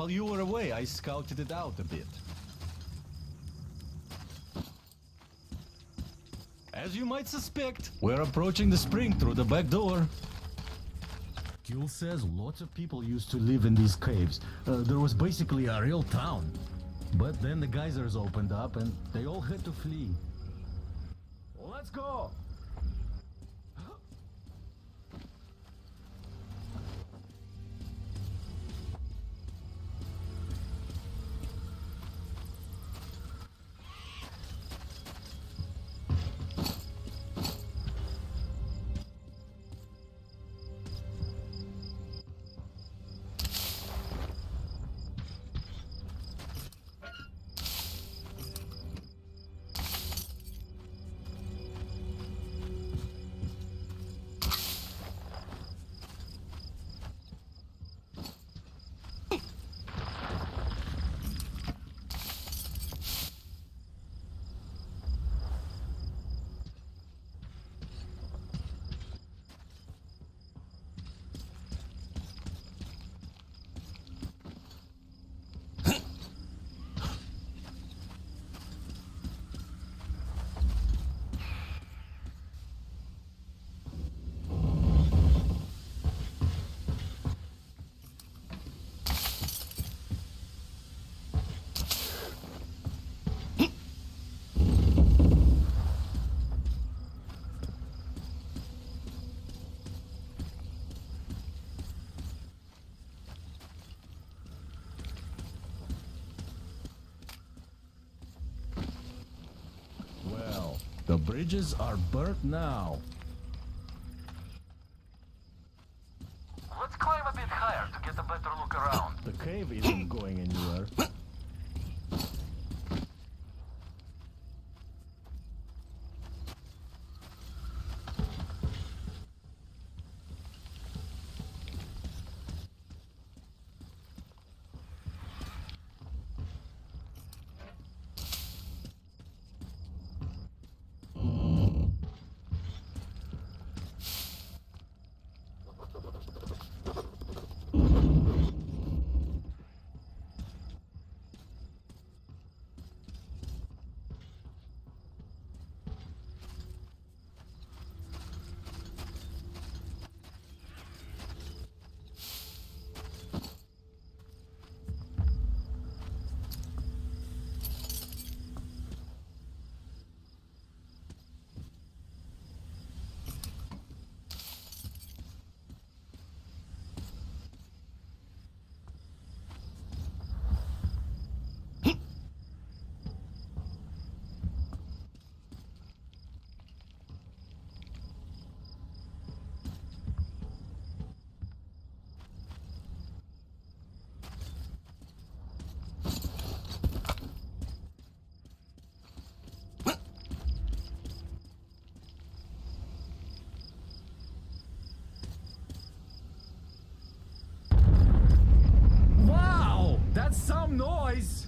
While you were away, I scouted it out a bit. As you might suspect, we're approaching the spring through the back door. Gil says lots of people used to live in these caves. There was basically a real town. But then the geysers opened up and they all had to flee. Let's go! The bridges are burnt now. Let's climb a bit higher to get a better look around. The cave isn't going anywhere. That's some noise!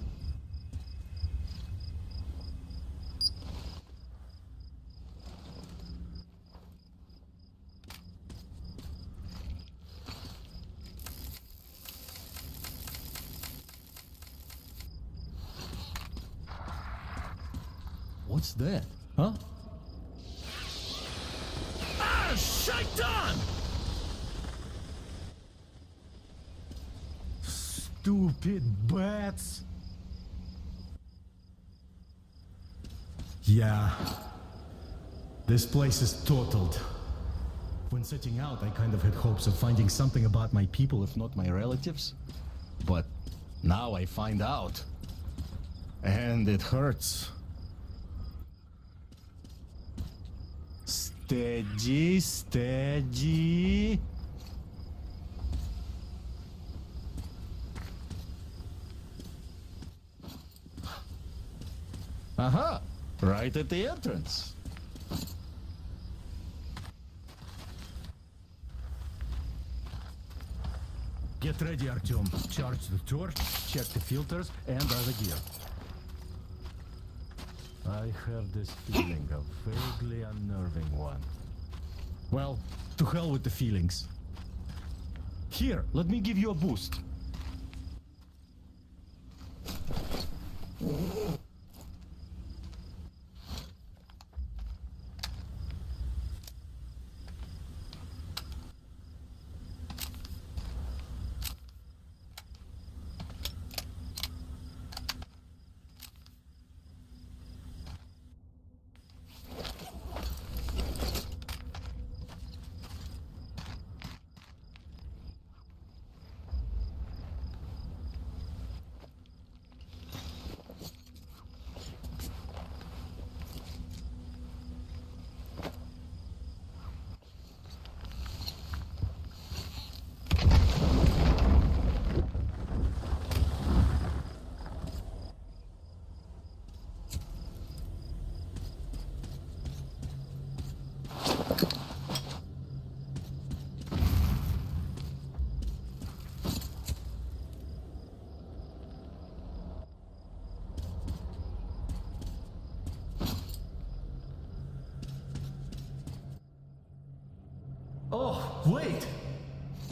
What's that? Huh? Ah, shaitan! Stupid bats! Yeah. This place is totaled. When setting out, I kind of had hopes of finding something about my people, if not my relatives. But now I find out. And it hurts. Steady, steady. Aha! Right at the entrance. Get ready, Artyom. Charge the torch, check the filters, and other gear. I have this feeling, a vaguely unnerving one. Well, to hell with the feelings. Here, let me give you a boost.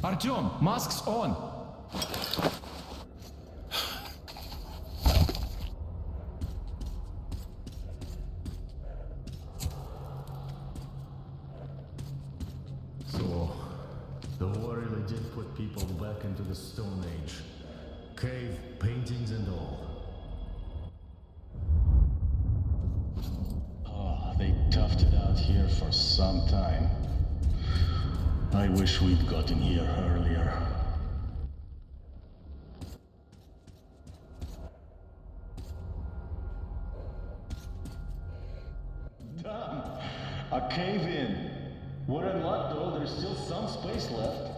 Artyom, masks on! So, the war really did put people back into the Stone Age. Cave, paintings and all. Oh, they toughed it out here for some time. I wish we'd gotten here earlier. Damn! A cave-in! We're in luck though, there's still some space left.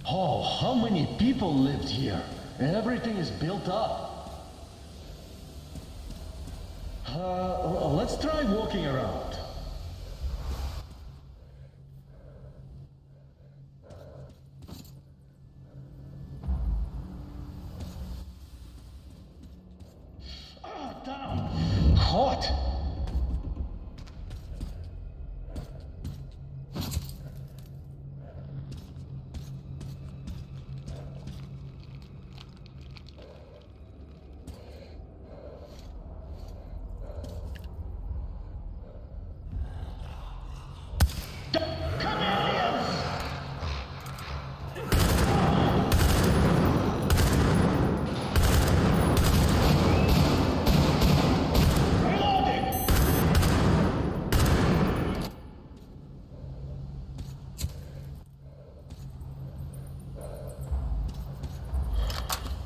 Oh, how many people lived here? Everything is built up. Let's try walking around. Ah, damn! Hot!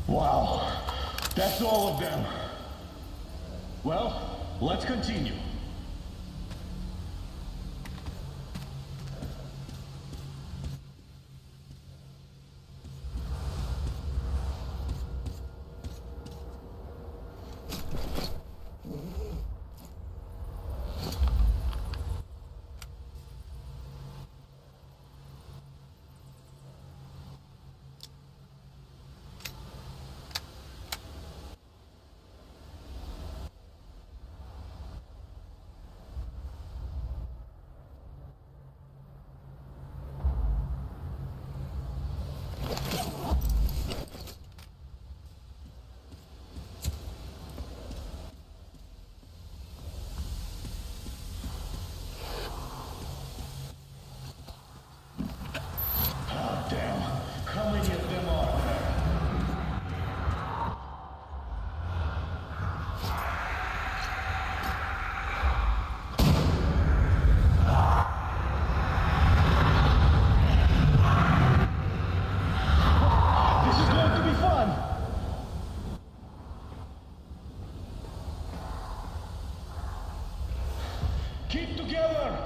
Wow, that's all of them. Well, let's continue. Keep together!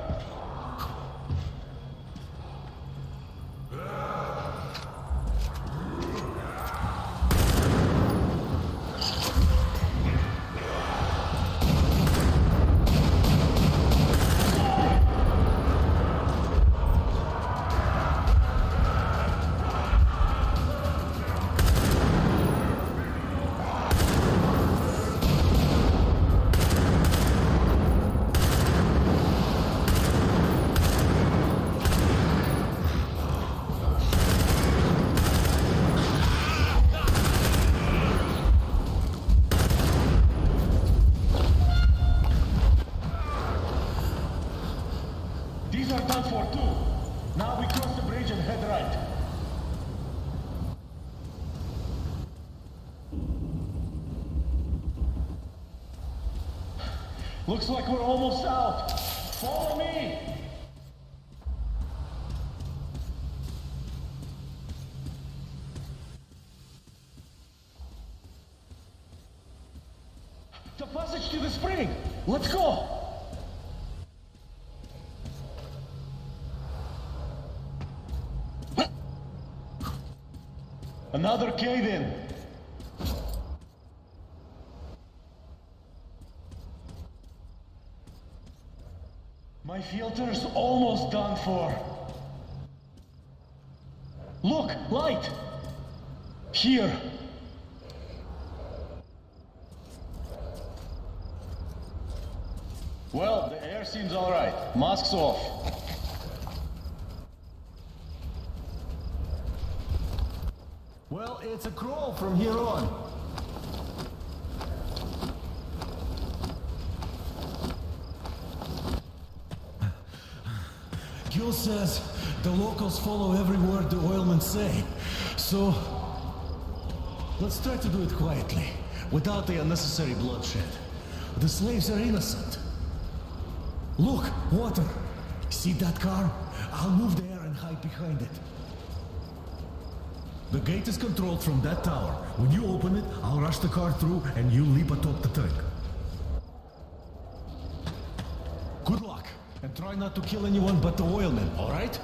These are done for too. Now we cross the bridge and head right. Looks like we're almost out. Follow me! The passage to the spring! Let's go! Another cave-in! My filter's almost done for. Look! Light! Here! Well, the air seems alright. Masks off. Well, it's a crawl from here on. Gil says the locals follow every word the oilmen say. So, let's try to do it quietly, without the unnecessary bloodshed. The slaves are innocent. Look, water. See that car? I'll move there and hide behind it. The gate is controlled from that tower. When you open it, I'll rush the car through and you leap atop the tank. Good luck, and try not to kill anyone but the oilmen, all right?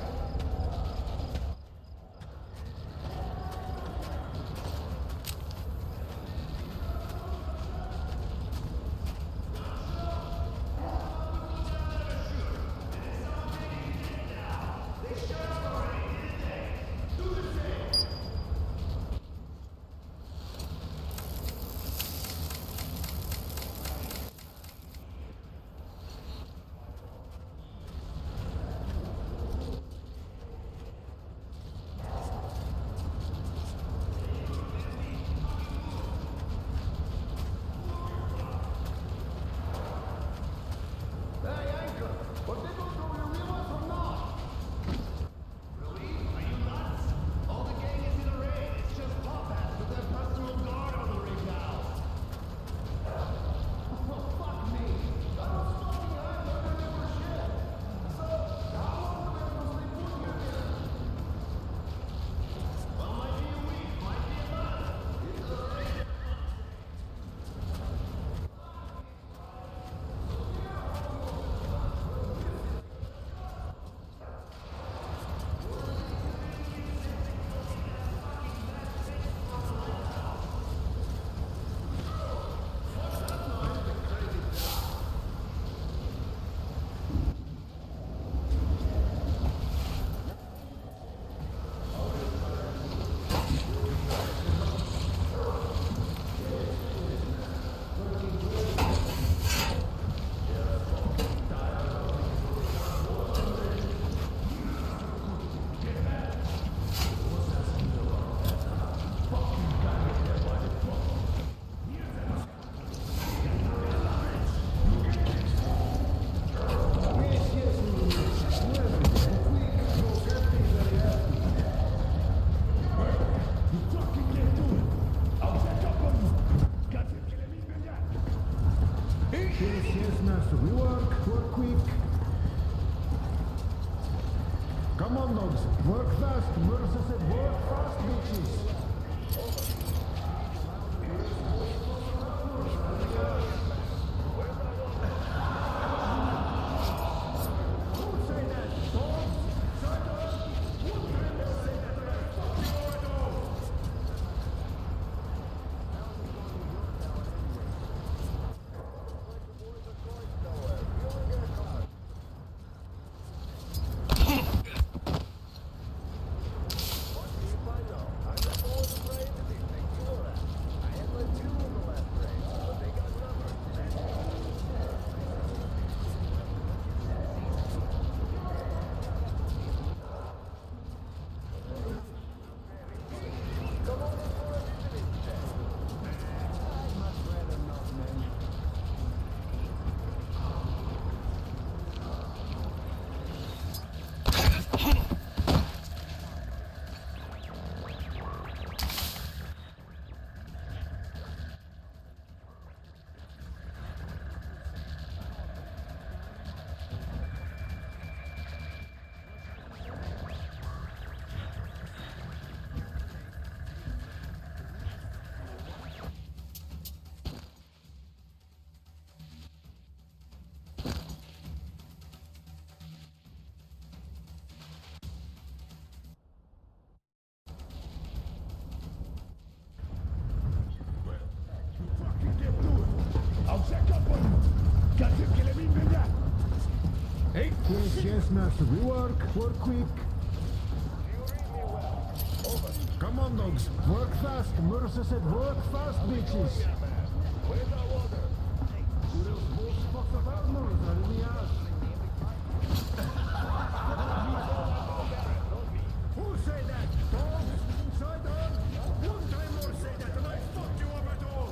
Come on, dogs. Work fast. Mursa said work fast, bitches. Yes, yes, master. We work quick. Come on, dogs. Work fast. Mercer said work fast, bitches. Who said that? Dogs? Shut up! One time more say that and I fuck you up at all!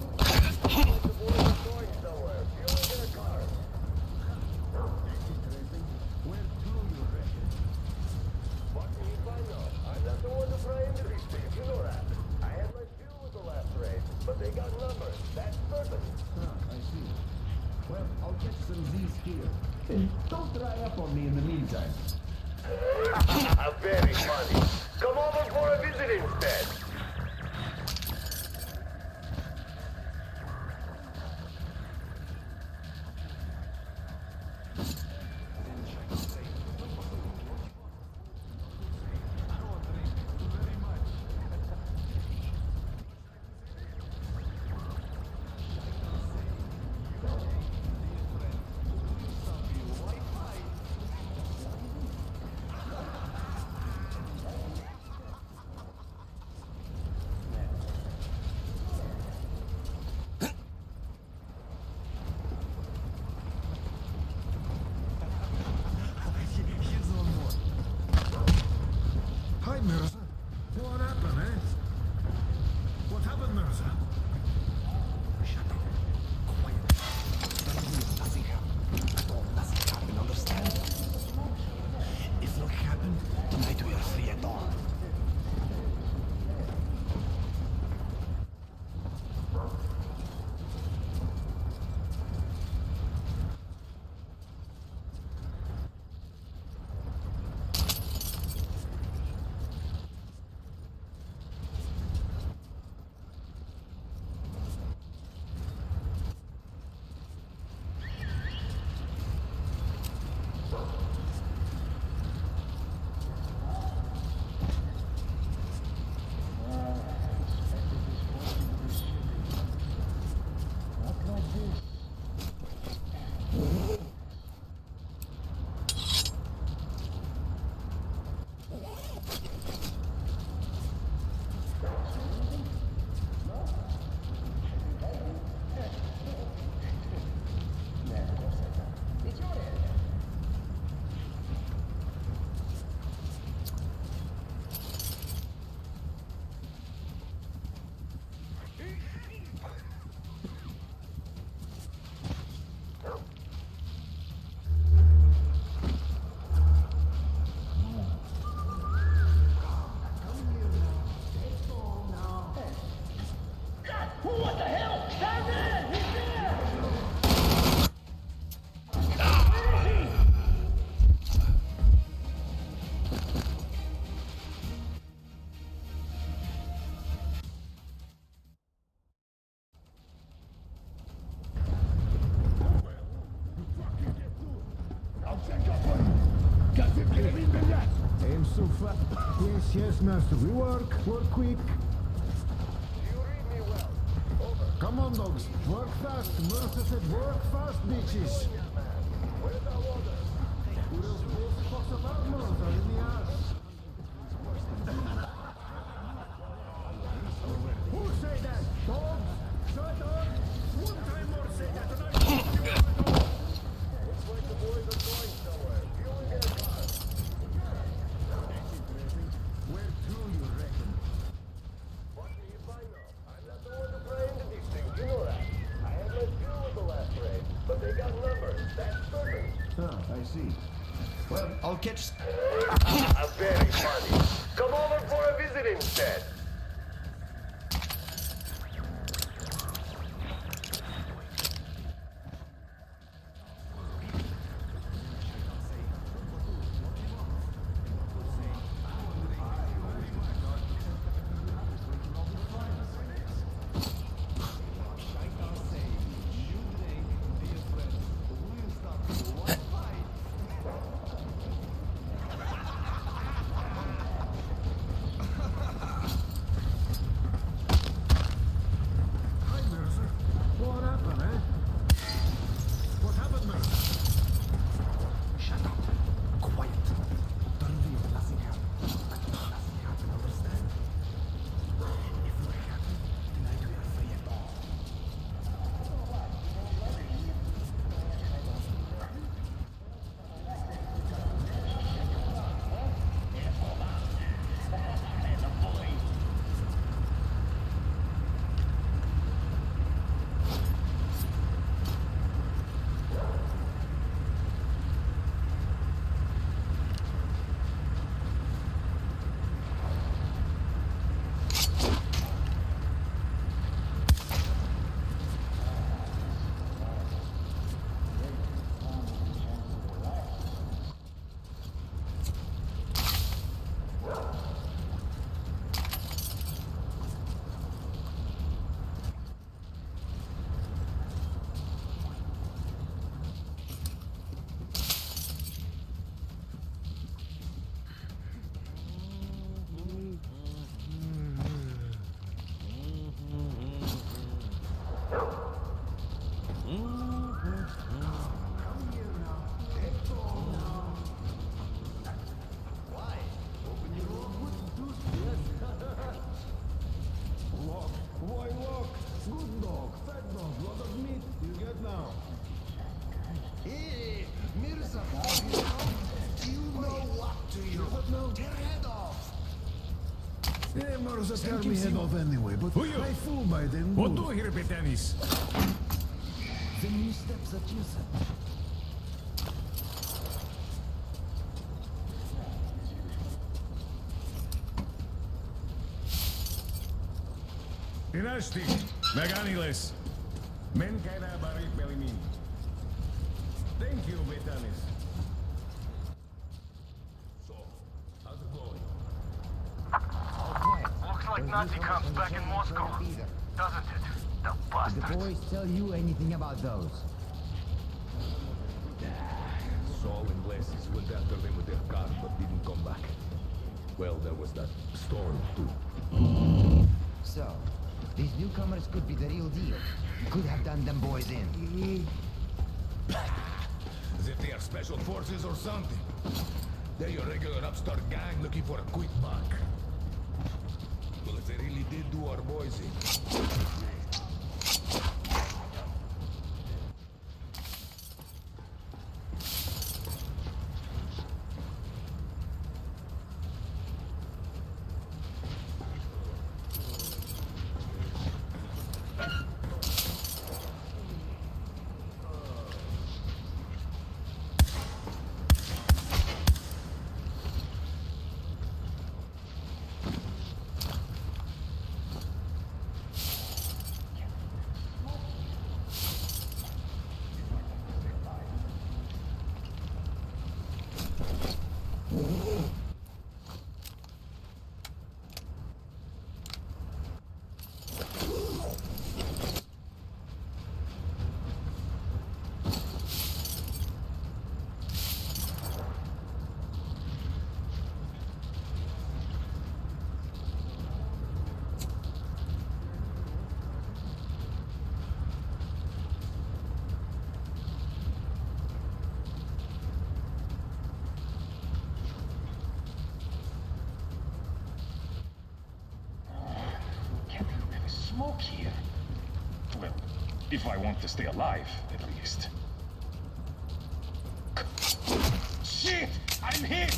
Where do you reckon? I'm not the one to pry into these things, you know that. I had my few with the last raid, but they got numbers, that's certain. I see. Well, I'll get some Z's here. And don't dry up on me in the meantime. Very funny. Come over for a visit instead. Hi, Mirza. What happened, eh? What happened, Mirza? Shut up. Quiet. Nothing happened. At all, nothing happened, understand? If nothing happened, tonight we are free at dawn. Aim so fast. Yes, yes, master. We work quick. You read me well. Over. Come on, dogs. Work fast. Mercer said work fast, bitches. Where's our water? Fucks about Mercer in the ass. Who say that? Dogs? Shut up! One time more say that and I fuck you up at all! Looks like the boys are going somewhere. Fueling their car. Where do you reckon? What do you find out? I'm not the one to pry into these things, you know that. I had my few with the last raid, but they got numbers, that's certain. I see. Well, I'll catch... Very funny. Come over for a visit instead. More tear me head off anyway, but Who you? I fool by them. What do here, Dennis? The new steps that you said. Dynasty, Meganiles. Men kaya bari pelimin. Thank you, Betanis. So, how's it going? Looks like Nazi camp's back in Moscow. Doesn't it? The Did the bastards. boys tell you anything about those? Saul and Blesses went after them with their car, but didn't come back. Well, there was that storm, too. So, these newcomers could be the real deal. Could have done them boys in. As if they are special forces or something. They're your regular upstart gang looking for a quick buck. Well, if they really did do our boys in... Smoke here. Well, if I want to stay alive, at least. Shit! I'm hit!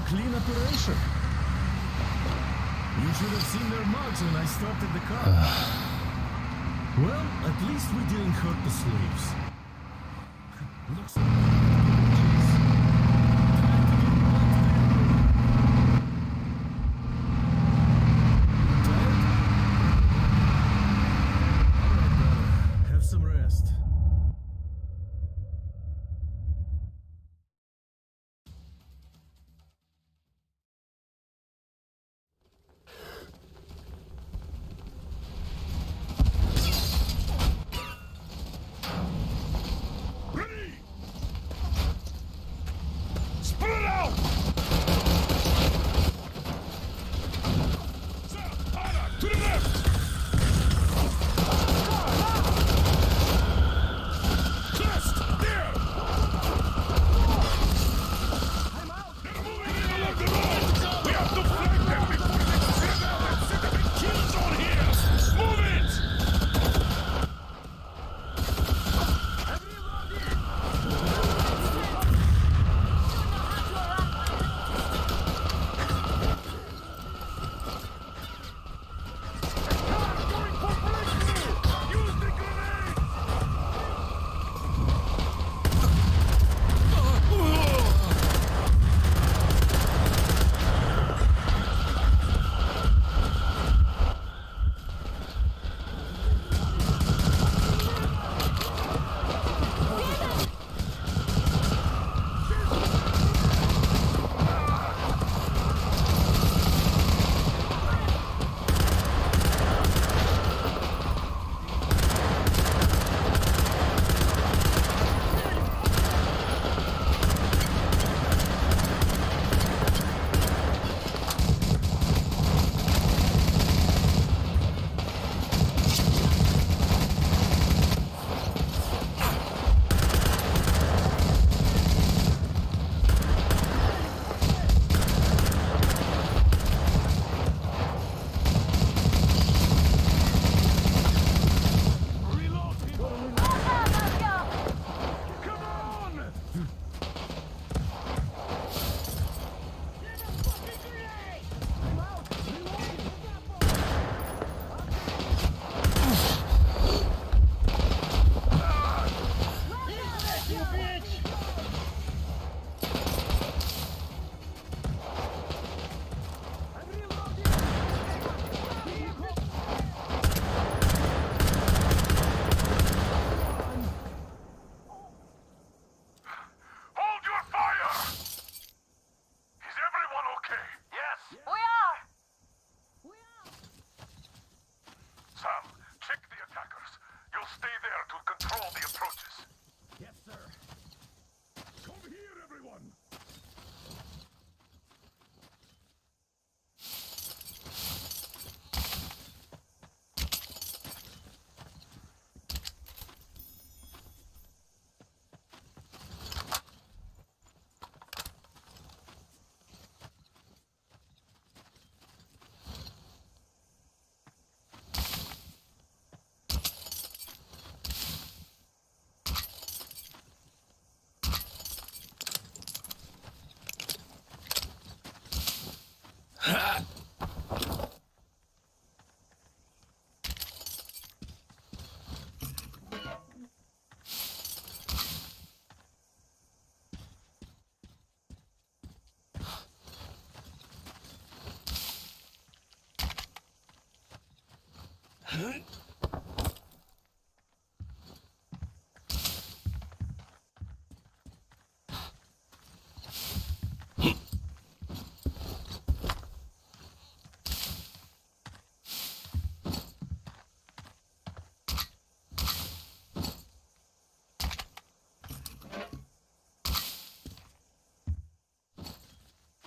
Clean operation. You should have seen their mugs when I started the car. Well, at least we didn't hurt the slaves. Looks have some rest.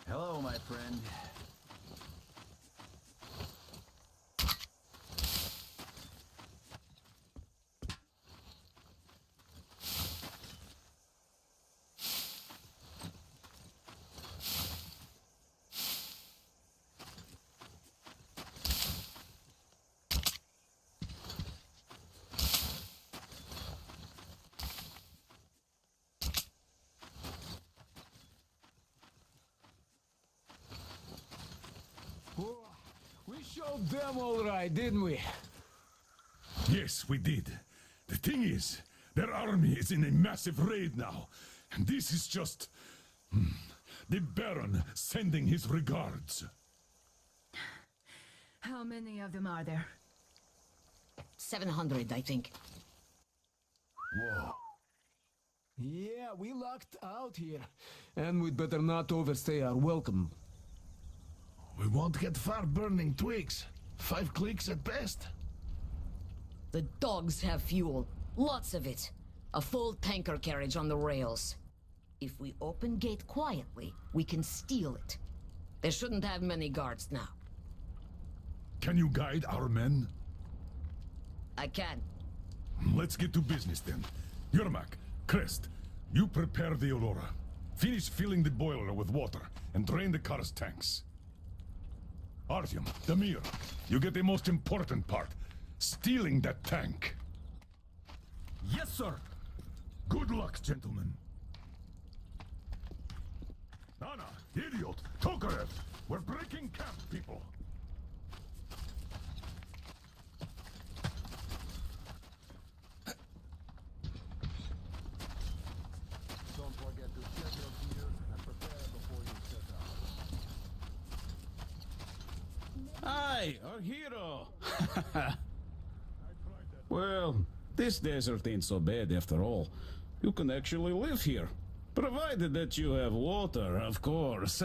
Hello, my friend. Oh, we showed them all right, didn't we? Yes, we did. The thing is, their army is in a massive raid now. And this is just... the Baron sending his regards. How many of them are there? 700, I think. Whoa. Yeah, we lucked out here. And we'd better not overstay our welcome. We won't get far burning twigs. 5 clicks at best. The dogs have fuel. Lots of it. A full tanker carriage on the rails. If we open gate quietly, we can steal it. They shouldn't have many guards now. Can you guide our men? I can. Let's get to business then. Yermak, Crest, you prepare the Aurora. Finish filling the boiler with water and drain the car's tanks. Artyom, Damir, you get the most important part. Stealing that tank. Yes, sir. Good luck, gentlemen. Anna, idiot, Tokarev, we're breaking camp, people. Don't forget to check your gear and prepare before you set out. Hi, our hero! Well, this desert ain't so bad after all. You can actually live here. Provided that you have water, of course.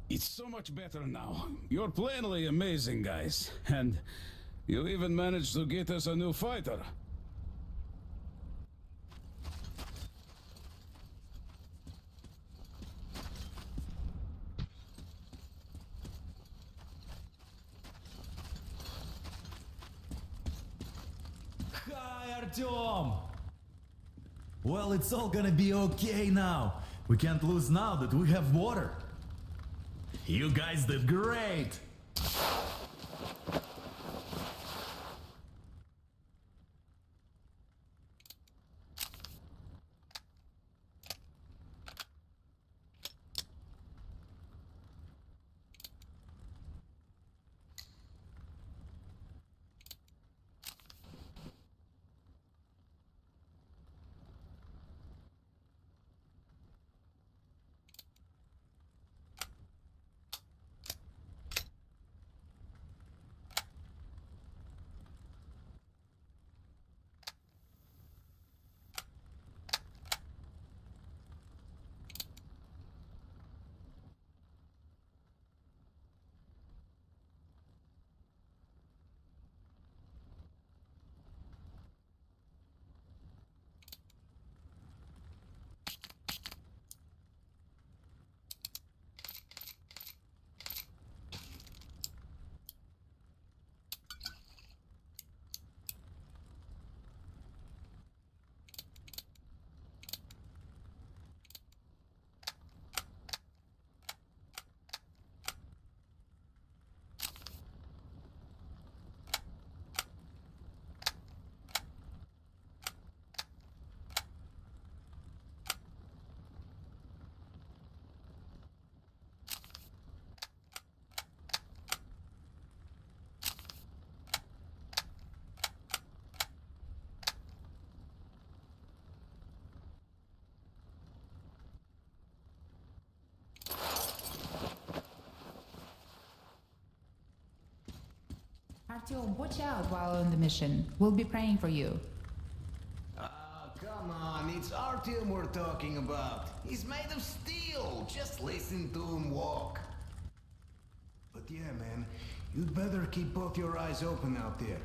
It's so much better now. You're plainly amazing, guys. And you even managed to get us a new fighter. Hi, Artyom! Well, it's all gonna be okay now. We can't lose now that we have water. You guys did great! Artyom, watch out while on the mission. We'll be praying for you. Come on, it's Artyom we're talking about. He's made of steel. Just listen to him walk. But yeah, man, you'd better keep both your eyes open out there.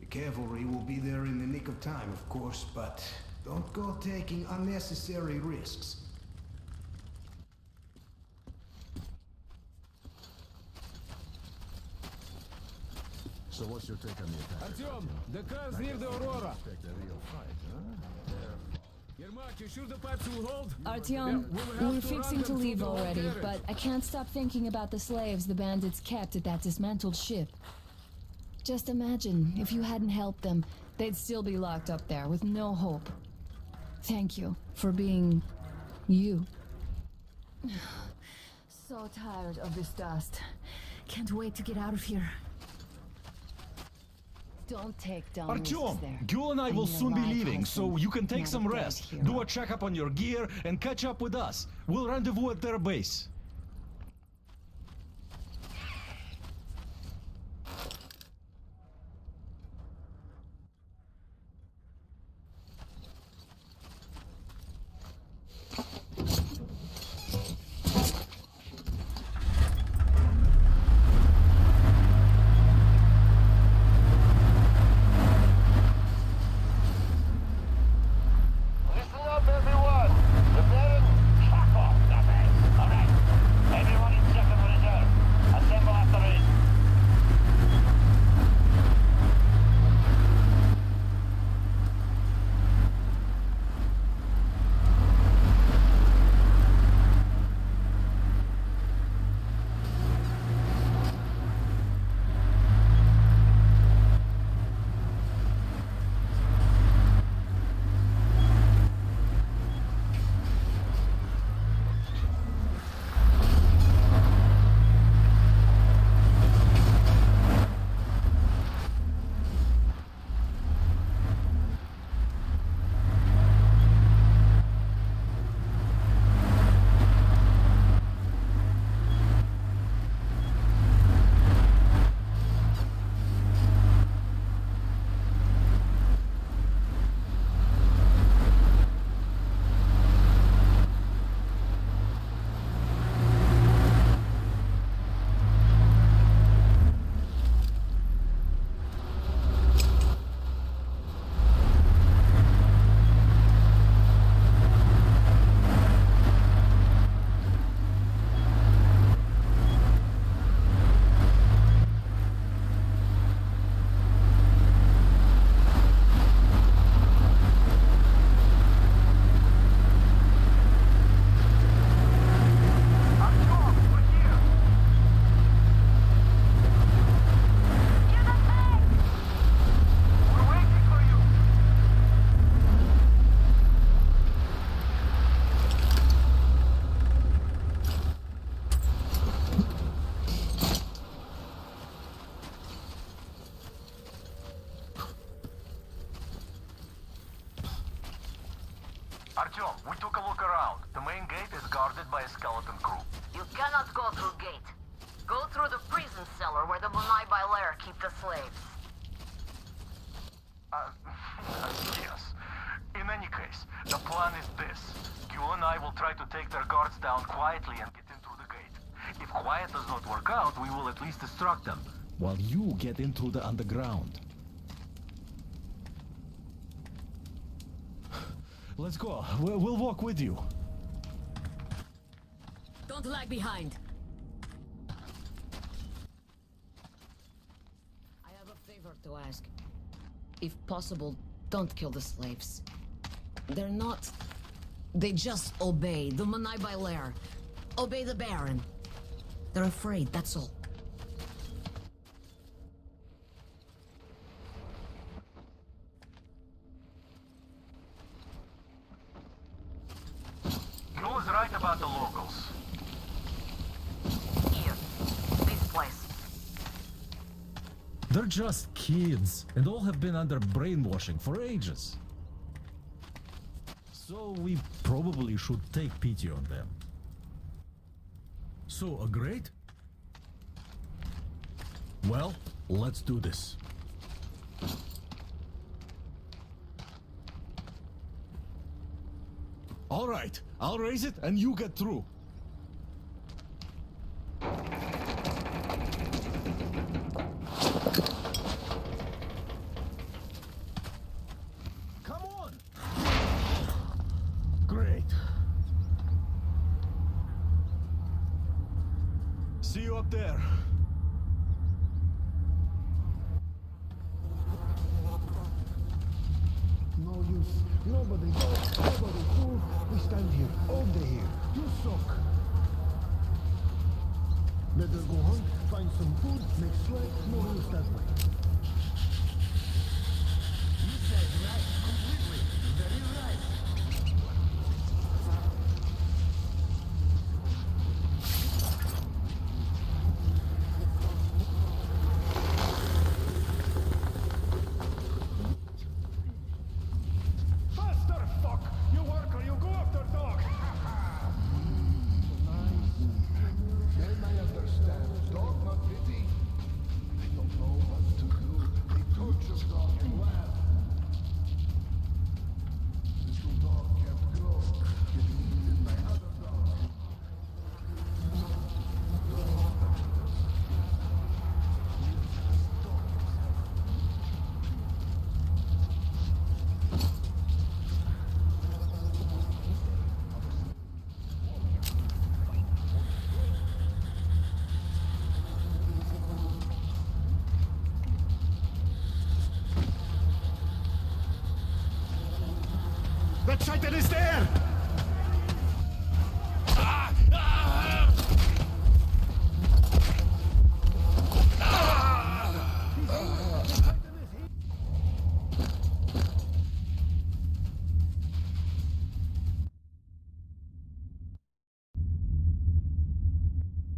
The cavalry will be there in the nick of time, of course, but don't go taking unnecessary risks. So what's your take on the attack? Artyom, the car's near the Aurora. Expect a real fight, huh? Yermak, you sure the pipes will hold? Artyom, we're fixing to leave already, but I can't stop thinking about the slaves the bandits kept at that dismantled ship. Just imagine, if you hadn't helped them, they'd still be locked up there with no hope. Thank you for being you. So tired of this dust. Can't wait to get out of here. Don't take dumb risks Artyom, there. Gül and I will need a soon be live leaving, so husband, you can take not a some dead rest, hero. do a checkup on your gear, and catch up with us. We'll rendezvous at their base. Listen up, everyone. The Baron cap off the base. All right. Everyone in second reserve. Assemble after it. Artyom, we took a look around. The main gate is guarded by a skeleton crew. You cannot go through gate. Go through the prison cellar where the Munai by Lair keep the slaves. Yes. In any case, the plan is this. Gül and I will try to take their guards down quietly and get in through the gate. If quiet does not work out, we will at least distract them. While you get in through the underground. Let's go. We'll walk with you. Don't lag behind. I have a favor to ask. If possible, don't kill the slaves. They're not... They just obey the Munai by Lair. Obey the Baron. They're afraid, that's all. Gül is right about the locals. Here. This place. They're just kids, and all have been under brainwashing for ages. So we probably should take pity on them. So, a grate? Well, Let's do this. All right, I'll raise it and you get through. Come on! Great. See you up there. No use. Nobody go. Nobody fool. We stand here. All day here. You suck. Better go hunt, find some food, make sweat, no use that way. You said right completely. Very right. Faster, fuck! You work or you go after dog! Then I understand. Dog not pity. They don't know what to do. They torture dog and laugh. Little dog can't grow. Getting eaten by other dogs. The Titan is there!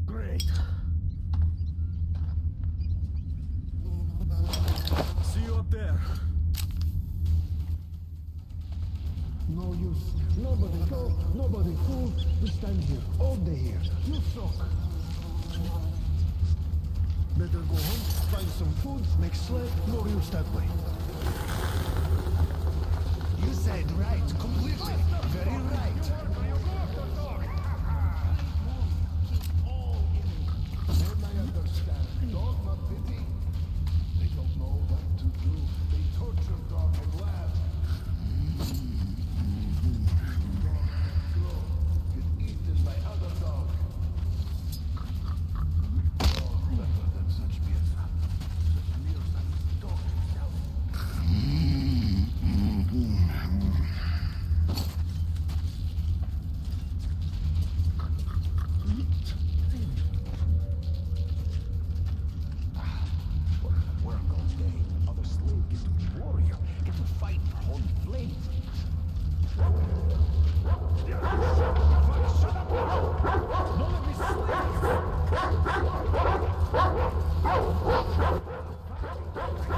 Great. See you up there. No use. Nobody go, nobody fool. We stand here, all day here. You suck. Better go home, find some food, make sled, no use that way. You said right, completely. Very right. Then I understand. Dog not pity. They don't know what to do. They torture dog and laugh. Get eaten by other dog. Dog better than such mirza. Such mirza, dog himself. Work all day. Other slave get to be warrior. Get to fight for holy flame. Shut up! None of these slaves!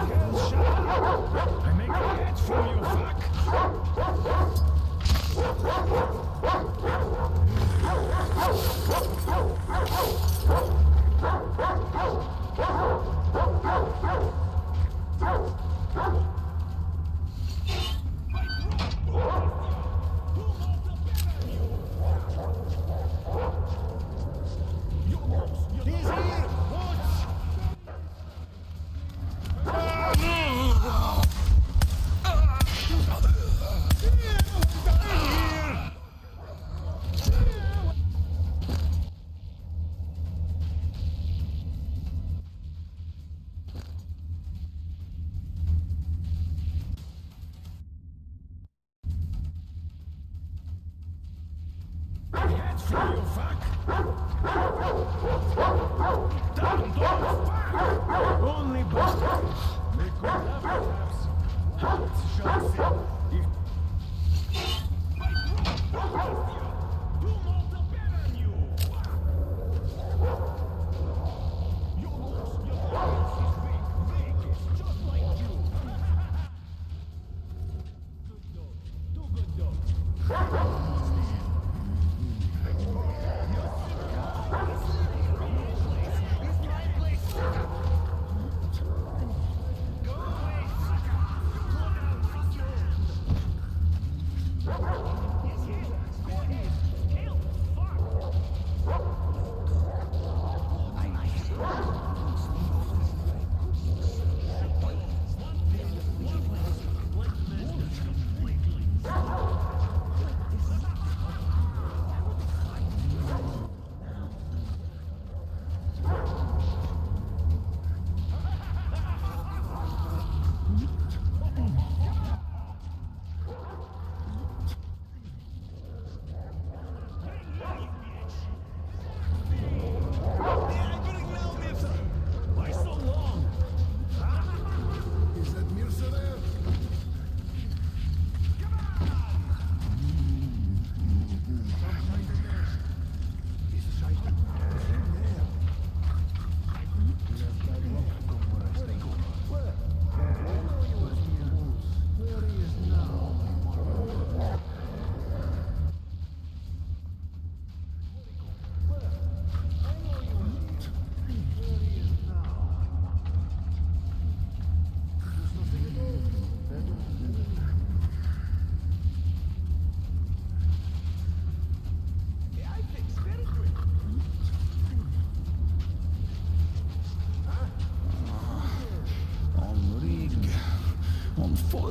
Girl, shut up! I make a head from you, fuck! He's here! Watch! Heads from you, fuck! Down, dogs, back! Only bastards! They could have perhaps. Hearts shall sing. Do not abandon you! You lose your voice is weak. It's just like you. Good dog. Two good dogs. This place is my place.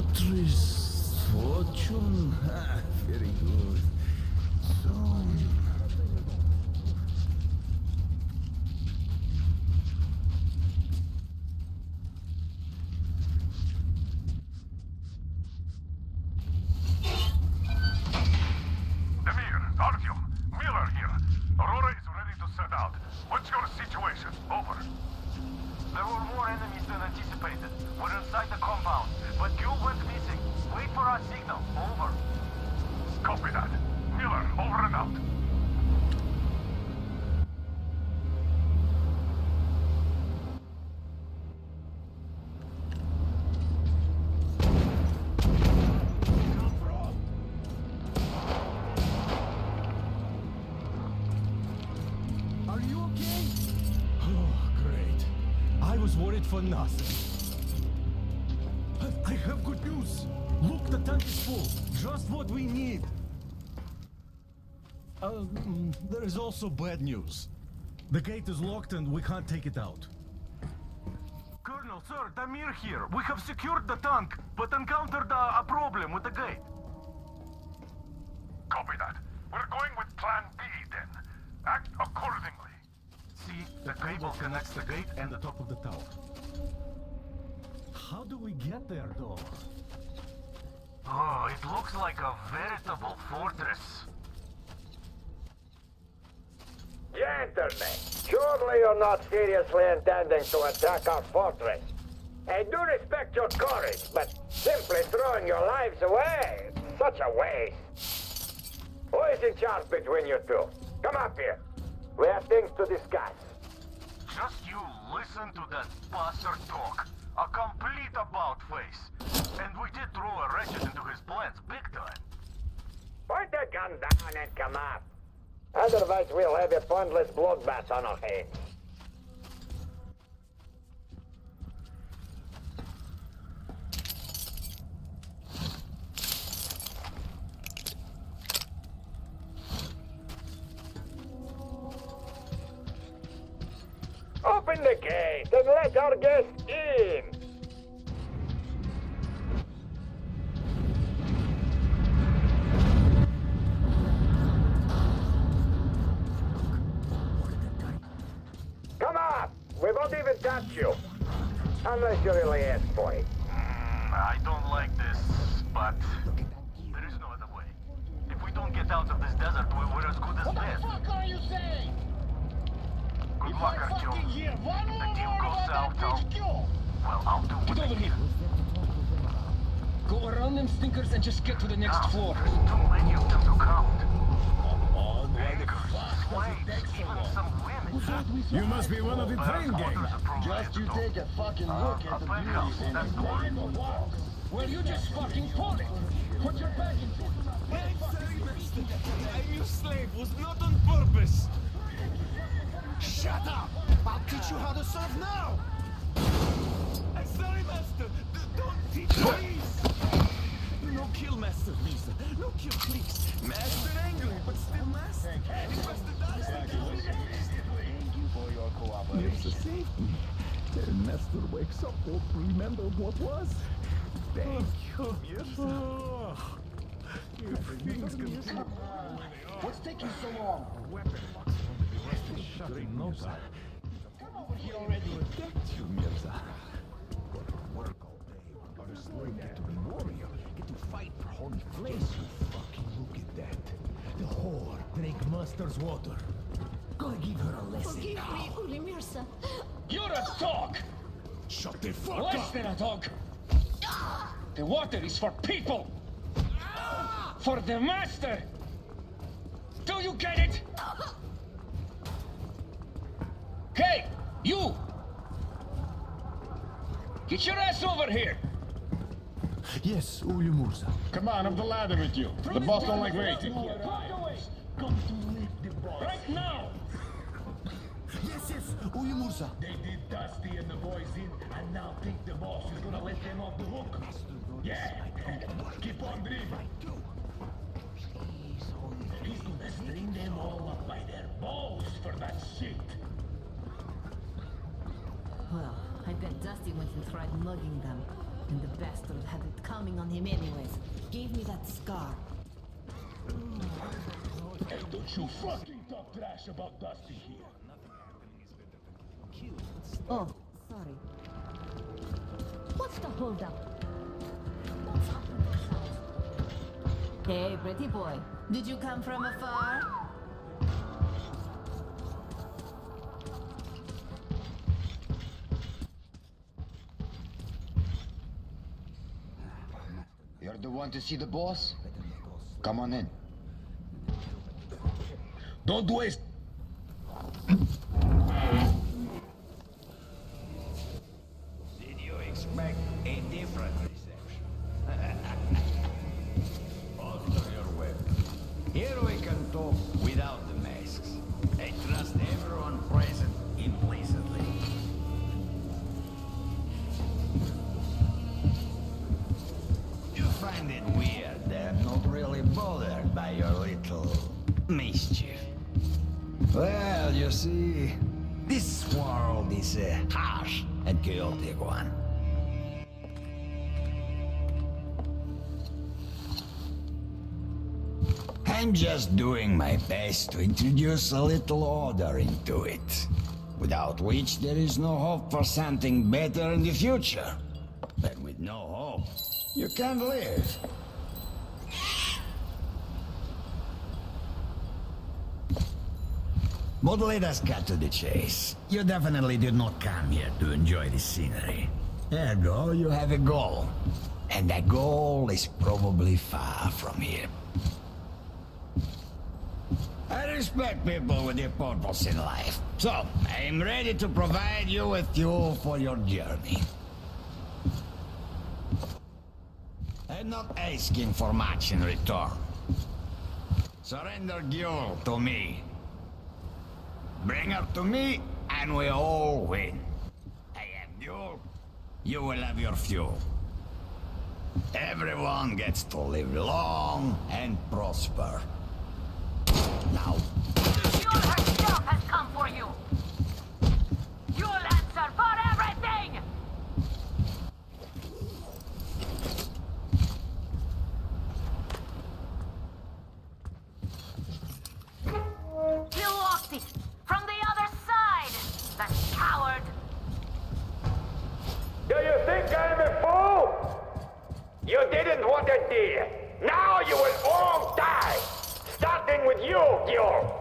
Fortress Fortune. Ah, very good. So. Demir, Artyom, Miller here. Aurora is ready to set out. What's your situation? Over. There were more enemies than anticipated. We're inside the compound, but Gül went missing. Wait for our signal. Over. Copy that. Miller, over and out. Are you okay? Oh, great. I was worried for nothing. I have good news. Look, the tank is full. Just what we need. There is also bad news. The gate is locked and we can't take it out. Colonel, sir, Damir here. We have secured the tank, but encountered a problem with the gate. Copy that. We're going with Plan B then. Act accordingly. See, the cable connects the gate and the top of the tower. How do we get there, though? Oh, it looks like a veritable fortress. Gentlemen, surely you're not seriously intending to attack our fortress. I do respect your courage, but simply throwing your lives away, it's such a waste. Who is in charge between you two? Come up here. We have things to discuss. Just you listen to that bastard talk. A complete about-face. And we did throw a wretched into his plans big time. Point the gun down and come up. Otherwise, we'll have a pointless bloodbath on our hands. Open the gate and let our guests in! Come on! We won't even touch you! Unless you really ask for it. I don't like this, but there is no other way. If we don't get out of this desert, we're as good as dead. What the fuck are you saying? Good luck, Artyom. The deal goes south, I'll do what I can. Go around them stinkers and just get to the next floor. There's too many of them to count. Slaves, even some women. You must be one of the train gang. Just you take a fucking look at the beauties and climb the walls. Well, you just fucking pull it. Put your back into it. I'm your slave, was not on purpose. Shut up! I'll teach you how to serve now! I'm sorry, Master! Don't teach please! No kill, Master Lisa. No kill, please. Master angry, but still Master. It was the dust. Thank you for your cooperation. Mirza saved me. Then Master wakes up, won't remember what was. Thank you, Mirza. If things continue... What's taking so long? Weapon box won't be shut in no time. Come over here already. Protect you, Mirza. Got to work all day. Got a slave, get to be warrior. Get to fight for holy place. You fucking look at that. The whore drink Master's water. Gonna give her a lesson. Forgive me, Uli Mirza. You're a dog! Shut the fuck Less up! than a dog. The water is for people. For the master. Do you get it? Hey, you! Get your ass over here! Yes, Uli Mirza. Come on, up the ladder with you. The boss don't like waiting. Right now! Yes, Uli Mirza. They did Dusty and the boys in, and now think the boss is gonna let them off the hook. Yeah, keep on dreaming. He's gonna string them all up by their balls for that shit. Well, I bet Dusty went and tried mugging them. And the bastard had it coming on him anyways. Gave me that scar. Hey, don't you fucking talk trash about Dusty here. Oh, sorry. What's the holdup? Hey, pretty boy. Did you come from afar? You're the one to see the boss? Come on in. Don't waste. Did you expect a different reception? After your weapon. Here we can talk without the masks. I trust everyone present implicitly. You find it weird that I'm not really bothered by your little mischief. Well, you see, this world is a harsh and chaotic one. I'm just doing my best to introduce a little order into it, without which there is no hope for something better in the future. And with no hope, you can't live. But let us cut to the chase. You definitely did not come here to enjoy the scenery. Ergo, you have a goal. And that goal is probably far from here. I respect people with a purpose in life. So, I am ready to provide you with fuel for your journey. I'm not asking for much in return. Surrender Gil to me. Bring her to me, and we all win. I have fuel, you will have your fuel. Everyone gets to live long and prosper. Now. Fuel herself has come for you! You'll answer for everything! You lost it! From the other side! That coward! Do you think I'm a fool? You didn't want a deal. Now you will all die! Starting with you, Gil!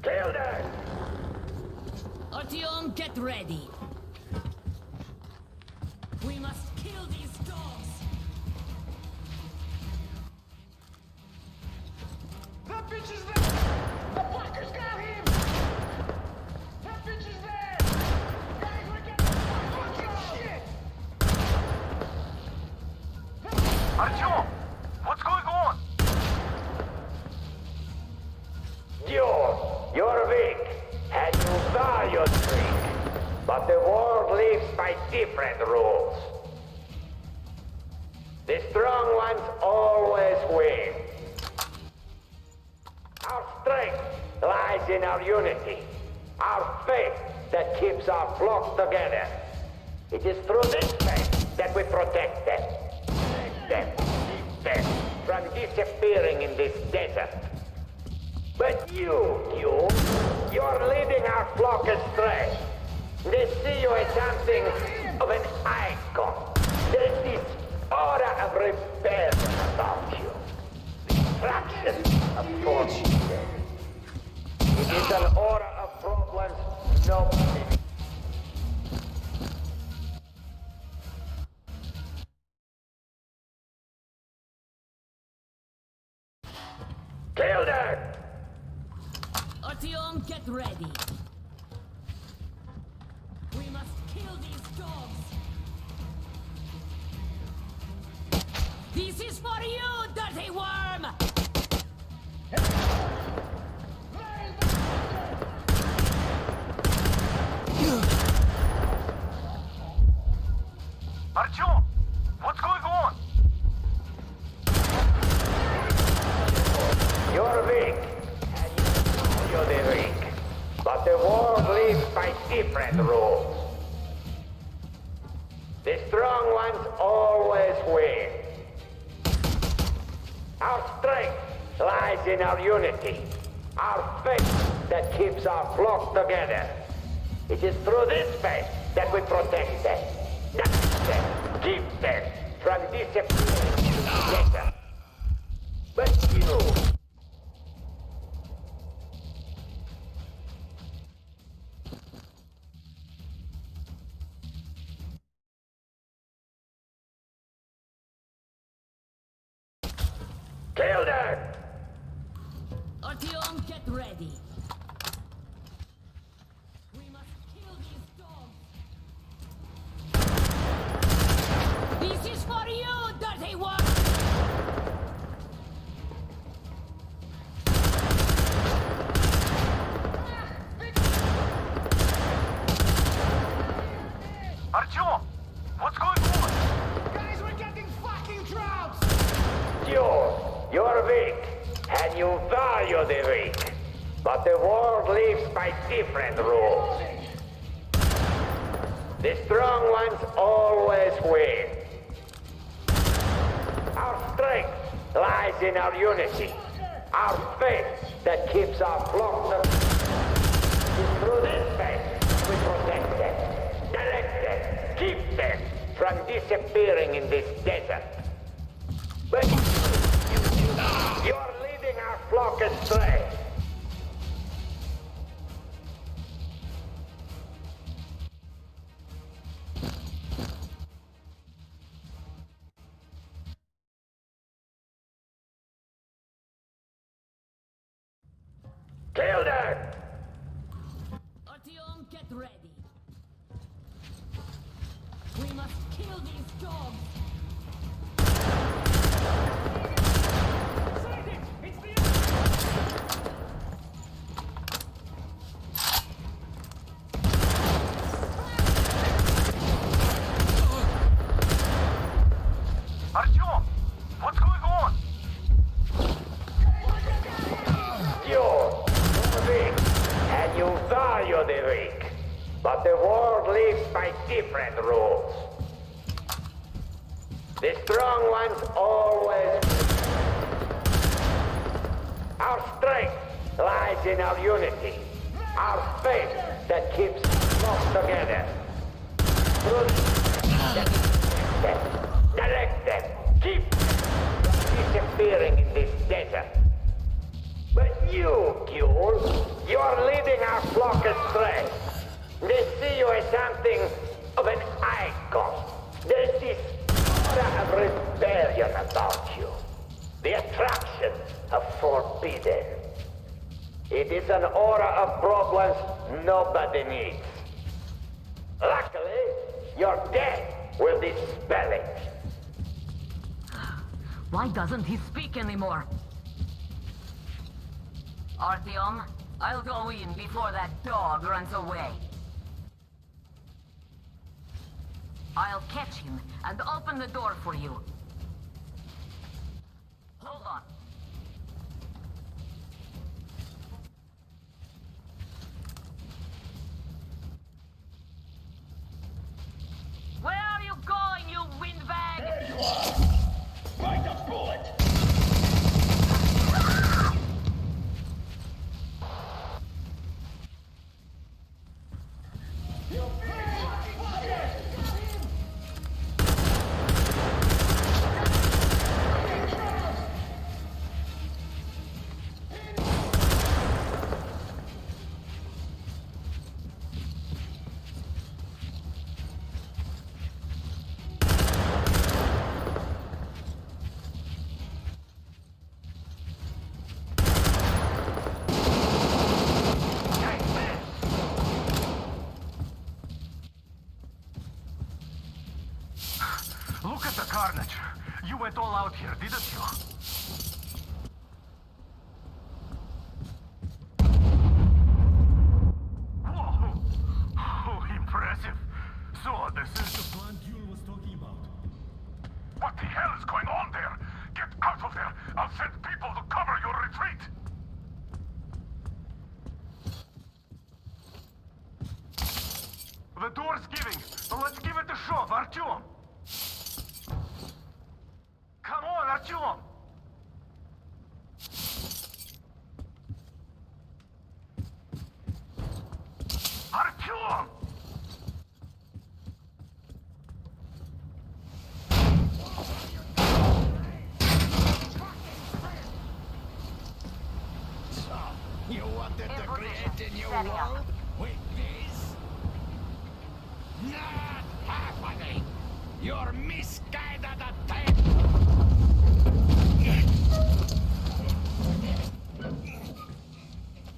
Kill them! Artyom, get ready. We must kill these dogs. That bitch is there! The fuckers got him! That bitch is there! Guys, we're getting fucking shit! Artyom! What's going on? You're weak, and you saw your trick. But the world lives by different rules. The strong ones always win. Our strength lies in our unity, our faith that keeps our flock together. It is through this faith that we protect them. Keep them from disappearing in this desert. But you're leading our flock astray. They see you as something of an icon. There's this aura of rebellion about you. Destruction of fortune. It is an aura of problems nobody. Kill them! Artyom, get ready. We must kill these dogs. This is for you, dirty worm! Artyom! What's going on? You're weak, and you're the weak. But the world lives by different rules. The strong ones always win. Our strength lies in our unity, our faith that keeps our flock together. It is through this faith that we protect them, nourish them, keep them from disappearing later. But you... Kill them! Artyom, get ready. We must kill these dogs. This is for you, dirty one! Artyom! What's going on? Guys, we're getting fucking trapped! You're weak, and you value the weak. But the world lives by different rules. The strong ones always win. Our strength lies in our unity, our faith that keeps our flock together. Through this faith, we protect them, direct them, keep them from disappearing in this desert. But you're leading our flock astray. Kill them! Artyom, get ready. We must kill these dogs. Artyom! What's going on? You're weak, and you value the weak. But the world lives by different rules. The strong ones always... Our strength lies in our unity, our faith that keeps us together. Direct them, keep disappearing in this desert. But you, Ghoul, you're leading our flock astray. They see you as something of an icon. There's this aura of rebellion about you. The attraction of forbidden. It is an aura of problems nobody needs. Luckily, your death will dispel it. Why doesn't he speak anymore? Artyom, I'll go in before that dog runs away. I'll catch him and open the door for you. Hold on. Where are you going, you windbag? There you are! Bite the bullet! Look at the carnage. You went all out here, didn't you? Whoa! Oh, impressive. So, this is the plan Deus was talking about. What the hell is going on there? Get out of there! I'll send people to cover your retreat! The door's giving. Let's give it a Shov, Artyom! Come on, Artyom! Artyom! You wanted to create a new world with this? Not happening! You're misguided attempt!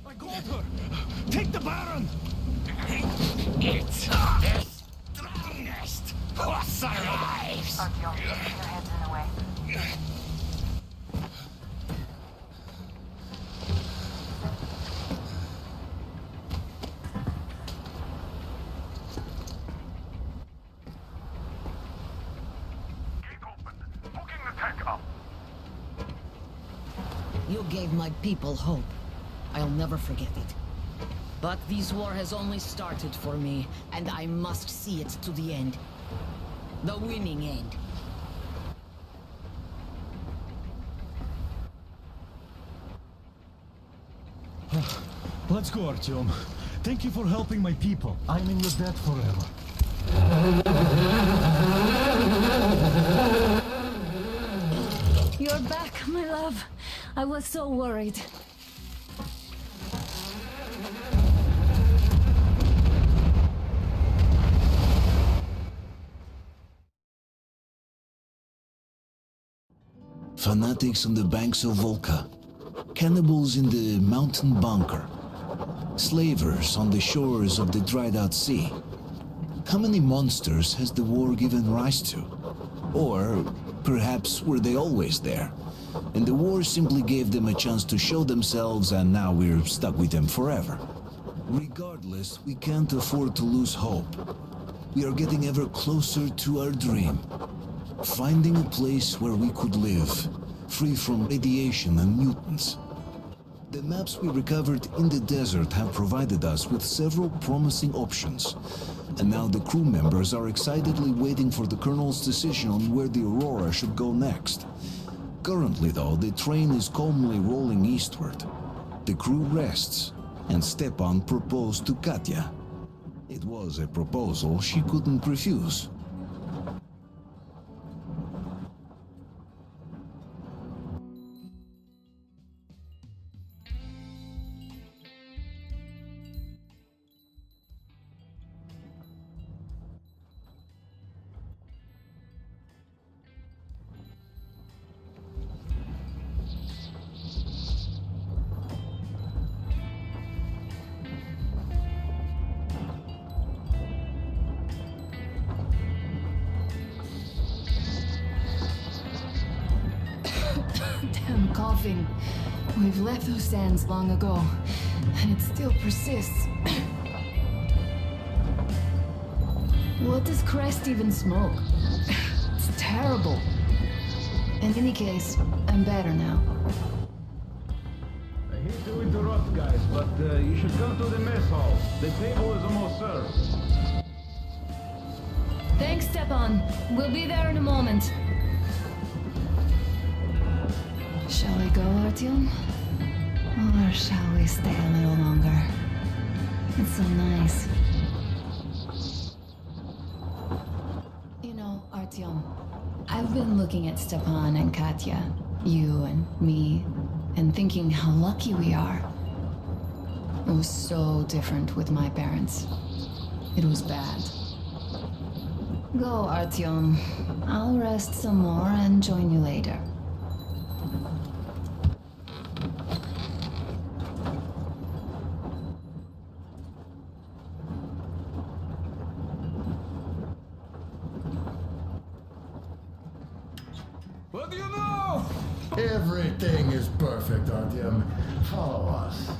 I got her! Take the Baron! It's the strongest who survives! Artyom, keep your hands in the way. You gave my people hope. I'll never forget it. But this war has only started for me, and I must see it to the end. The winning end. Let's go, Artyom. Thank you for helping my people. I'm in your debt forever. You're back, my love. I was so worried. Fanatics on the banks of Volga, cannibals in the mountain bunker, slavers on the shores of the dried-out sea. How many monsters has the war given rise to? Or perhaps were they always there, and the war simply gave them a chance to show themselves and now we're stuck with them forever? Regardless, we can't afford to lose hope. We are getting ever closer to our dream. Finding a place where we could live, free from radiation and mutants. The maps we recovered in the desert have provided us with several promising options, and now the crew members are excitedly waiting for the Colonel's decision on where the Aurora should go next. Currently, though, the train is calmly rolling eastward. The crew rests, and Stepan proposed to Katya. It was a proposal she couldn't refuse. Damn coughing. We've left those sands long ago, and it still persists. What does Crest even smoke? It's terrible. In any case, I'm better now. I hate to interrupt, guys, but you should come to the mess hall. The table is almost served. Thanks, Stepan. We'll be there in a moment. Shall we go, Artyom? Or shall we stay a little longer? It's so nice. You know, Artyom, I've been looking at Stepan and Katya, you and me, and thinking how lucky we are. It was so different with my parents. It was bad. Go, Artyom. I'll rest some more and join you later. What do you know? Everything is perfect, Artyom. Follow us.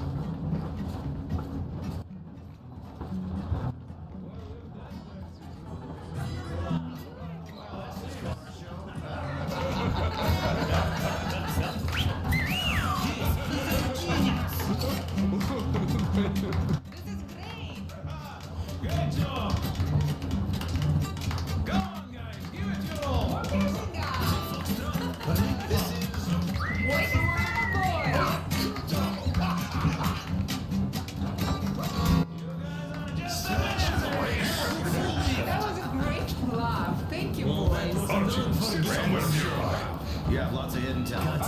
somewhere nearby. You have lots of hidden talent.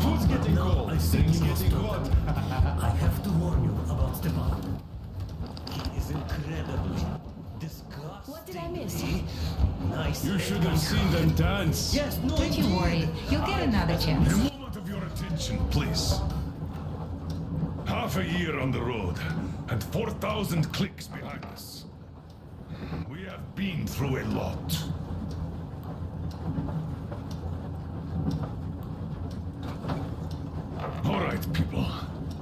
Food's getting cold. I think it's getting hot. I have to warn you about Stepan. He is incredibly disgusting. What did I miss? Nice. You should have seen them dance. Yes, no. Don't you worry. You'll get another chance. A moment of your attention, please. Half a year on the road, and 4,000 clicks behind us. We have been through a lot. All right, people.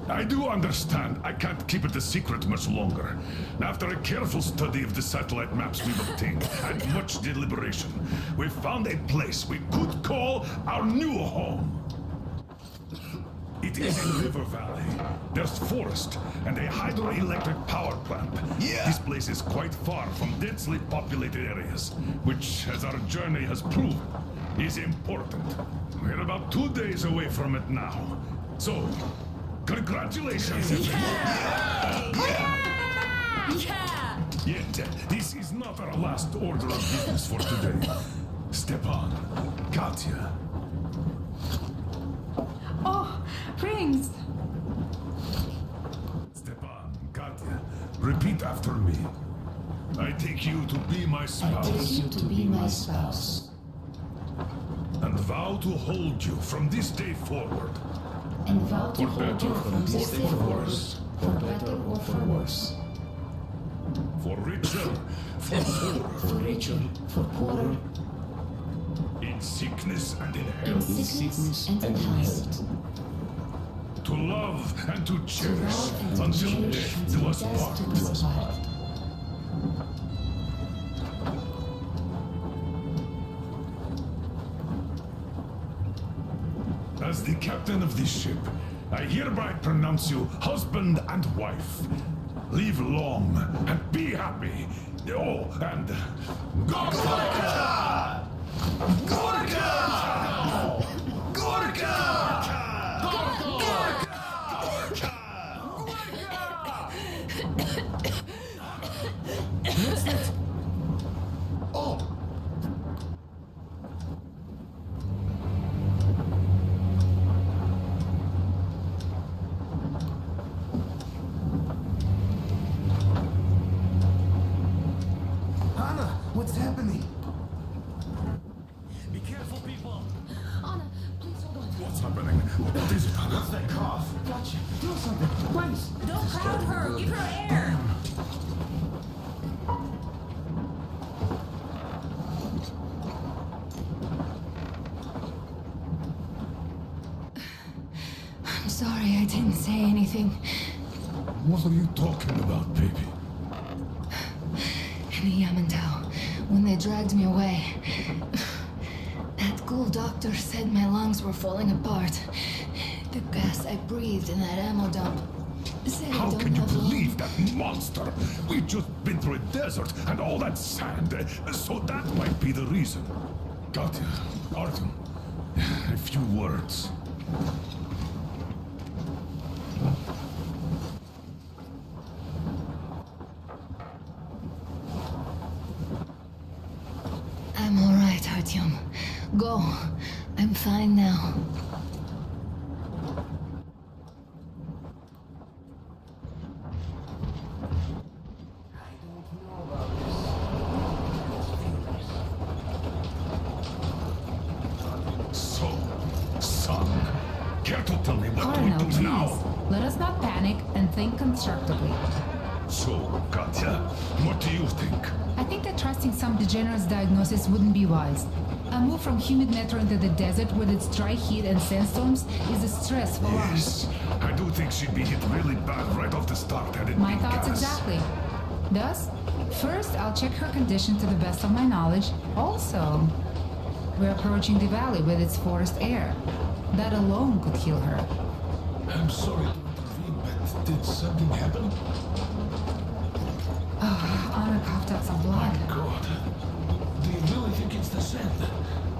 I do understand I can't keep it a secret much longer. After a careful study of the satellite maps we've obtained, and much deliberation, we've found a place we could call our new home. It is a river valley. There's forest and a hydroelectric power plant. Yeah. This place is quite far from densely populated areas, which, as our journey has proven, is important. We're about 2 days away from it now. So, congratulations, everyone. Yeah! Yet, this is not our last order of business for today. Stepan, Katya. Oh, rings! Stepan, Katya, repeat after me. I take you to be my spouse. I take you to be my spouse. And vow to hold you from this day forward. And vow to For hold better, you from this day forward, for better or for worse. For richer, for poorer. For richer, for poorer, In sickness and in in health. sickness and in health. To love and to cherish love and to until cherish death until do us death part. do us part. As the captain of this ship, I hereby pronounce you husband and wife. Live long and be happy. Oh, and Gorka! Gorka! Gorka! Oh! Anna, what's happening? Be careful, people. Anna, please hold on. What's happening? What is it, Anna? What's that cough? Gotcha. Do something, please. Don't crowd her. Give her air. I'm sorry I didn't say anything. What are you talking about, baby? In the Yamantau, when they dragged me away, that ghoul doctor said my lungs were falling apart. The gas I breathed in that ammo dump said I How don't can you have long. believe that monster? We've just been through a desert and all that sand, so that might be the reason. Katya, Artyom, a few words. I'm all right, Artyom. Go. I'm fine now. So, son, care to tell me what Colonel, do we do now? please. Let us not panic and think constructively. So, Katya, what do you think? I think that trusting some degenerate's diagnosis wouldn't be wise. A move from humid metro into the desert with its dry heat and sandstorms is a stress for lungs. Yes, I do think she'd be hit really bad right off the start had it My been thoughts gas. exactly. Thus, first I'll check her condition to the best of my knowledge. Also, we're approaching the valley with its forest air. That alone could heal her. I'm sorry to intervene, but did something happen? Anna coughed up some blood. God, do you really think it's the sand?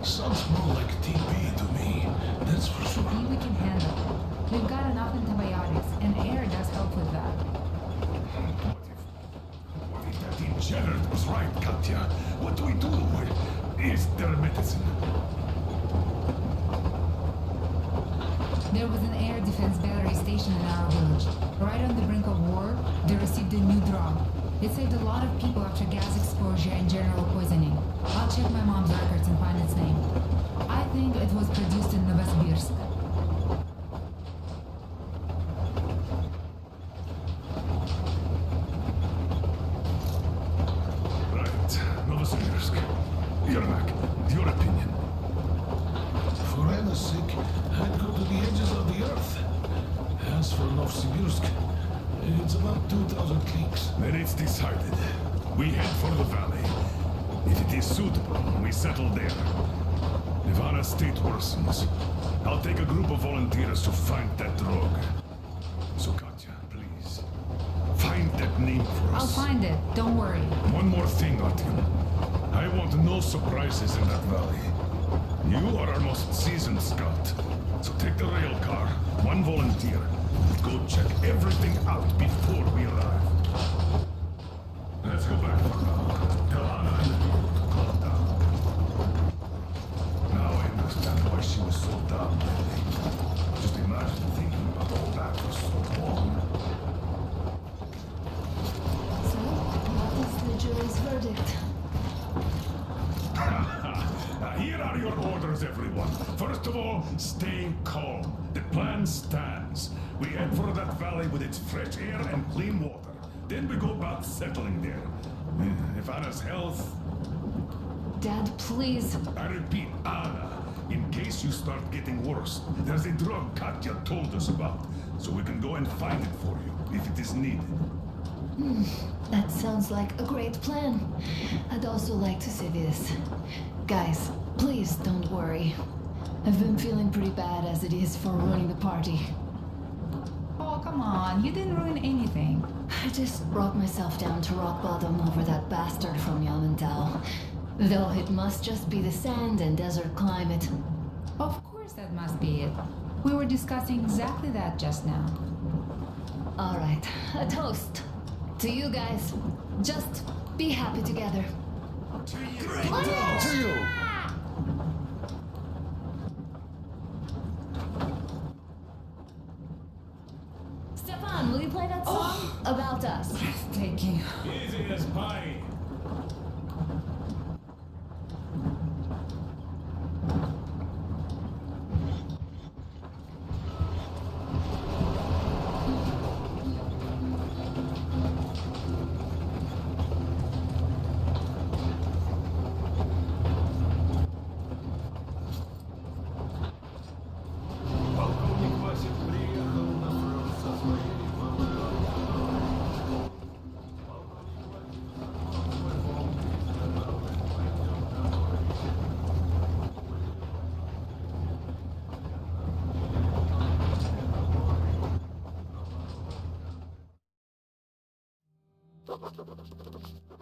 Sounds more like TB to me, that's for sure. TB we can handle. We've got enough antibiotics, and air does help with that. What if that degenerate was right, Katya. What do we do? Is there medicine? There was an air defense battery station in our village. Right on the brink of war, they received a new drug. It saved a lot of people after gas exposure and general poisoning. I'll check my mom's records and find its name. I think it was produced in Novosibirsk. Right, Novosibirsk. Yermak, your opinion? For Anna's sake, I'd go to the edges of the earth. As for Novosibirsk, it's about 2,000 cliques. Then it's decided. We head for the valley. If it is suitable, we settle there. If Anna's state worsens, I'll take a group of volunteers to find that drug. So Katya, please, find that name for us. I'll find it, don't worry. One more thing, Artyom. I want no surprises in that valley. You are our most seasoned scout. So take the rail car, one volunteer. Go check everything out before we arrive. Let's go back for now. Tell Anna and the people to calm down. Now I understand why she was so down lately. Just imagine thinking about all that for so long. So, what is the jury's verdict? Here are your orders, everyone. First of all, stay calm. The plan stands. We head for that valley with its fresh air and clean water. Then we go about settling there. If Anna's health... Dad, please. I repeat, Anna. In case you start getting worse, there's a drug Katya told us about. So we can go and find it for you, if it is needed. That sounds like a great plan. I'd also like to say this. Guys, please don't worry. I've been feeling pretty bad as it is for ruining the party. Oh, come on, you didn't ruin anything. I just brought myself down to rock bottom over that bastard from Yamantau. Though it must just be the sand and desert climate. Of course that must be it. We were discussing exactly that just now. All right, a toast. To you guys. Just be happy together. To you! To you! Stefan, will you play that song? About us. Taking. Easy as pie.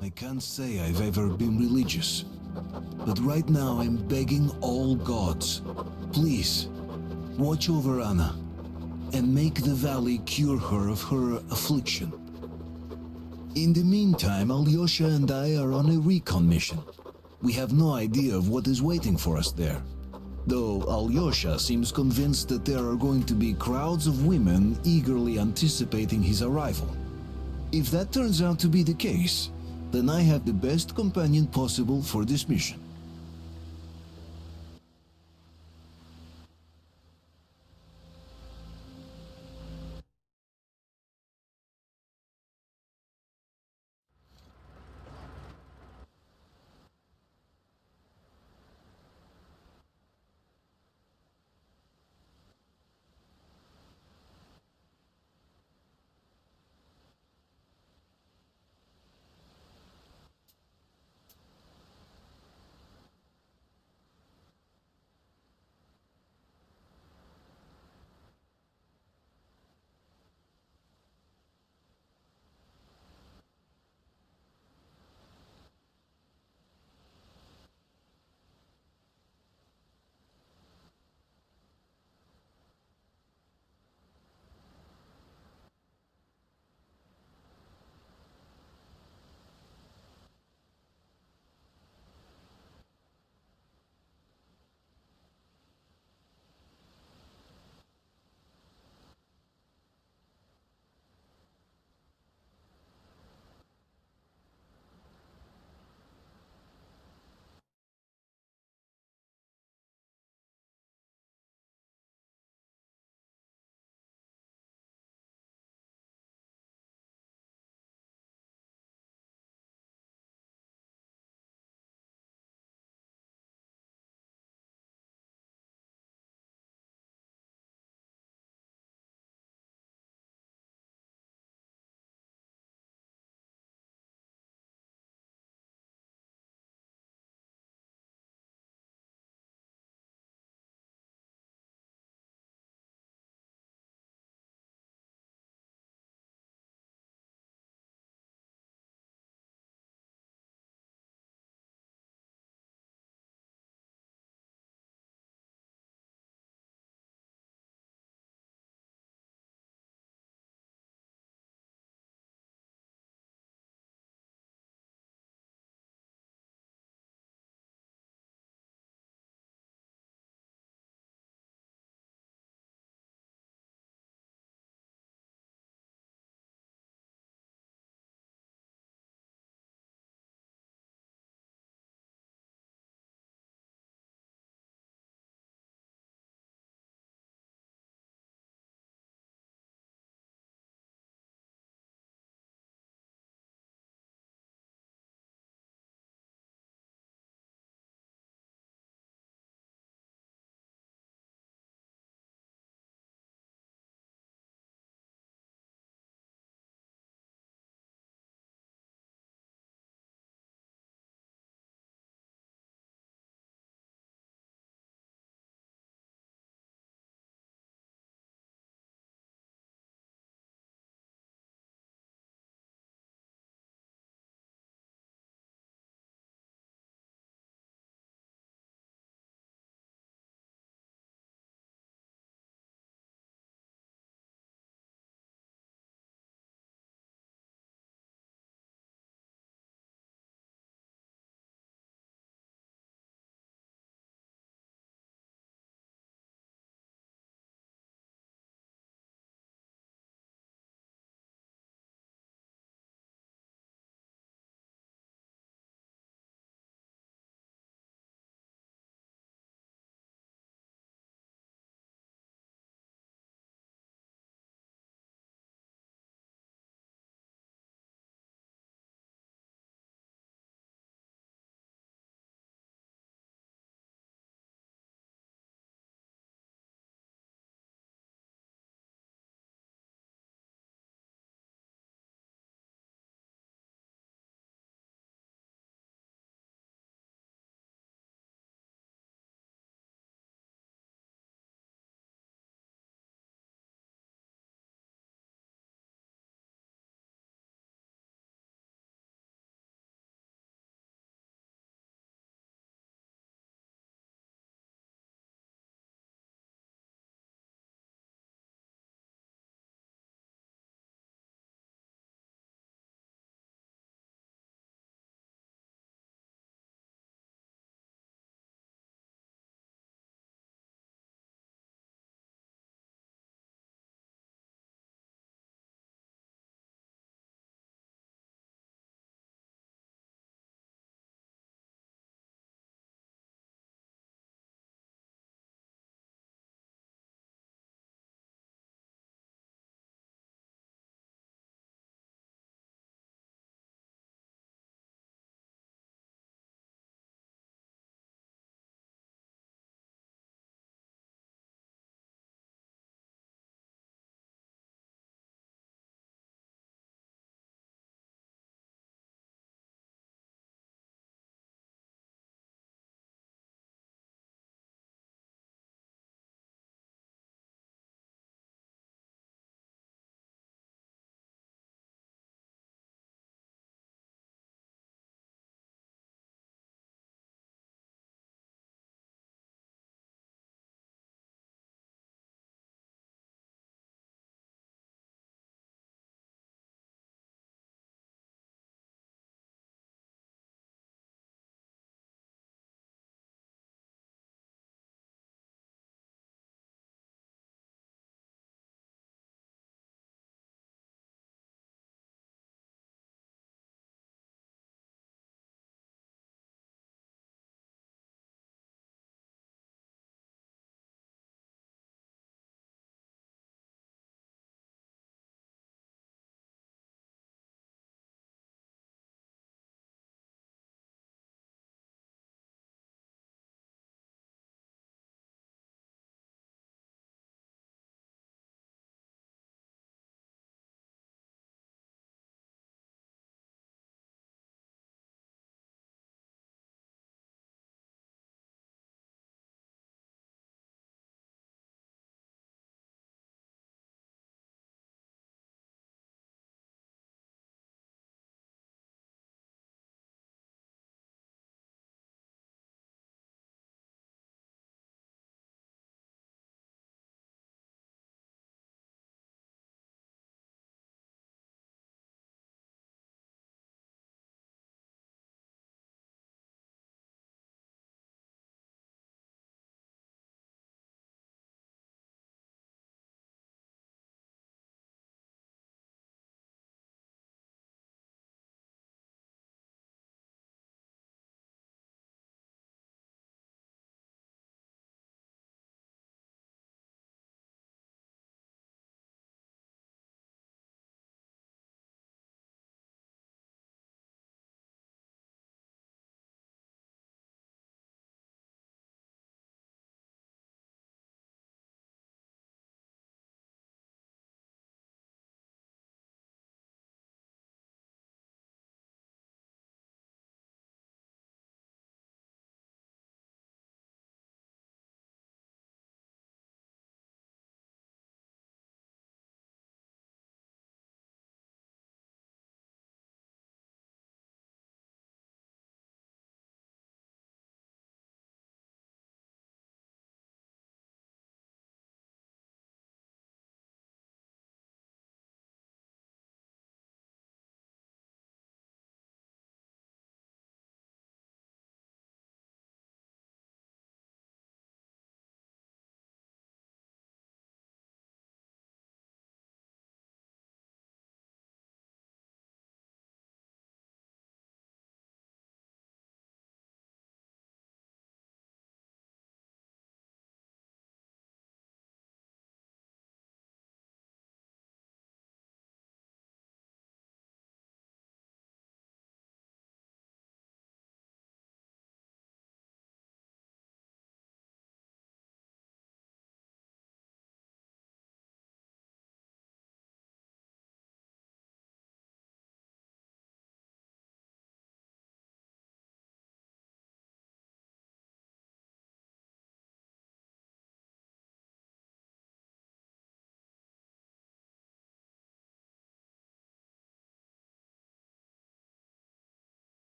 I can't say I've ever been religious, but right now I'm begging all gods, please, watch over Anna, and make the valley cure her of her affliction. In the meantime, Alyosha and I are on a recon mission. We have no idea of what is waiting for us there, though Alyosha seems convinced that there are going to be crowds of women eagerly anticipating his arrival. If that turns out to be the case, then I have the best companion possible for this mission.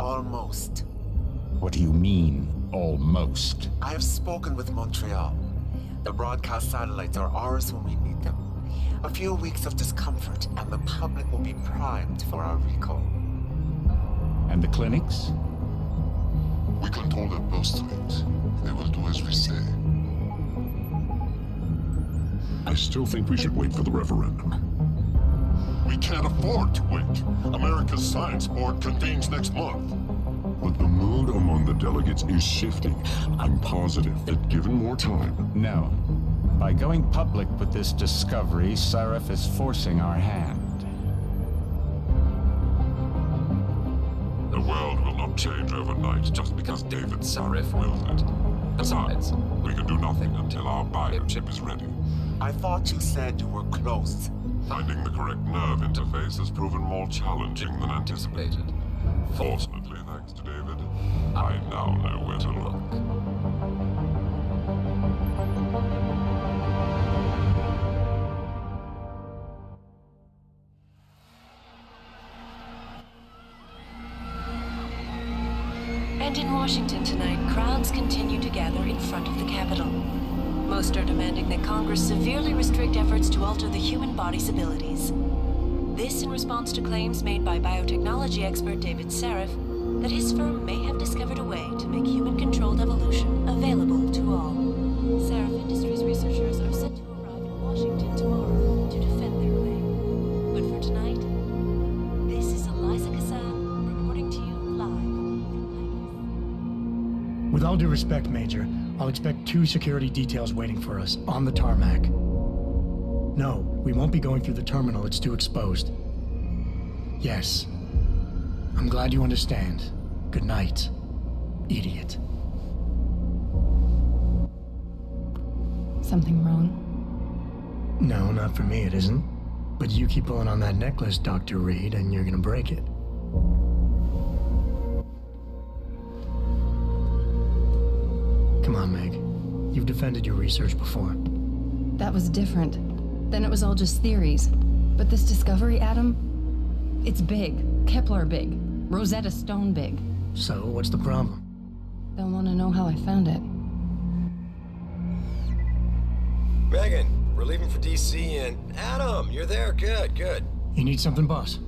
almost. What do you mean, almost? I have spoken with Montreal. The broadcast satellites are ours when we need them. A few weeks of discomfort, and the public will be primed for our recall. And the clinics? We control their purse strings. They will do as we say. I still think we should wait for the referendum. We can't afford to wait. America's Science Board convenes next month. But the mood among the delegates is shifting. I'm positive that given more time... No. By going public with this discovery, Sarif is forcing our hand. The world will not change overnight just because David Sarif wills it. Besides, we can do nothing until our biochip is ready. I thought you said you were close. Finding the correct nerve interface has proven more challenging than anticipated. Fortunately, thanks to David, I now know where to look. And in Washington tonight, crowds continue to gather in front of the Capitol. Most are demanding that Congress severely restrict efforts to alter the human body's abilities. This in response to claims made by biotechnology expert David Sarif that his firm may have discovered a way to make human-controlled evolution available to all. Sarif Industries researchers are set to arrive in Washington tomorrow to defend their claim. But for tonight, this is Eliza Kassan reporting to you live. With all due respect, Major, I'll expect 2 security details waiting for us on the tarmac. No, we won't be going through the terminal. It's too exposed. Yes. I'm glad you understand. Good night, idiot. Something wrong? No, not for me, it isn't. But you keep pulling on that necklace, Dr. Reed, and you're gonna break it. Come on, Meg. You've defended your research before. That was different. Then it was all just theories. But this discovery, Adam, it's big. Kepler big. Rosetta Stone big. So, what's the problem? They'll want to know how I found it. Megan, we're leaving for DC and... Adam, you're there. Good, good. You need something, boss?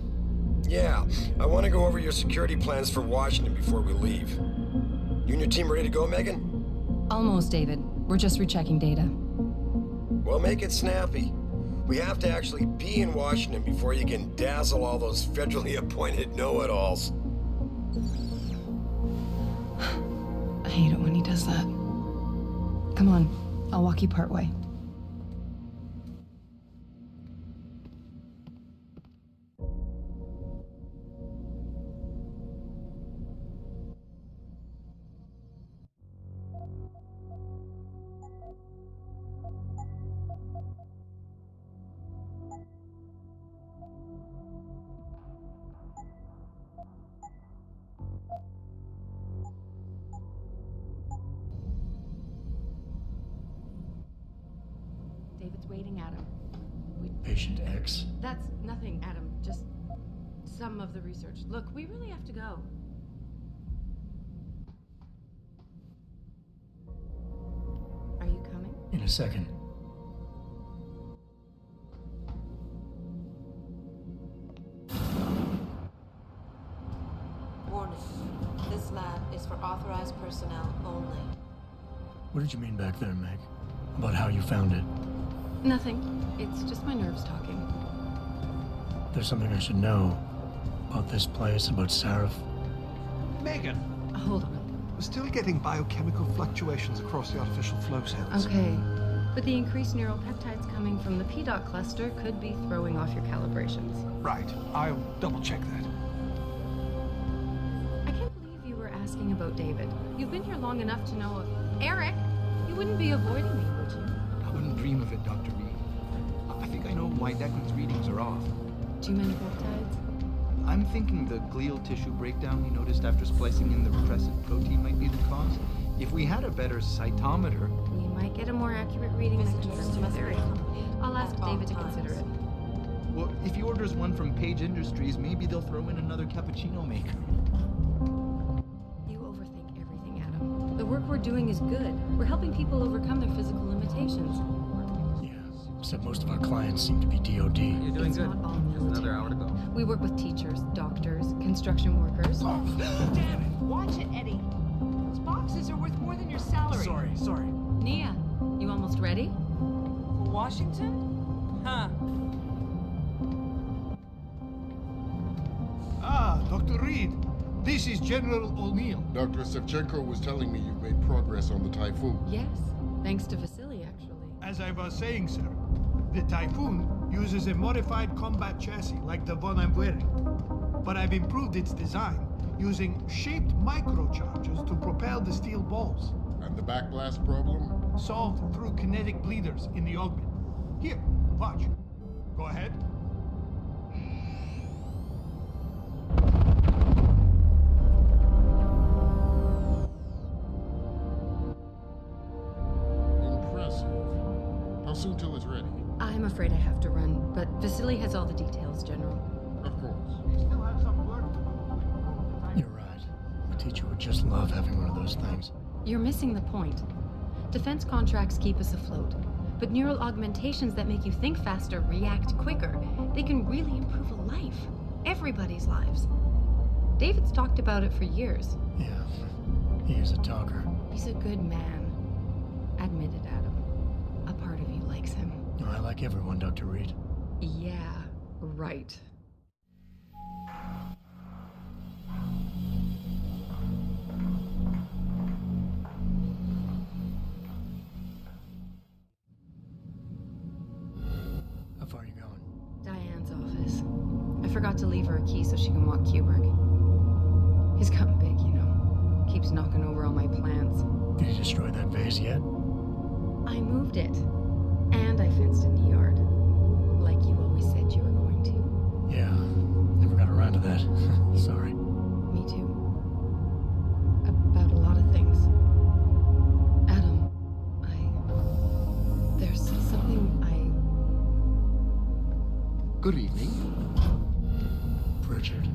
Yeah, I want to go over your security plans for Washington before we leave. You and your team ready to go, Megan? Almost, David. We're just rechecking data. Well, make it snappy. We have to actually be in Washington before you can dazzle all those federally appointed know-it-alls. I hate it when he does that. Come on, I'll walk you part way. David's waiting, Adam. Patient X? That's nothing, Adam. Just some of the research. Look, we really have to go. Are you coming? In a second. Warning. This lab is for authorized personnel only. What did you mean back there, Meg? About how you found it? Nothing. It's just my nerves talking. There's something I should know. About this place, about Sarif. Megan! Hold on. We're still getting biochemical fluctuations across the artificial flow cells. Okay. But the increased neural peptides coming from the PDOT cluster could be throwing off your calibrations. Right. I'll double check that. I can't believe you were asking about David. You've been here long enough to know Eric, you wouldn't be avoiding me, would you? I wouldn't dream of it, Dr. Reed. I think I know why Declan's readings are off. Too many peptides? I'm thinking the glial tissue breakdown we noticed after splicing in the repressive protein might be the cause. If we had a better cytometer... You might get a more accurate reading that confirms your theory. I'll ask David to consider it. Well, if he orders one from Page Industries, maybe they'll throw in another cappuccino maker. we're doing is good. We're helping people overcome their physical limitations. Except most of our clients seem to be DOD. You're doing It's good. not all Just another hour to go. We work with teachers, doctors, construction workers. Damn it! Watch it, Eddie. Those boxes are worth more than your salary. Sorry. Nia, you almost ready? For Washington? Huh. Ah, Dr. Reed. This is General O'Neill. Dr. Sevchenko was telling me you've made progress on the Typhoon. Yes, thanks to Vasily, actually. As I was saying, sir, the Typhoon uses a modified combat chassis like the one I'm wearing. But I've improved its design using shaped microcharges to propel the steel balls. And the backblast problem? Solved through kinetic bleeders in the augment. Here, watch. Go ahead. Impressive. How soon till it's ready? I'm afraid I have to run, but Vasily has all the details, General. Of course. We still have some work to do. You're right. A teacher would just love having one of those things. You're missing the point. Defense contracts keep us afloat, but neural augmentations that make you think faster, react quicker, they can really improve a life. Everybody's lives. David's talked about it for years. Yeah, he is a talker. He's a good man. Admit it, Adam. A part of you likes him. I like everyone, Dr. Reed. Yeah, right. How far are you going? Diane's office. I forgot to leave her a key so she can walk Kubrick. He's gotten big, you know. Keeps knocking over all my plants. Did you destroy that vase yet? I moved it. And I fenced in the yard. Like you always said you were going to. Yeah, never got around to that. Sorry. Me too. About a lot of things. Adam, there's something Good evening. Richard.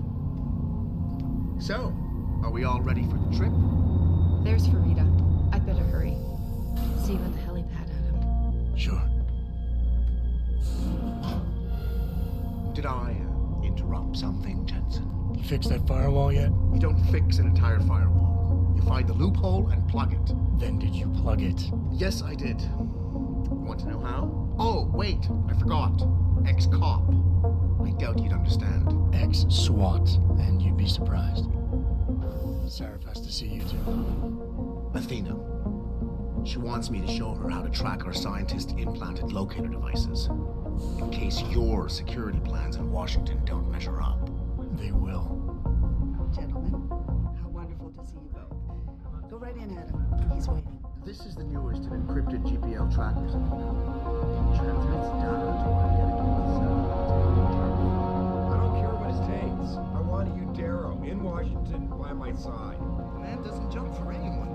So, are we all ready for the trip? There's Farida. I'd better hurry. See you at the helipad, Adam. Sure. Did I interrupt something, Jensen? You fixed that firewall yet? You don't fix an entire firewall. You find the loophole and plug it. Then did you plug it? Yes, I did. Want to know how? Oh, wait, I forgot. Ex-cop. I doubt you'd understand. Ex-SWAT, and you'd be surprised. Sarif has to see you too. Athena. She wants me to show her how to track our scientist-implanted locator devices. In case your security plans in Washington don't measure up. They will. Gentlemen, how wonderful to see you both. Go right in, Adam. He's waiting. This is the newest and encrypted GPL trackers, Athena. It transmits data to our dedicated server. I don't care what it takes. I want you, Darrow, in Washington, by my side. The man doesn't jump for anyone.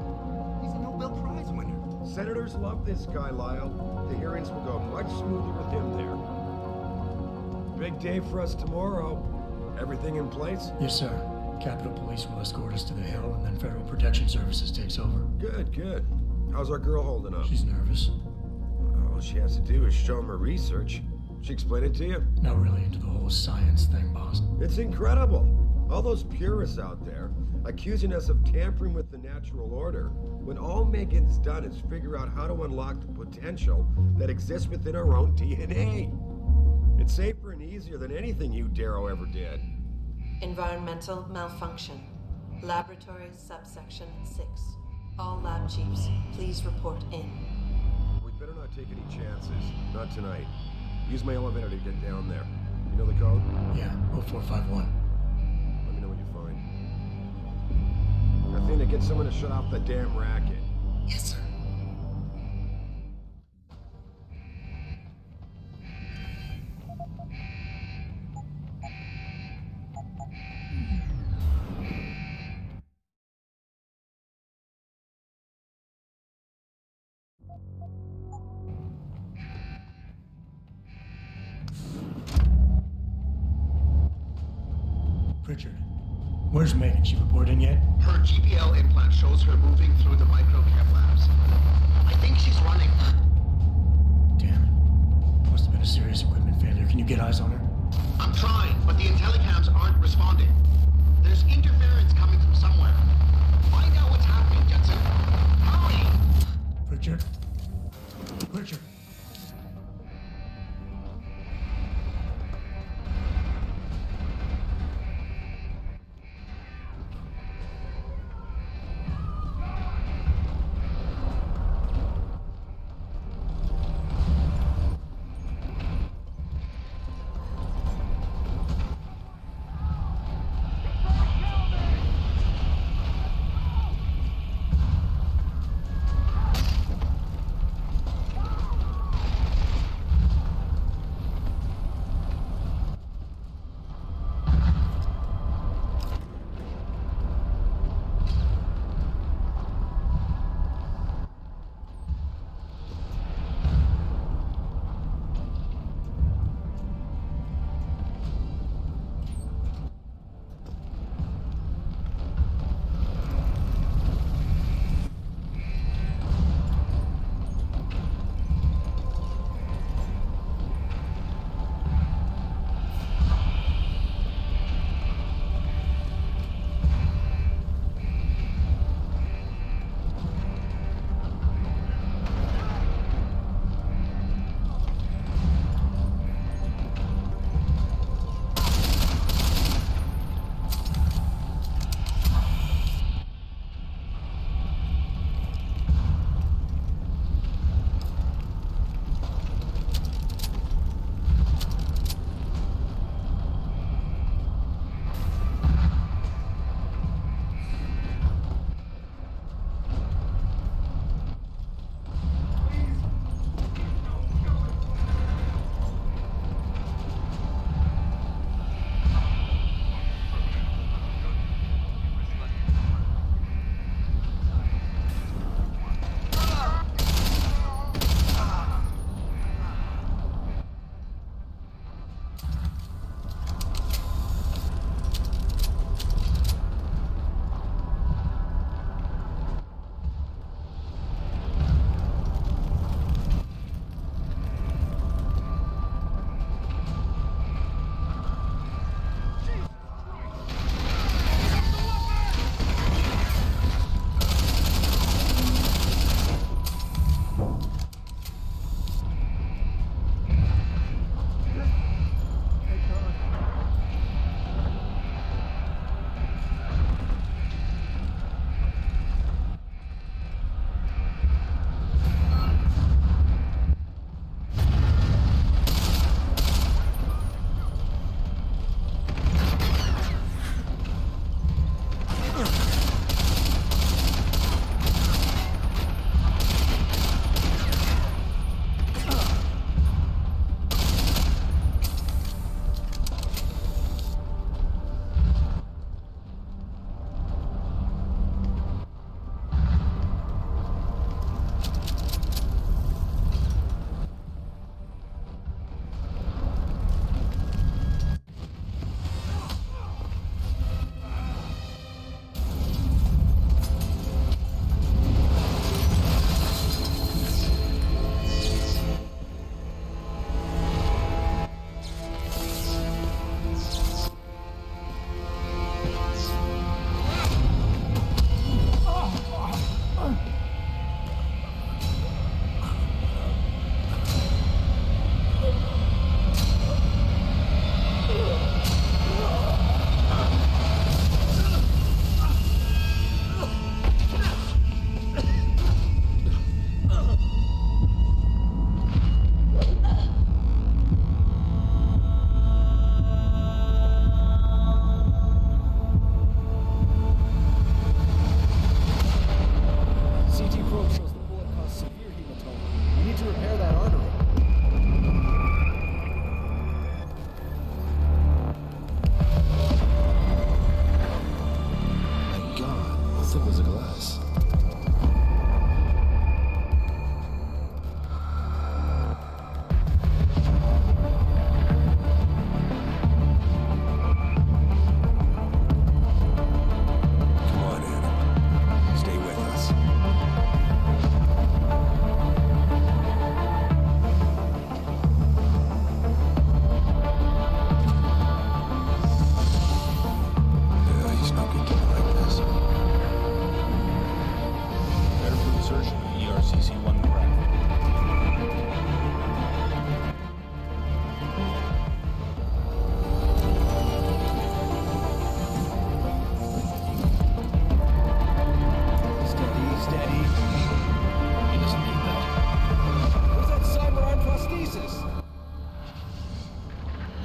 He's a Nobel Prize winner. Senators love this guy, Lyle. The hearings will go much smoother with him there. Big day for us tomorrow. Everything in place? Yes, sir. Capitol Police will escort us to the Hill, and then Federal Protection Services takes over. Good, good. How's our girl holding up? She's nervous. All she has to do is show him her research. She explain it to you? Not really into the whole science thing, boss. It's incredible. All those purists out there accusing us of tampering with the natural order, when all Megan's done is figure out how to unlock the potential that exists within our own DNA. It's safer and easier than anything you, Darrow, ever did. Environmental malfunction. Laboratory subsection 6. All lab chiefs, please report in. We better not take any chances. Not tonight. Use my elevator to get down there. You know the code? Yeah, 0451. Let me know what you find. Athena, get someone to shut off the damn racket. Yes, sir. Richard, Where's Megan? She report in yet? Her GPL implant shows her moving through the microcap labs. I think she's running. Damn it. Must have been a serious equipment failure. Can you get eyes on her? I'm trying, but the intellicams aren't responding. There's interference coming from somewhere. Find out what's happening, Jetson. Hurry! Pritchard? Pritchard?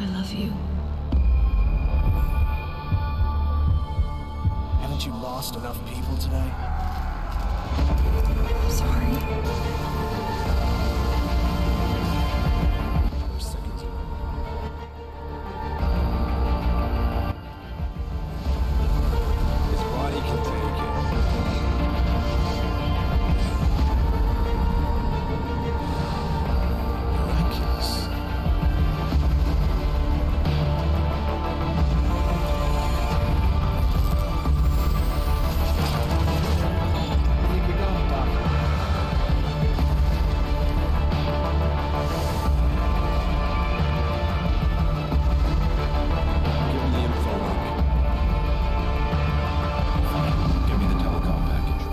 I love you. Haven't you lost enough people today? I'm sorry. His body can take it. Miraculous. Where you going, Doctor? Give me the info, Rock. Fine. Give me the telecom package.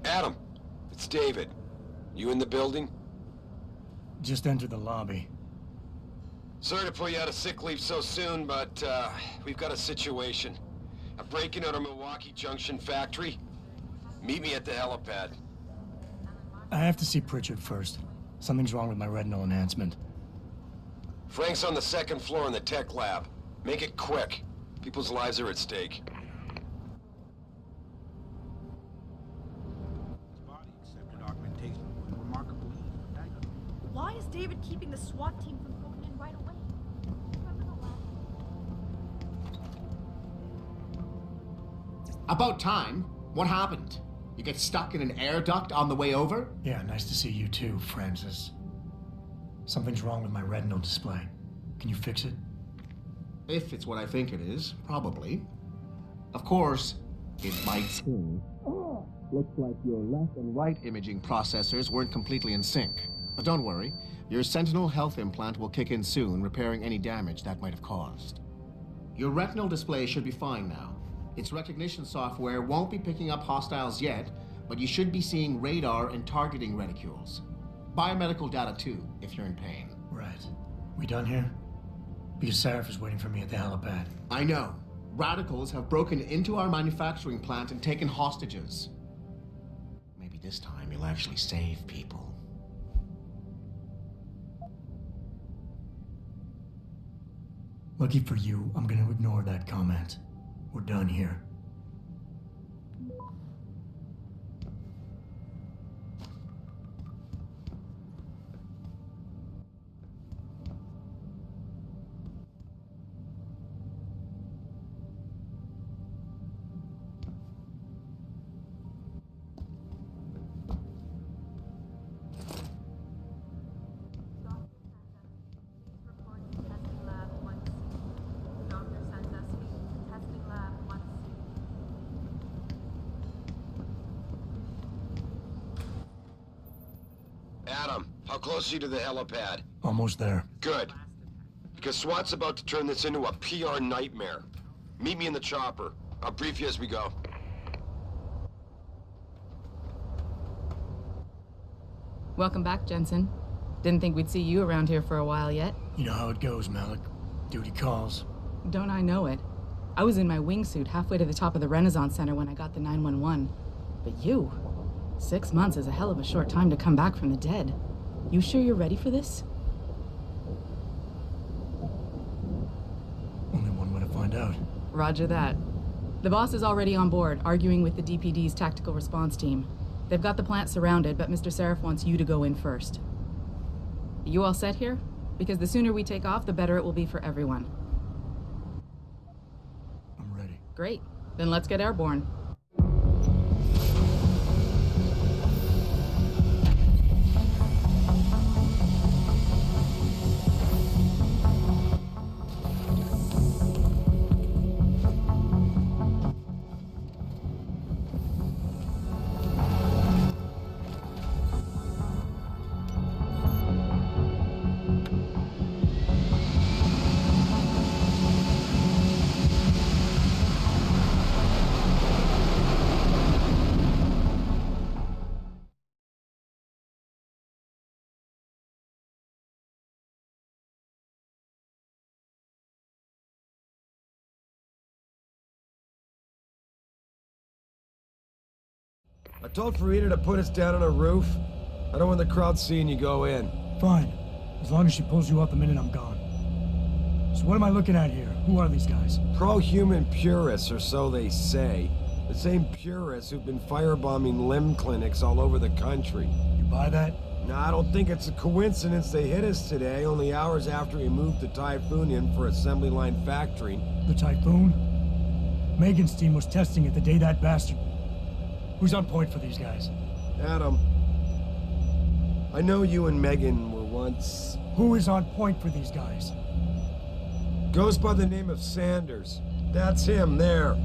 Adam, it's David. You in the building? Just entered the lobby. Sorry to pull you out of sick leave so soon, but we've got a situation. A break-in at our Milwaukee Junction factory. Meet me at the helipad. I have to see Pritchard first. Something's wrong with my retinal enhancement. Frank's on the second floor in the tech lab. Make it quick. People's lives are at stake. Why is David keeping the SWAT team from going in right away? About time. What happened? You get stuck in an air duct on the way over? Yeah, nice to see you too, Francis. Something's wrong with my retinal display. Can you fix it? If it's what I think it is, probably. Of course, it might seem. Looks like your left and right imaging processors weren't completely in sync. But don't worry, your Sentinel health implant will kick in soon, repairing any damage that might have caused. Your retinal display should be fine now. Its recognition software won't be picking up hostiles yet, but you should be seeing radar and targeting reticules. Biomedical data too, if you're in pain. Right. We done here? Because Sarif is waiting for me at the helipad. I know. Radicals have broken into our manufacturing plant and taken hostages. Maybe this time you'll actually save people. Lucky for you, I'm gonna ignore that comment. We're done here. Adam, how close are you to the helipad? Almost there. Good. Because SWAT's about to turn this into a PR nightmare. Meet me in the chopper. I'll brief you as we go. Welcome back, Jensen. Didn't think we'd see you around here for a while yet. You know how it goes, Malik. Duty calls. Don't I know it? I was in my wingsuit halfway to the top of the Renaissance Center when I got the 911. But you... 6 months is a hell of a short time to come back from the dead. You sure you're ready for this? Only one way to find out. Roger that. The boss is already on board, arguing with the DPD's tactical response team. They've got the plant surrounded, but Mr. Seraph wants you to go in first. You all set here? Because the sooner we take off, the better it will be for everyone. I'm ready. Great. Then let's get airborne. I told Farida to put us down on a roof. I don't want the crowd seeing you go in. Fine. As long as she pulls you up the minute I'm gone. So what am I looking at here? Who are these guys? Pro-human purists, or so they say. The same purists who've been firebombing limb clinics all over the country. You buy that? No, I don't think it's a coincidence they hit us today, only hours after we moved the Typhoon in for assembly line factory. The Typhoon? Megan's team was testing it the day that bastard... Who's on point for these guys? Adam. I know you and Megan were once... Who is on point for these guys? Goes by the name of Sanders. That's him, there.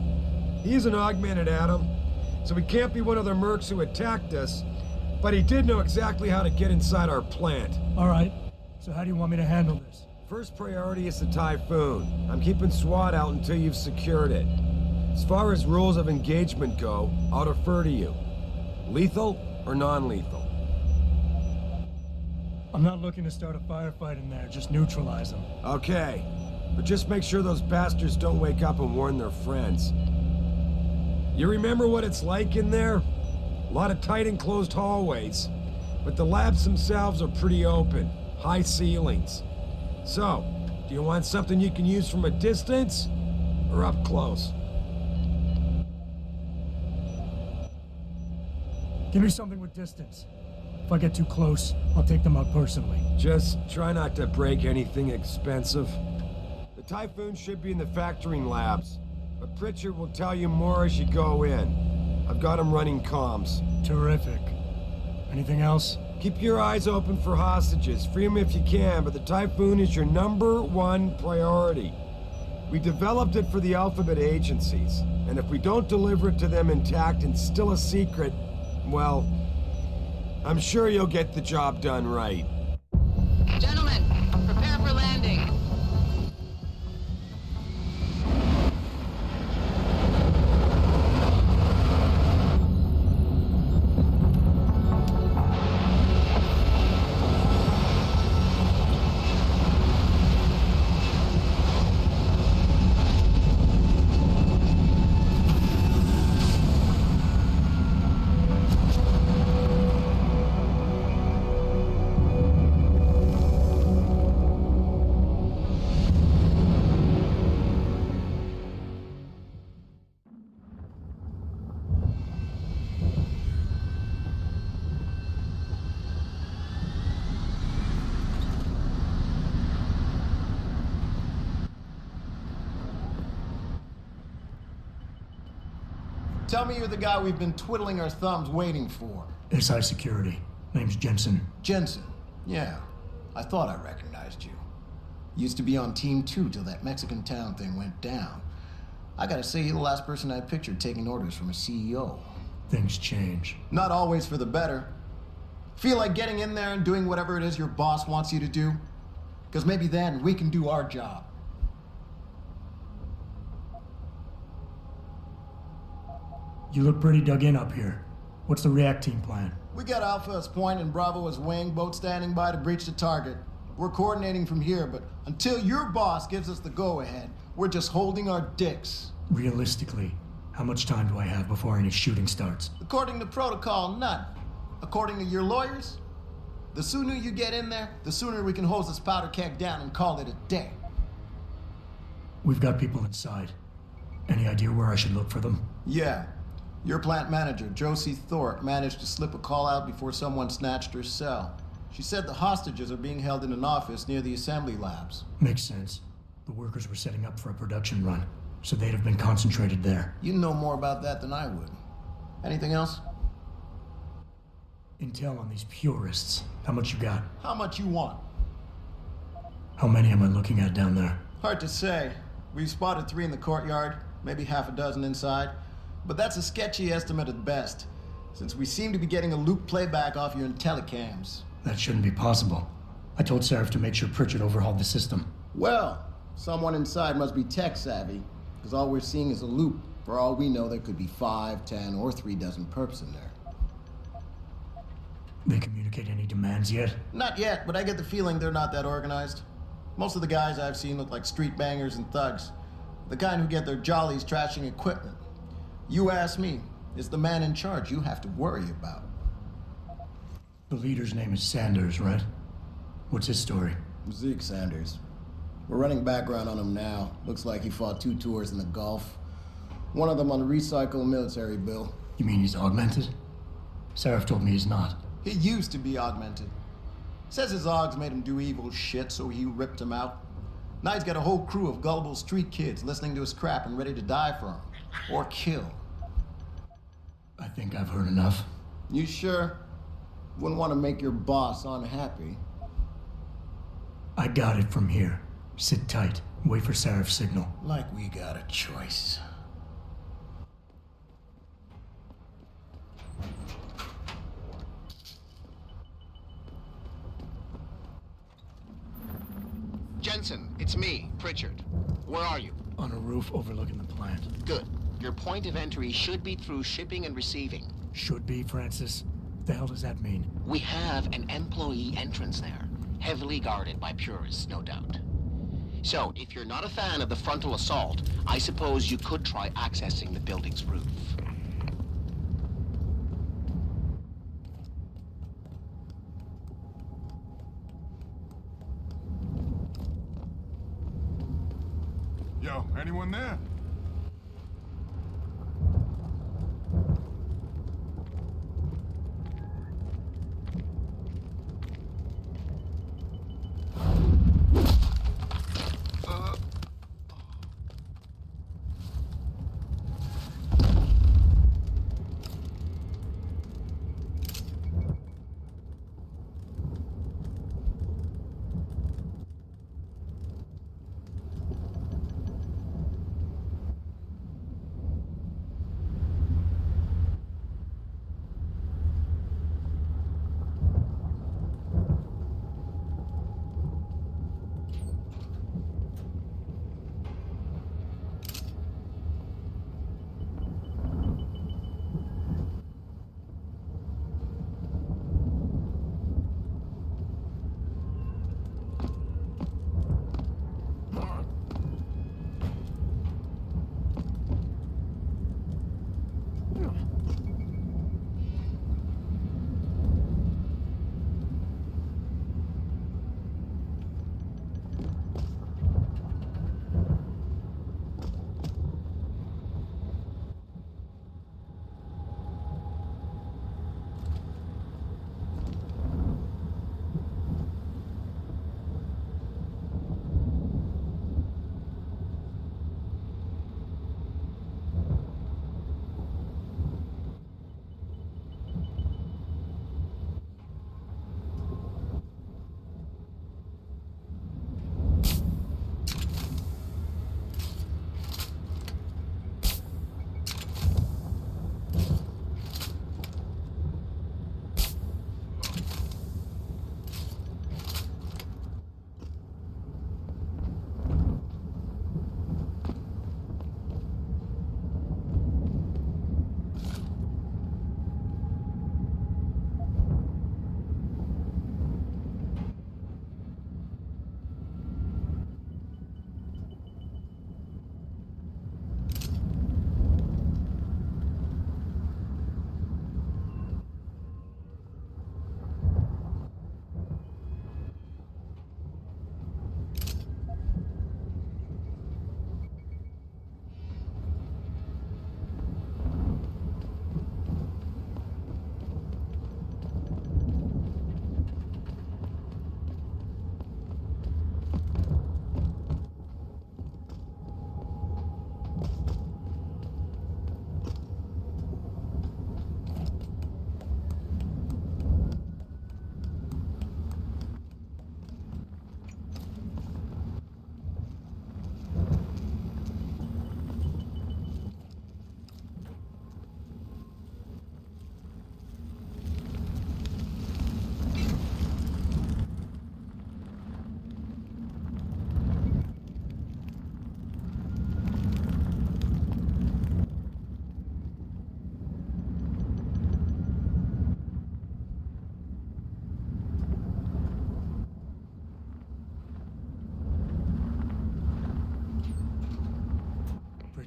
He's an augmented, Adam. So he can't be one of the mercs who attacked us, but he did know exactly how to get inside our plant. All right. So how do you want me to handle this? First priority is the Typhoon. I'm keeping SWAT out until you've secured it. As far as rules of engagement go, I'll defer to you. Lethal or non-lethal? I'm not looking to start a firefight in there, just neutralize them. Okay, but just make sure those bastards don't wake up and warn their friends. You remember what it's like in there? A lot of tight enclosed hallways, but the labs themselves are pretty open, high ceilings. So, do you want something you can use from a distance, or up close? Give me something with distance. If I get too close, I'll take them out personally. Just try not to break anything expensive. The Typhoon should be in the factoring labs, but Pritchard will tell you more as you go in. I've got him running comms. Terrific. Anything else? Keep your eyes open for hostages. Free them if you can, but the Typhoon is your #1 priority. We developed it for the Alphabet agencies, and if we don't deliver it to them intact and still a secret, well, I'm sure you'll get the job done right. Gentlemen, prepare for landing. Tell me you're the guy we've been twiddling our thumbs waiting for. SI Security. Name's Jensen. Jensen. Yeah. I thought I recognized you. Used to be on Team 2 till that Mexican town thing went down. I gotta say, you're the last person I pictured taking orders from a CEO. Things change. Not always for the better. Feel like getting in there and doing whatever it is your boss wants you to do? Because maybe then we can do our job. You look pretty dug in up here. What's the react team plan? We got Alpha as point and Bravo as wing, both standing by to breach the target. We're coordinating from here, but until your boss gives us the go-ahead, we're just holding our dicks. Realistically, how much time do I have before any shooting starts? According to protocol, none. According to your lawyers, the sooner you get in there, the sooner we can hose this powder keg down and call it a day. We've got people inside. Any idea where I should look for them? Yeah. Your plant manager, Josie Thorpe, managed to slip a call out before someone snatched her cell. She said the hostages are being held in an office near the assembly labs. Makes sense. The workers were setting up for a production run, so they'd have been concentrated there. You know more about that than I would. Anything else? Intel on these purists. How much you got? How much you want? How many am I looking at down there? Hard to say. We've spotted 3 in the courtyard, maybe half a dozen inside. But that's a sketchy estimate at best, since we seem to be getting a loop playback off your telecams. That shouldn't be possible. I told Seraph to make sure Pritchard overhauled the system. Well, someone inside must be tech savvy, because all we're seeing is a loop. For all we know, there could be 5, 10, or 3 dozen perps in there. They communicate any demands yet? Not yet, but I get the feeling they're not that organized. Most of the guys I've seen look like street bangers and thugs. The kind who get their jollies trashing equipment. You ask me, it's the man in charge you have to worry about. The leader's name is Sanders, right? What's his story? Zeke Sanders. We're running background on him now. Looks like he fought 2 tours in the Gulf. One of them on a recycled military bill. You mean he's augmented? Seraph told me he's not. He used to be augmented. Says his Augs made him do evil shit, so he ripped him out. Now he's got a whole crew of gullible street kids listening to his crap and ready to die for him. Or kill. I think I've heard enough. You sure? Wouldn't want to make your boss unhappy. I got it from here. Sit tight. Wait for Seraph's signal. Like we got a choice. Jensen, it's me, Pritchard. Where are you? On a roof overlooking the plant. Good. Your point of entry should be through shipping and receiving. Should be, Francis? The hell does that mean? We have an employee entrance there, heavily guarded by purists, no doubt. So, if you're not a fan of the frontal assault, I suppose you could try accessing the building's roof. Yo, anyone there?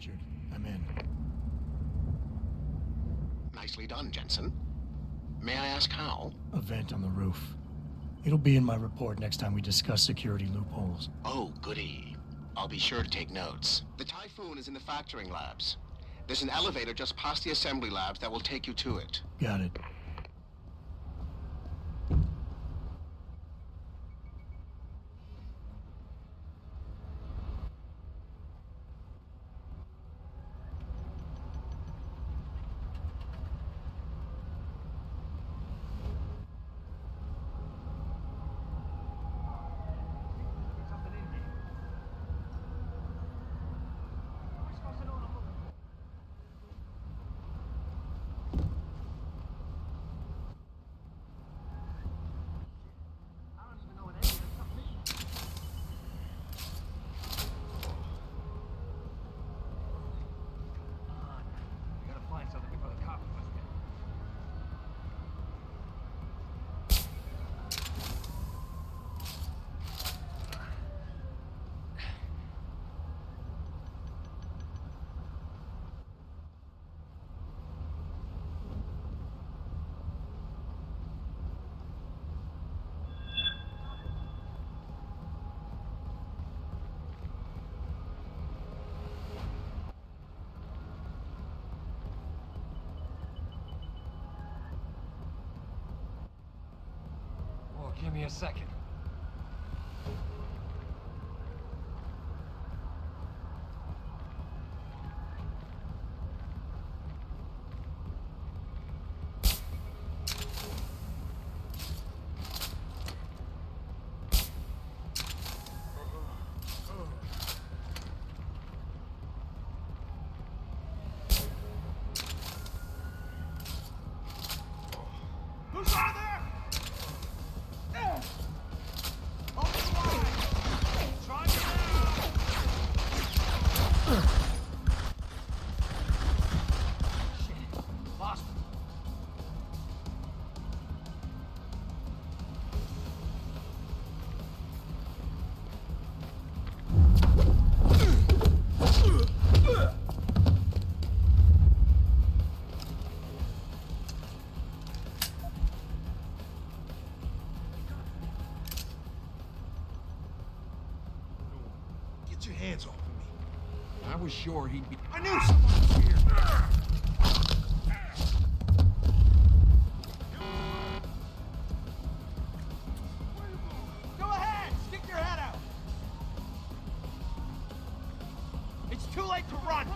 Richard. I'm in. Nicely done, Jensen. May I ask how? A vent on the roof. It'll be in my report next time we discuss security loopholes. Oh, goody. I'll be sure to take notes. The Typhoon is in the factoring labs. There's an elevator just past the assembly labs that will take you to it. Got it. Give me a second. Who's out there? Get your hands off of me. I was sure he'd be... I knew someone was here! Go ahead! Stick your head out! It's too late to run!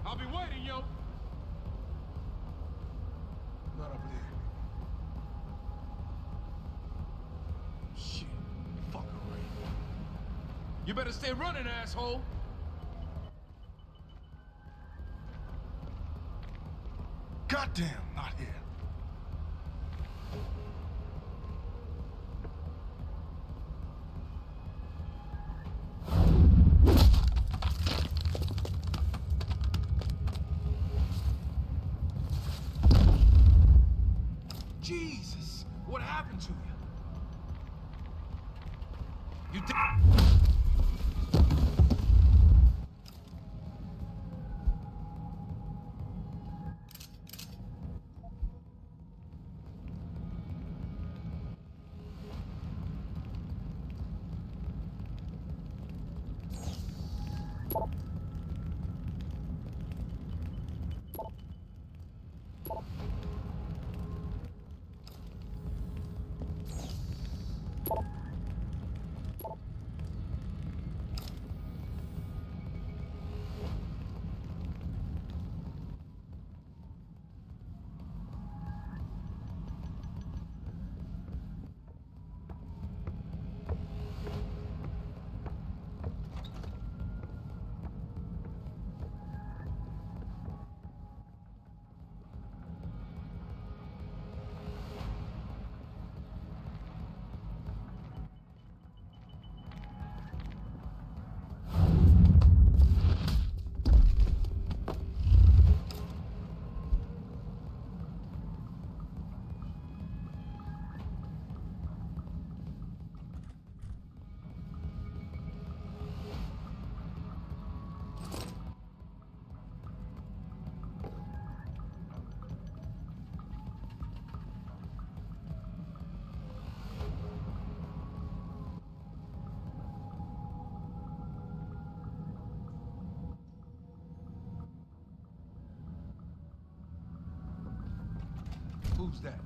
I'll be waiting, yo! Not up there. Shit. Fuck already. You better stay running, asshole! Goddamn, not here. Jesus, what happened to you? You did. Who's that?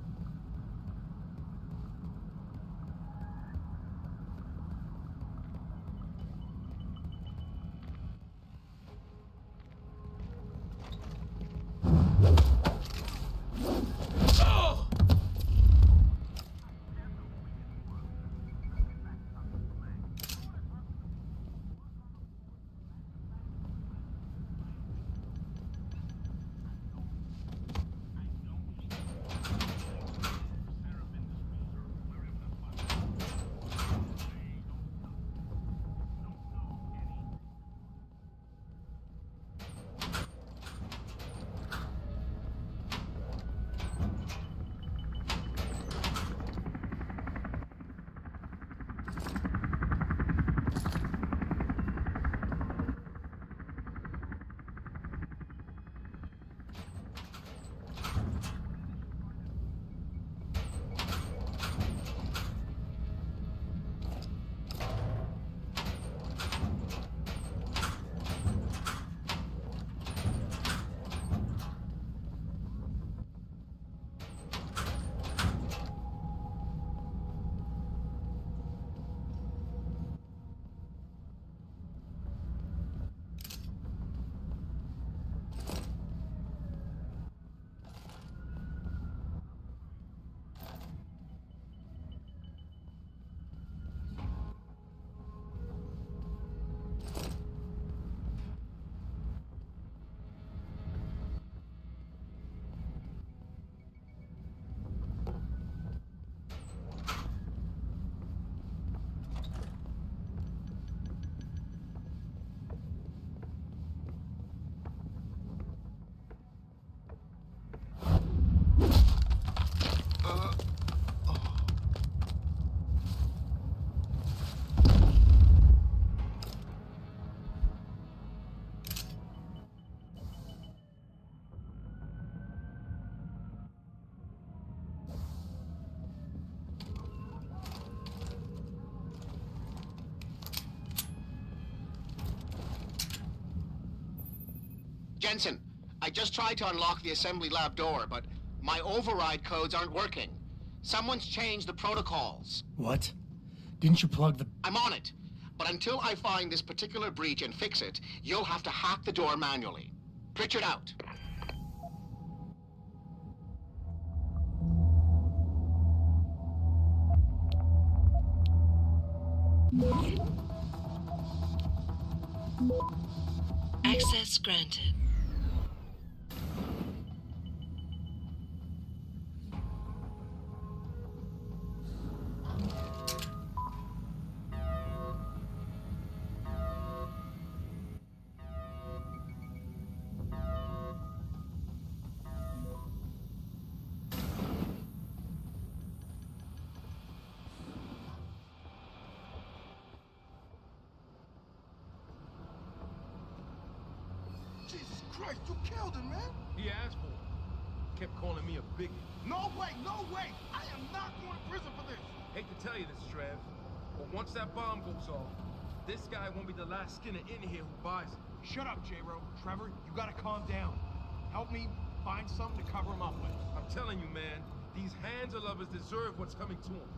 Jensen, I just tried to unlock the assembly lab door, but my override codes aren't working. Someone's changed the protocols. What? Didn't you plug the... I'm on it. But until I find this particular breach and fix it, you'll have to hack the door manually. Pritchard out. Access granted. Jesus Christ, you killed him, man! He asked for it. Kept calling me a bigot. No way, no way! I am not going to prison for this! Hate to tell you this, Trev, but once that bomb goes off, This guy won't be the last Skinner in here who buys it. Shut up, J-Ro. Trevor, you gotta calm down. Help me find something to cover him up with. I'm telling you, man, these Hansa lovers deserve what's coming to them.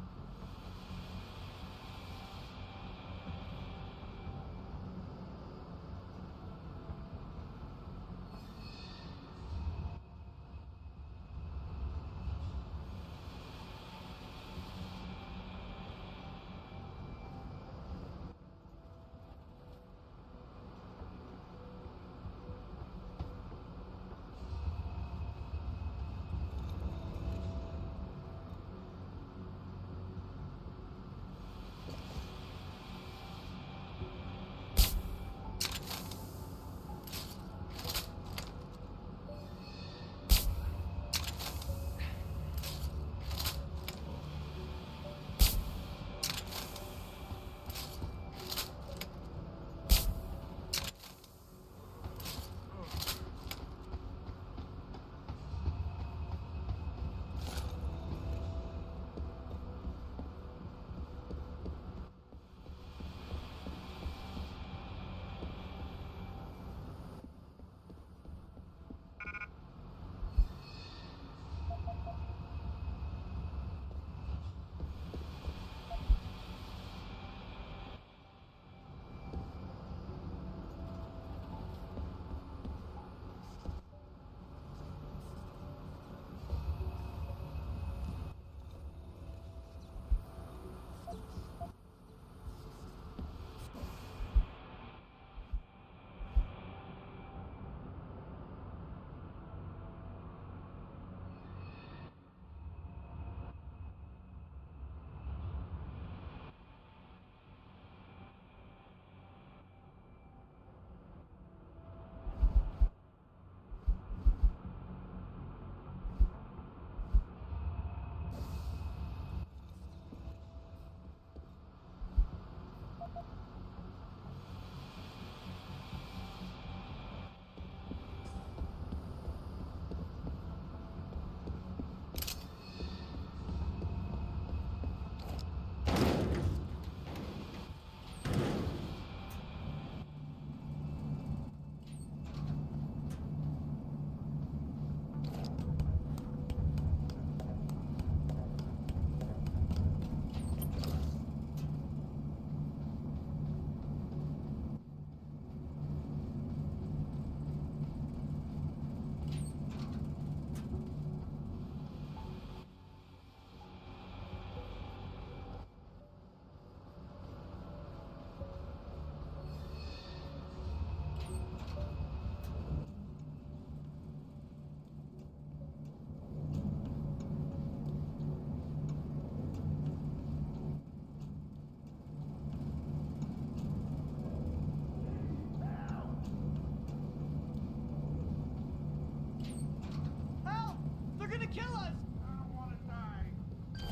kill us! I don't want to die.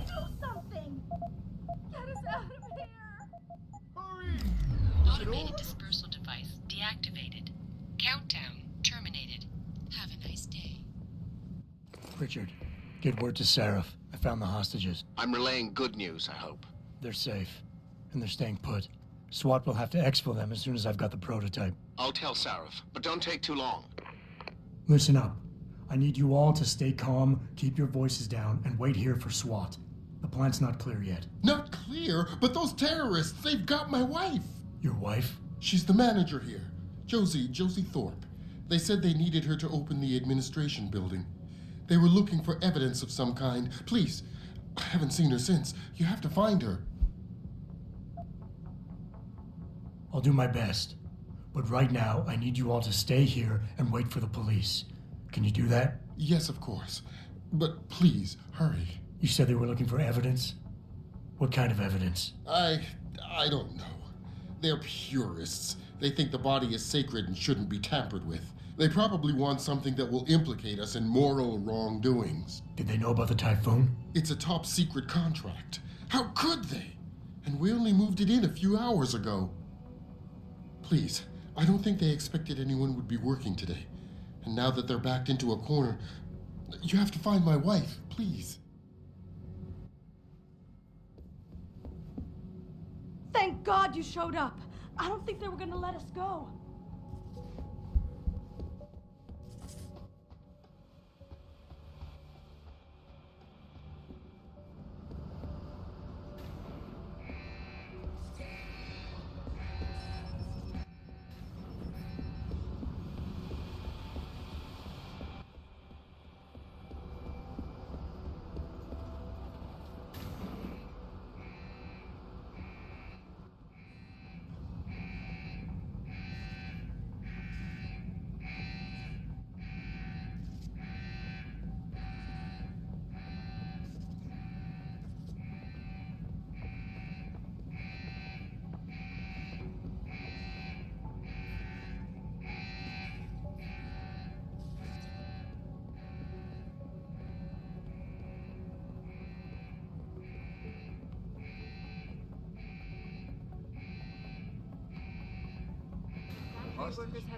Do something! Get us out of here! Hurry! Automated dispersal device deactivated. Countdown terminated. Have a nice day. Richard, get word to Seraph. I found the hostages. I'm relaying good news, I hope. They're safe, and they're staying put. SWAT will have to exfil them as soon as I've got the prototype. I'll tell Seraph, but don't take too long. Listen up. I need you all to stay calm, keep your voices down, and wait here for SWAT. The plant's not clear yet. Not clear, but those terrorists, they've got my wife. Your wife? She's the manager here. Josie Thorpe. They said they needed her to open the administration building. They were looking for evidence of some kind. Please, I haven't seen her since. You have to find her. I'll do my best. But right now, I need you all to stay here and wait for the police. Can you do that? Yes, of course. But please, hurry. You said they were looking for evidence? What kind of evidence? I don't know. They're purists. They think the body is sacred and shouldn't be tampered with. They probably want something that will implicate us in moral wrongdoings. Did they know about the typhoon? It's a top secret contract. How could they? And we only moved it in a few hours ago. Please, I don't think they expected anyone would be working today. And now that they're backed into a corner, you have to find my wife, please. Thank God you showed up. I don't think they were gonna let us go.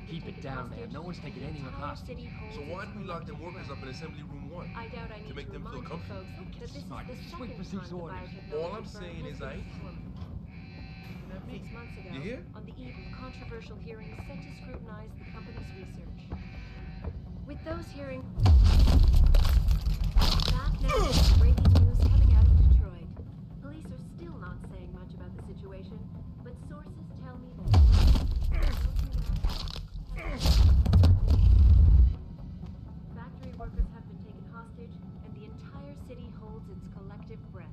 Keep it down, man. No one's taking anyone hostage. So why do we lock them workers up in Assembly Room 1? I doubt I need to make them feel comfortable. That this is Smart. the Just wait for second Zeke's time the orders. biotechnology All I'm firm saying has is been I- informed. 6 months ago, You hear? on the eve of controversial hearings set to scrutinize the company's research. With those hearings, back now, breaking news coming out of Detroit. Police are still not saying much about the situation, but sources tell me that factory workers have been taken hostage, and the entire city holds its collective breath.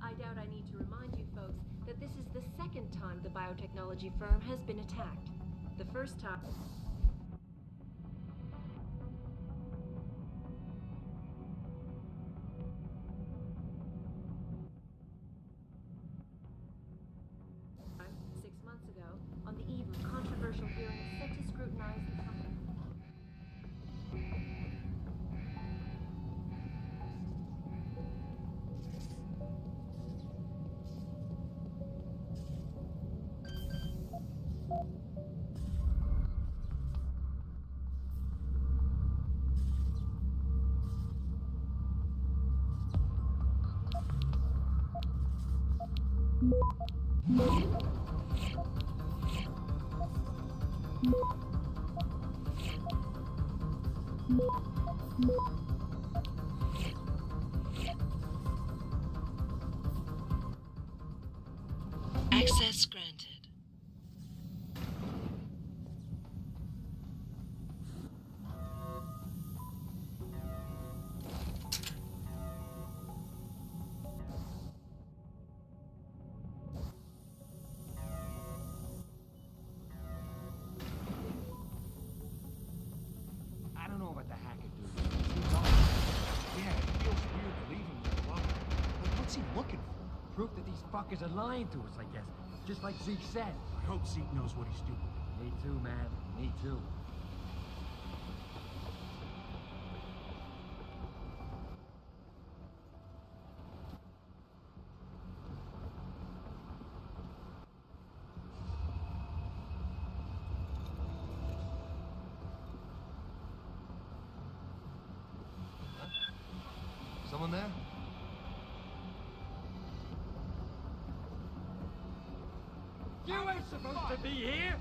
I doubt I need to remind you folks that this is the second time the biotechnology firm has been attacked. The first time... on the eve of controversial hearings set to scrutinize the company. Access granted. I don't know about the hacker dude. Seems odd. Yeah, it feels weird believing him alone. But what's he looking for? Proof that these fuckers are lying to us, I guess. Just like Zeke said. I hope Zeke knows what he's doing. Me too, man. Me too. Someone there? You ain't supposed to be here!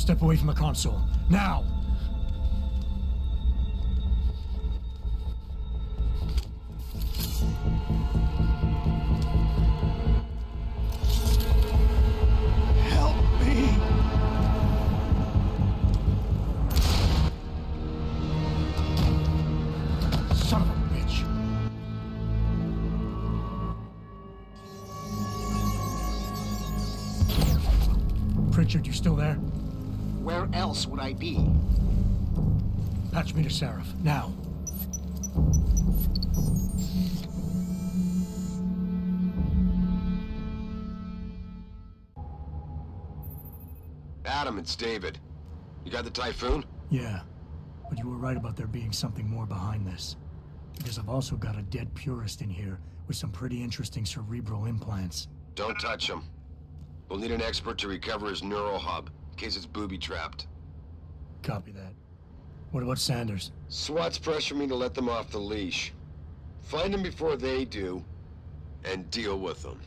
Step away from the console. Now! Help me! Son of a bitch! Pritchard, you still there? Where else would I be? Patch me to Seraph, now. Adam, it's David. You got the Typhoon? Yeah, but you were right about there being something more behind this. Because I've also got a dead purist in here with some pretty interesting cerebral implants. Don't touch him. We'll need an expert to recover his neural hub, in case it's booby-trapped. Copy that. What about Sanders? SWAT's pressuring me to let them off the leash. Find them before they do, and deal with them.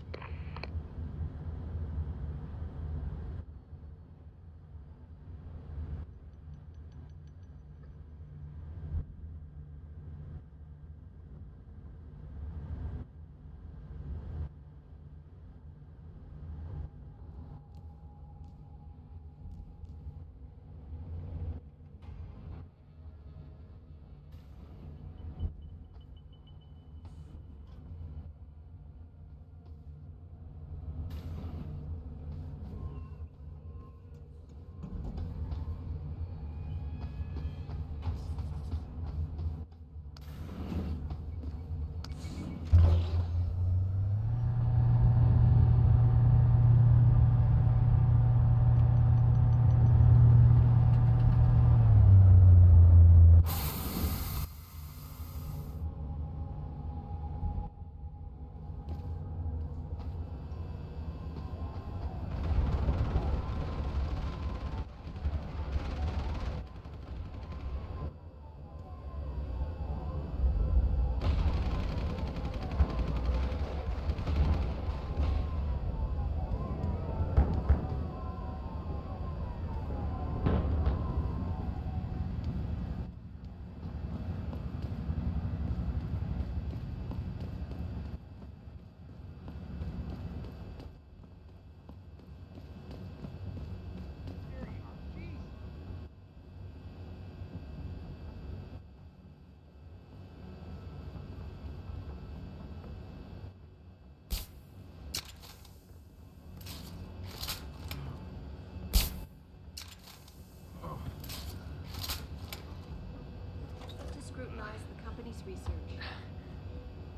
To scrutinize the company's research.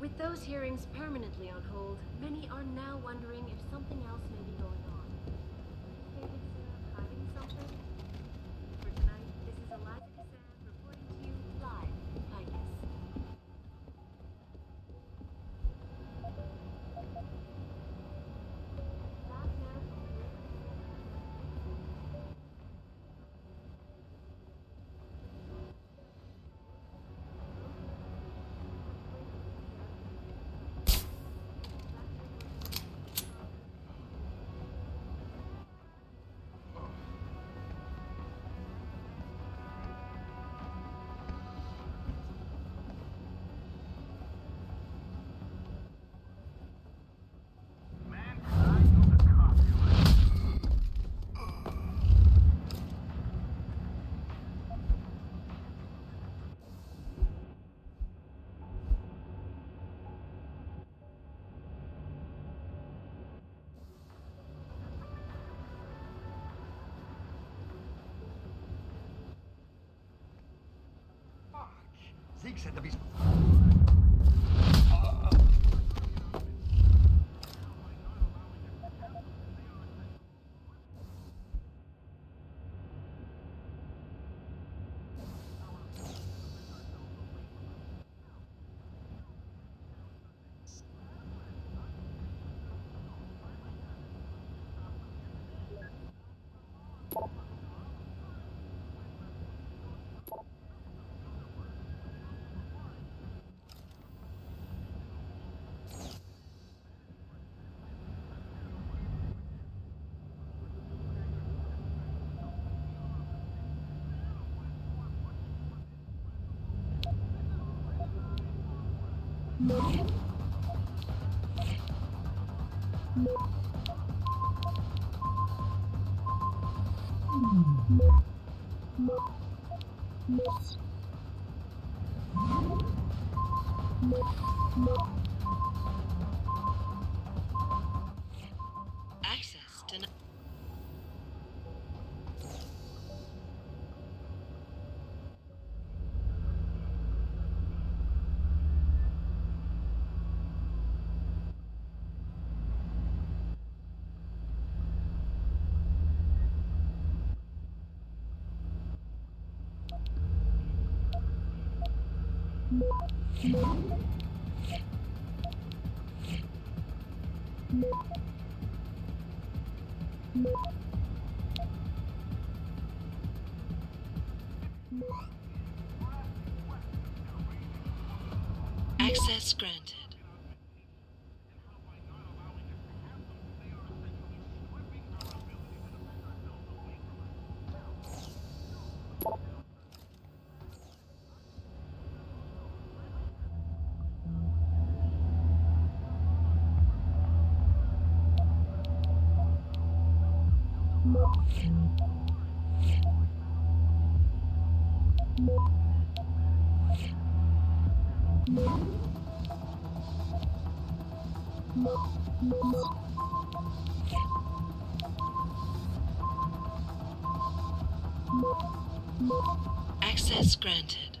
With those hearings permanently on hold, many are now wondering if something else may be going on. David, hiding something? For tonight, this is Eliza Cassand reporting to you live in Ficus. Zeke said to be... Access denied. Access granted. Access granted.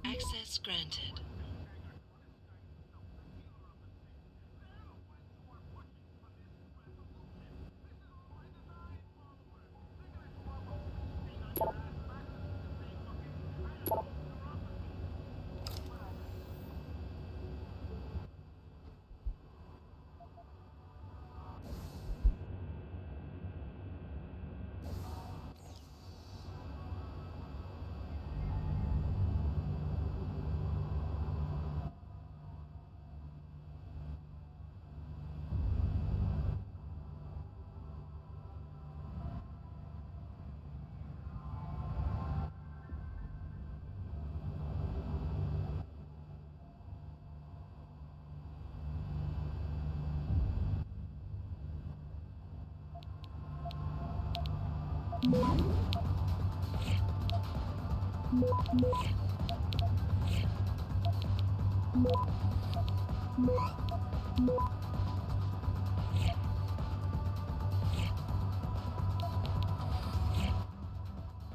Access granted.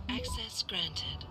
Access granted.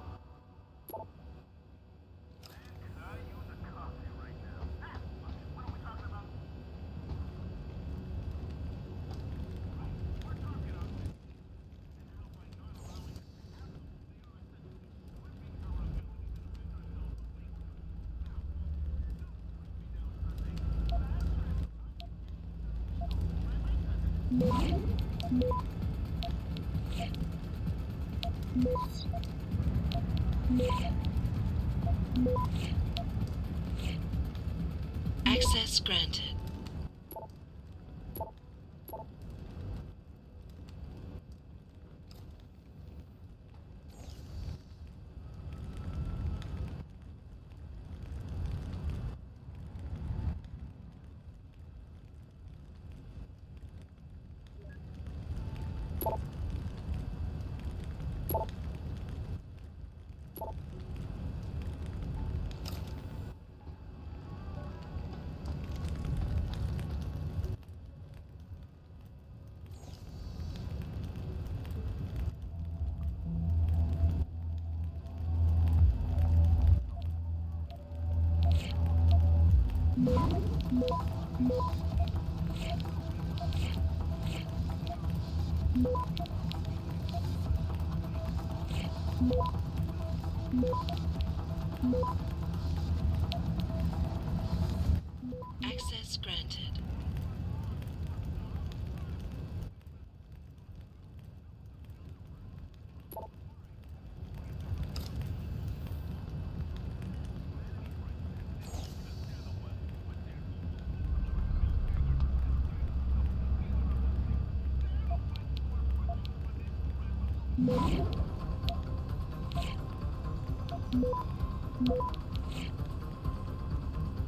Access granted. Access granted.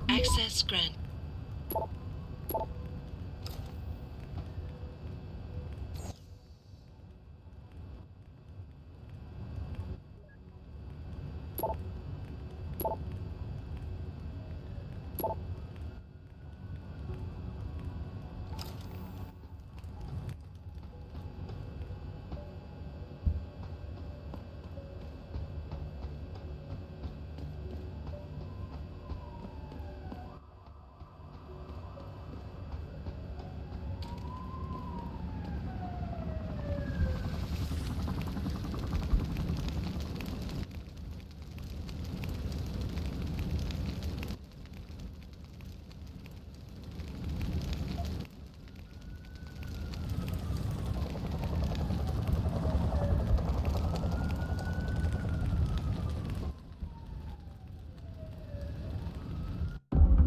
Access granted.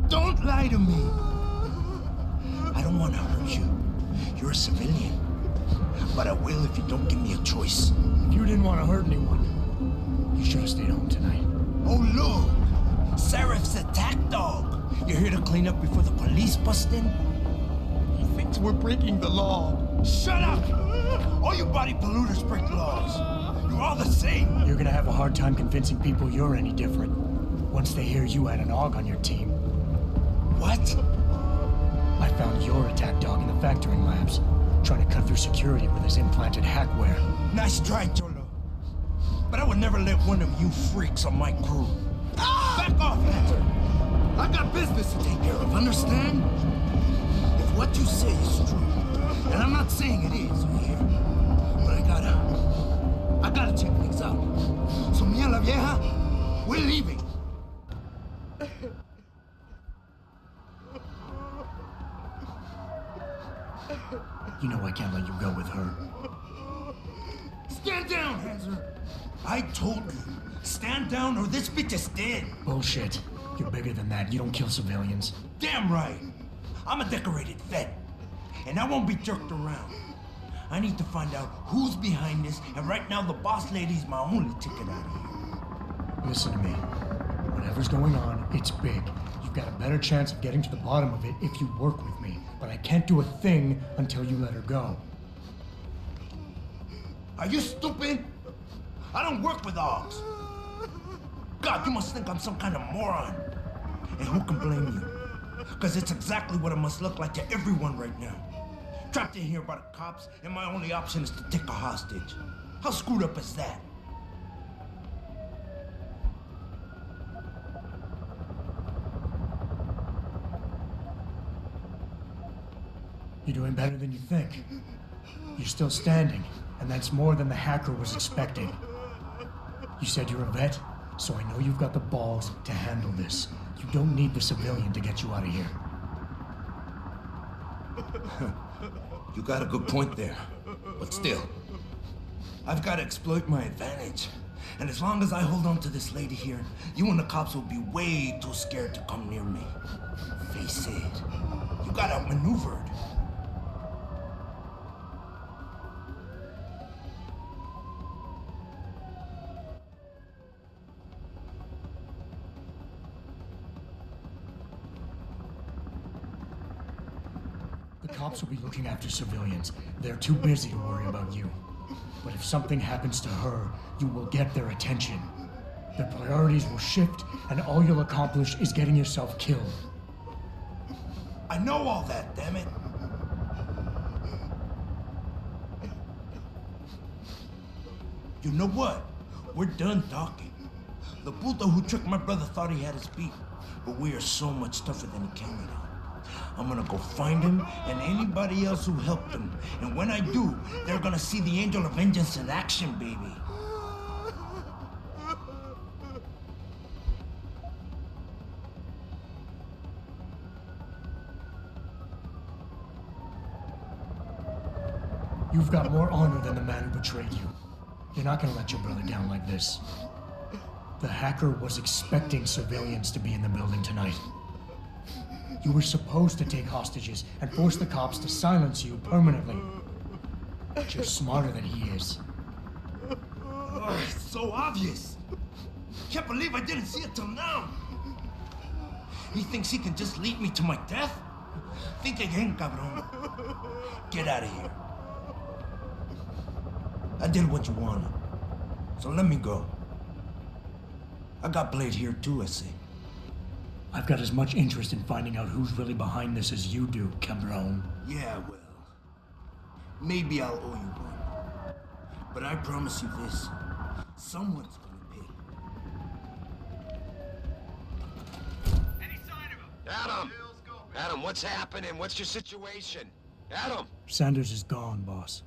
Don't lie to me. I don't want to hurt you. You're a civilian. But I will if you don't give me a choice. If you didn't want to hurt anyone, you should have stayed home tonight. Oh, look! Serif's attack dog. You're here to clean up before the police bust in? He thinks we're breaking the law. Shut up! All you body polluters break laws. You're all the same. You're gonna have a hard time convincing people you're any different once they hear you had an AUG on your team. What? I found your attack dog in the factoring labs, trying to cut through security with his implanted hackware. Nice try, Cholo. But I would never let one of you freaks on my crew. Ah! Back off, Hunter! I got business to take care of, understand? If what you say is true, and I'm not saying it is here, but I gotta check things out. So me and la vieja, we're leaving. You know I can't let you go with her. Stand down, Hanser! I told you, stand down or this bitch is dead. Bullshit. You're bigger than that. You don't kill civilians. Damn right. I'm a decorated vet, and I won't be jerked around. I need to find out who's behind this, and right now the boss lady's my only ticket out of here. Listen to me. Whatever's going on, it's big. You've got a better chance of getting to the bottom of it if you work with me. But I can't do a thing until you let her go. Are you stupid? I don't work with dogs. God, you must think I'm some kind of moron. And who can blame you? Because it's exactly what it must look like to everyone right now. Trapped in here by the cops, and my only option is to take a hostage. How screwed up is that? You're doing better than you think. You're still standing, and that's more than the hacker was expecting. You said you're a vet, so I know you've got the balls to handle this. You don't need the civilian to get you out of here. You got a good point there. But still, I've got to exploit my advantage. And as long as I hold on to this lady here, you and the cops will be way too scared to come near me. Face it, you got outmaneuvered. The cops will be looking after civilians. They're too busy to worry about you. But if something happens to her, you will get their attention. Their priorities will shift, and all you'll accomplish is getting yourself killed. I know all that, damn it. You know what? We're done talking. The puto who tricked my brother thought he had us beat, but we are so much tougher than he counted on. I'm gonna go find him and anybody else who helped him. And when I do, they're gonna see the Angel of Vengeance in action, baby. You've got more honor than the man who betrayed you. You're not gonna let your brother down like this. The hacker was expecting civilians to be in the building tonight. You were supposed to take hostages and force the cops to silence you permanently. But you're smarter than he is. Oh, it's so obvious. Can't believe I didn't see it till now. He thinks he can just lead me to my death? Think again, cabron. Get out of here. I did what you wanted, so let me go. I got Blade here too, I see. I've got as much interest in finding out who's really behind this as you do, cabron. Yeah, well, maybe I'll owe you one. But I promise you this, someone's gonna pay. Adam! Adam, what's happening? What's your situation? Adam! Sanders is gone, boss.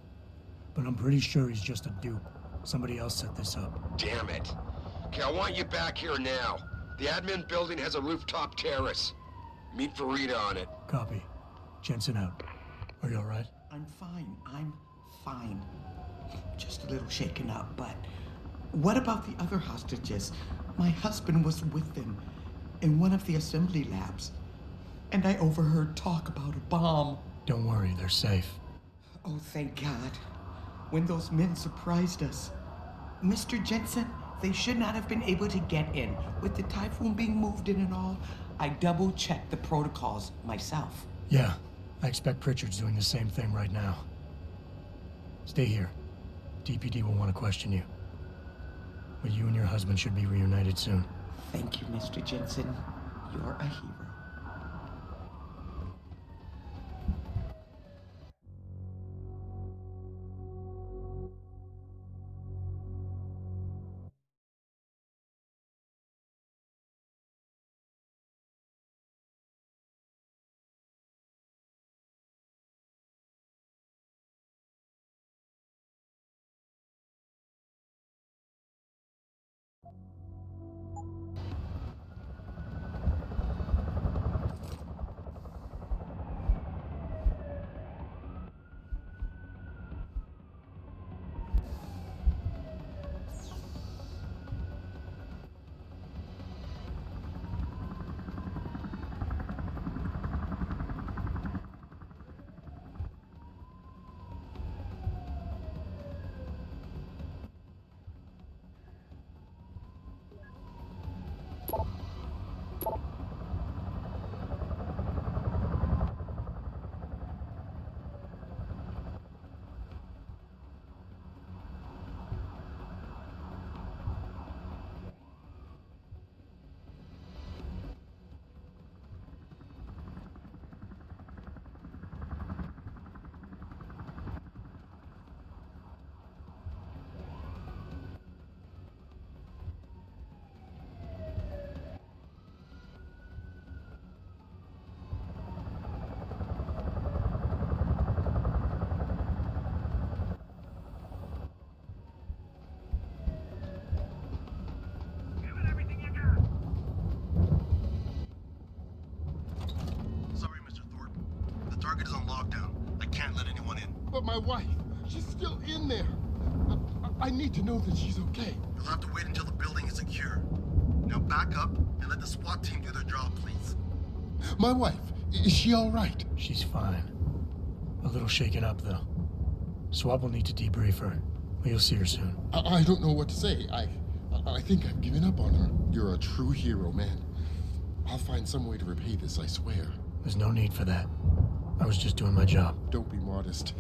But I'm pretty sure he's just a dupe. Somebody else set this up. Damn it. Okay, I want you back here now. The admin building has a rooftop terrace. Meet Farida on it. Copy. Jensen out. Are you alright? I'm fine. Just a little shaken up, but what about the other hostages? My husband was with them in one of the assembly labs, and I overheard talk about a bomb. Don't worry, they're safe. Oh, thank God. When those men surprised us. Mr. Jensen, they should not have been able to get in. With the Typhoon being moved in and all, I double-checked the protocols myself. Yeah, I expect Pritchard's doing the same thing right now. Stay here. DPD will want to question you. But you and your husband should be reunited soon. Thank you, Mr. Jensen. You're a hero. Target is on lockdown. I can't let anyone in. But my wife, she's still in there. I need to know that she's okay. You'll have to wait until the building is secure. Now back up and let the SWAT team do their job, please. My wife, is she all right? She's fine. A little shaken up, though. SWAT will need to debrief her, but you'll see her soon. I don't know what to say. I think I've given up on her. You're a true hero, man. I'll find some way to repay this, I swear. There's no need for that. I was just doing my job. Don't be modest.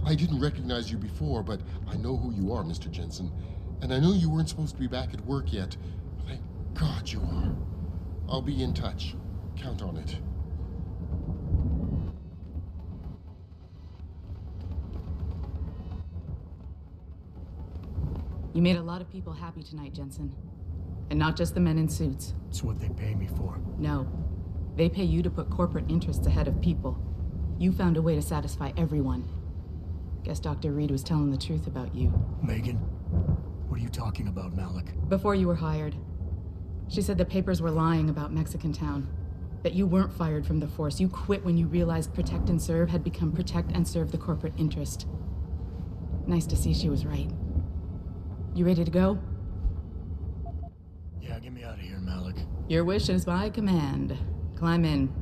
I didn't recognize you before, but I know who you are, Mr. Jensen. And I know you weren't supposed to be back at work yet. Thank God you are. I'll be in touch. Count on it. You made a lot of people happy tonight, Jensen. And not just the men in suits. It's what they pay me for. No. They pay you to put corporate interests ahead of people. You found a way to satisfy everyone. Guess Dr. Reed was telling the truth about you. Megan? What are you talking about, Malik? Before you were hired, she said the papers were lying about Mexican Town. That you weren't fired from the force. You quit when you realized Protect and Serve had become Protect and Serve the corporate interest. Nice to see she was right. You ready to go? Yeah, get me out of here, Malik. Your wish is my command. Climb in.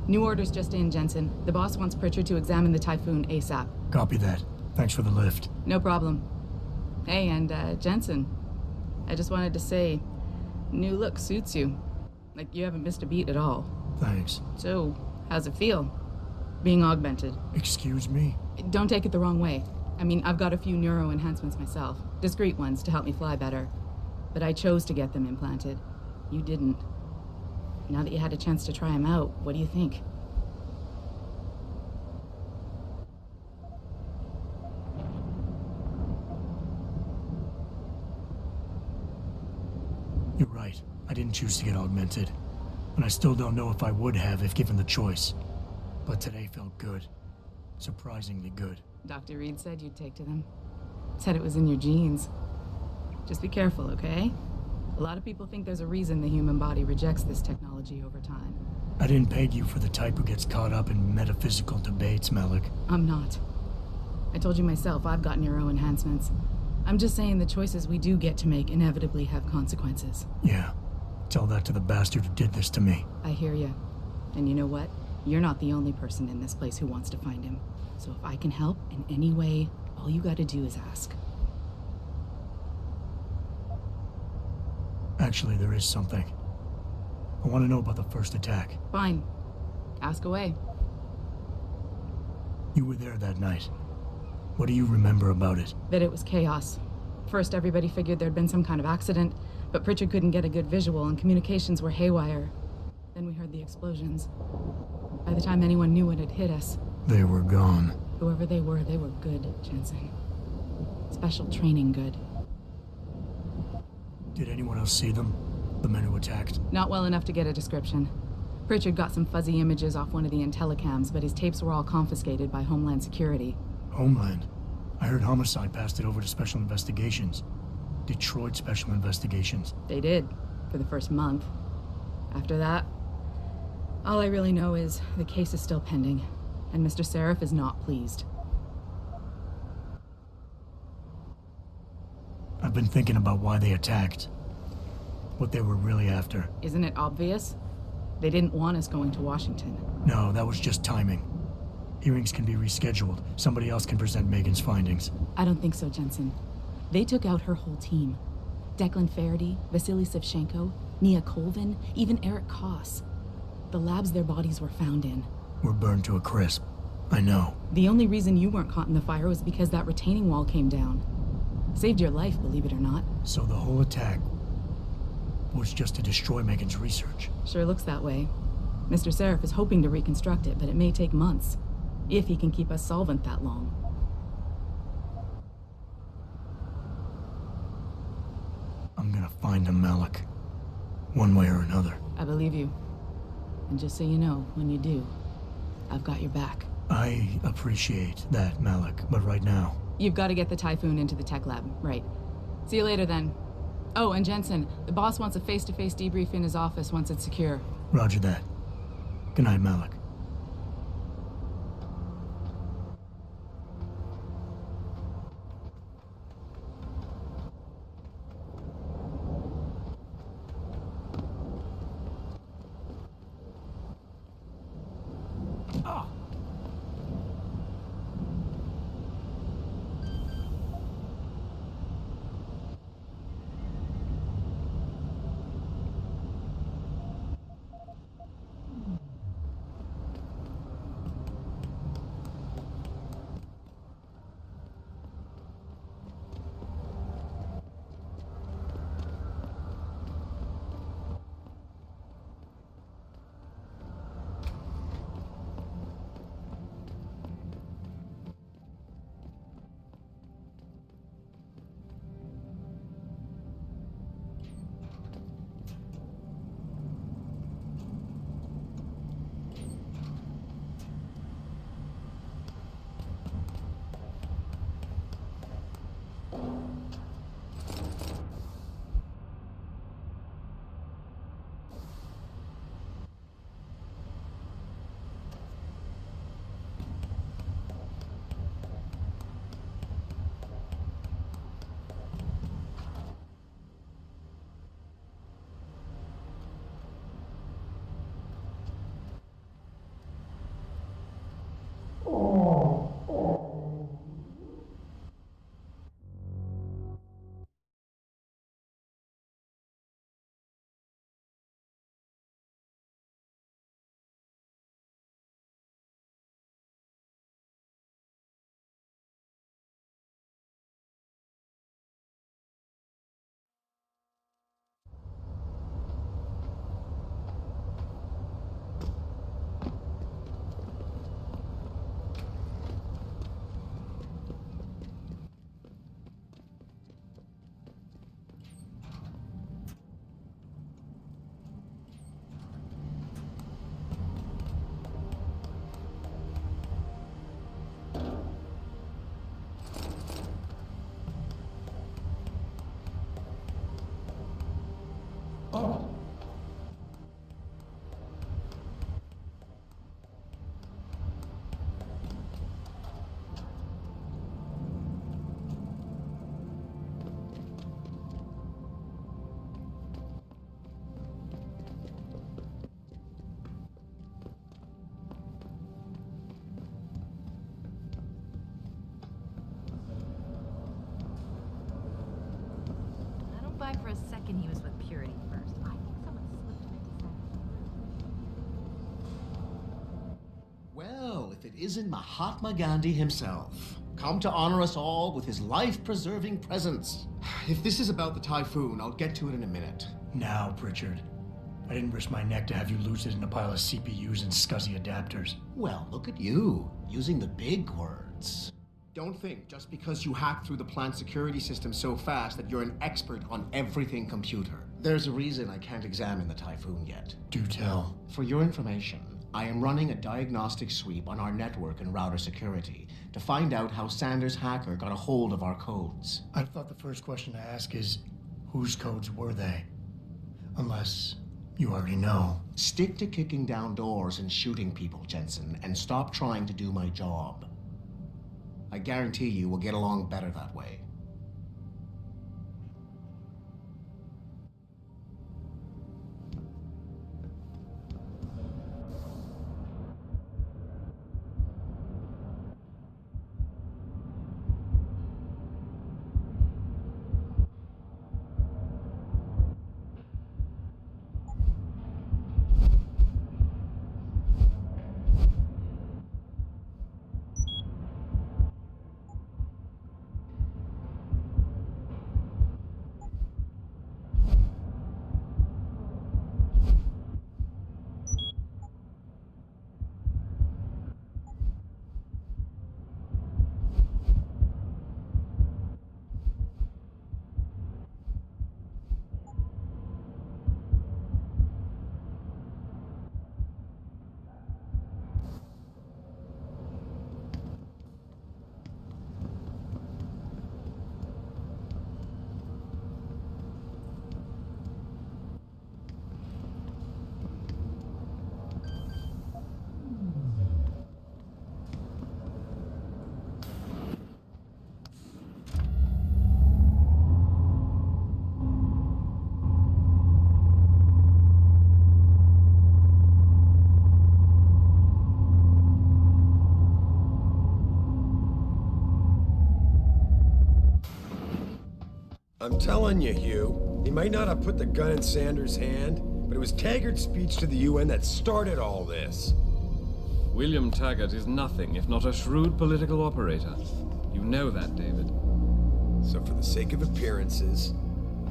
New orders just in, Jensen. The boss wants Pritchard to examine the Typhoon ASAP. Copy that. Thanks for the lift. No problem. Hey, and Jensen, I just wanted to say, new look suits you. Like you haven't missed a beat at all. Thanks. So, how's it feel? Being augmented? Excuse me? Don't take it the wrong way. I mean, I've got a few neuro enhancements myself. Discreet ones to help me fly better. But I chose to get them implanted. You didn't. Now that you had a chance to try them out, what do you think? You're right. I didn't choose to get augmented. And I still don't know if I would have if given the choice. But today felt good. Surprisingly good. Dr. Reed said you'd take to them. Said it was in your genes. Just be careful, okay? A lot of people think there's a reason the human body rejects this technology over time. I didn't peg you for the type who gets caught up in metaphysical debates, Malik. I'm not. I told you myself, I've got neuro enhancements. I'm just saying the choices we do get to make inevitably have consequences. Yeah. Tell that to the bastard who did this to me. I hear you. And you know what? You're not the only person in this place who wants to find him. So if I can help in any way, all you gotta do is ask. Actually, there is something. I want to know about the first attack. Fine. Ask away. You were there that night. What do you remember about it? That it was chaos. First, everybody figured there'd been some kind of accident, but Pritchard couldn't get a good visual and communications were haywire. Then we heard the explosions. By the time anyone knew what had hit us... They were gone. Whoever they were good, Jensen. Special training good. Did anyone else see them? The men who attacked? Not well enough to get a description. Pritchard got some fuzzy images off one of the Intellicams, but his tapes were all confiscated by Homeland Security. Homeland? I heard Homicide passed it over to Special Investigations. Detroit Special Investigations. They did, for the first month. After that, all I really know is the case is still pending, and Mr. Seraph is not pleased. I've been thinking about why they attacked. What they were really after. Isn't it obvious? They didn't want us going to Washington. No, that was just timing. Hearings can be rescheduled. Somebody else can present Megan's findings. I don't think so, Jensen. They took out her whole team. Declan Faraday, Vasily Savchenko, Nia Colvin, even Eric Koss. The labs their bodies were found in. We're burned to a crisp. I know. The only reason you weren't caught in the fire was because that retaining wall came down. Saved your life, believe it or not. So the whole attack was just to destroy Megan's research. Sure looks that way. Mr. Seraph is hoping to reconstruct it, but it may take months. If he can keep us solvent that long. I'm gonna find him, Malik. One way or another. I believe you. And just so you know, when you do, I've got your back. I appreciate that, Malik, but right now... You've got to get the Typhoon into the tech lab, right. See you later, then. Oh, and Jensen, the boss wants a face-to-face debrief in his office once it's secure. Roger that. Good night, Malik. For a second he was with Purity first. I think someone slipped him into Well, if it isn't Mahatma Gandhi himself, come to honor us all with his life-preserving presence. If this is about the Typhoon, I'll get to it in a minute. Now, Pritchard. I didn't risk my neck to have you lose it in a pile of CPUs and scuzzy adapters. Well, look at you, using the big words. Don't think just because you hacked through the plant security system so fast that you're an expert on everything computer. There's a reason I can't examine the Typhoon yet. Do tell. For your information, I am running a diagnostic sweep on our network and router security to find out how Sanders' hacker got a hold of our codes. I thought the first question to ask is, whose codes were they? Unless you already know. Stick to kicking down doors and shooting people, Jensen, and stop trying to do my job. I guarantee you we'll get along better that way. I'm telling you, Hugh, he might not have put the gun in Sanders' hand, but it was Taggart's speech to the UN that started all this. William Taggart is nothing if not a shrewd political operator. You know that, David. So for the sake of appearances,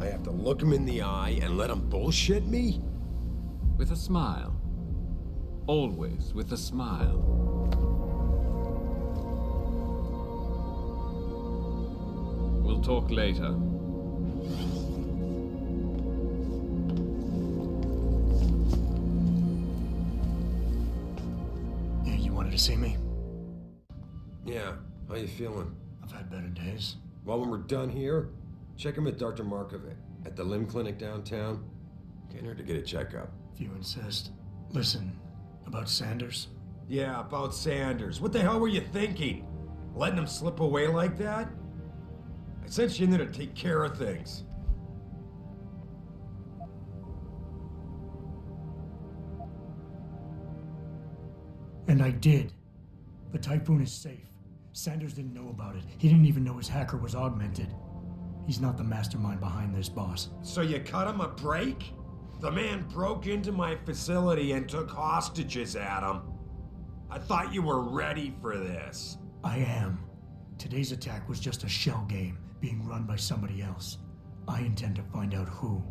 I have to look him in the eye and let him bullshit me? With a smile. Always with a smile. We'll talk later. Yeah, you wanted to see me? Yeah, how you feeling? I've had better days. Well, when we're done here, check him at Dr. Markovic at the limb clinic downtown. Can't hurt to get a checkup. If you insist. Listen, about Sanders? Yeah, about Sanders. What the hell were you thinking? Letting him slip away like that? I sent you in there to take care of things. And I did. The Typhoon is safe. Sanders didn't know about it. He didn't even know his hacker was augmented. He's not the mastermind behind this, boss. So you cut him a break? The man broke into my facility and took hostages at him. I thought you were ready for this. I am. Today's attack was just a shell game being run by somebody else. I intend to find out who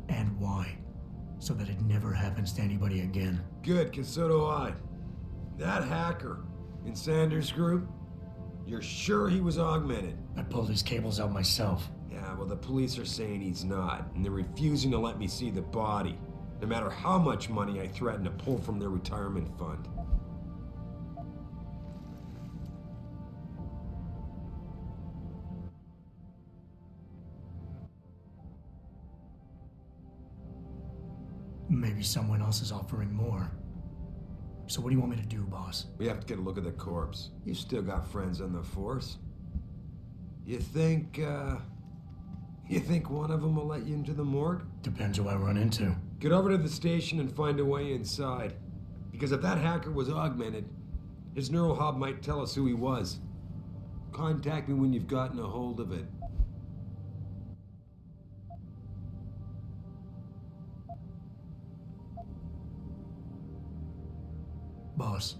and why, so that it never happens to anybody again. Good, because so do I. That hacker in Sanders' group, you're sure he was augmented? I pulled his cables out myself. Yeah, well, the police are saying he's not, and they're refusing to let me see the body, no matter how much money I threaten to pull from their retirement fund. Maybe someone else is offering more. So what do you want me to do, boss? We have to get a look at the corpse. You still got friends on the force. You think one of them will let you into the morgue? Depends who I run into. Get over to the station and find a way inside. Because if that hacker was augmented, his neural hub might tell us who he was. Contact me when you've gotten a hold of it. Boss,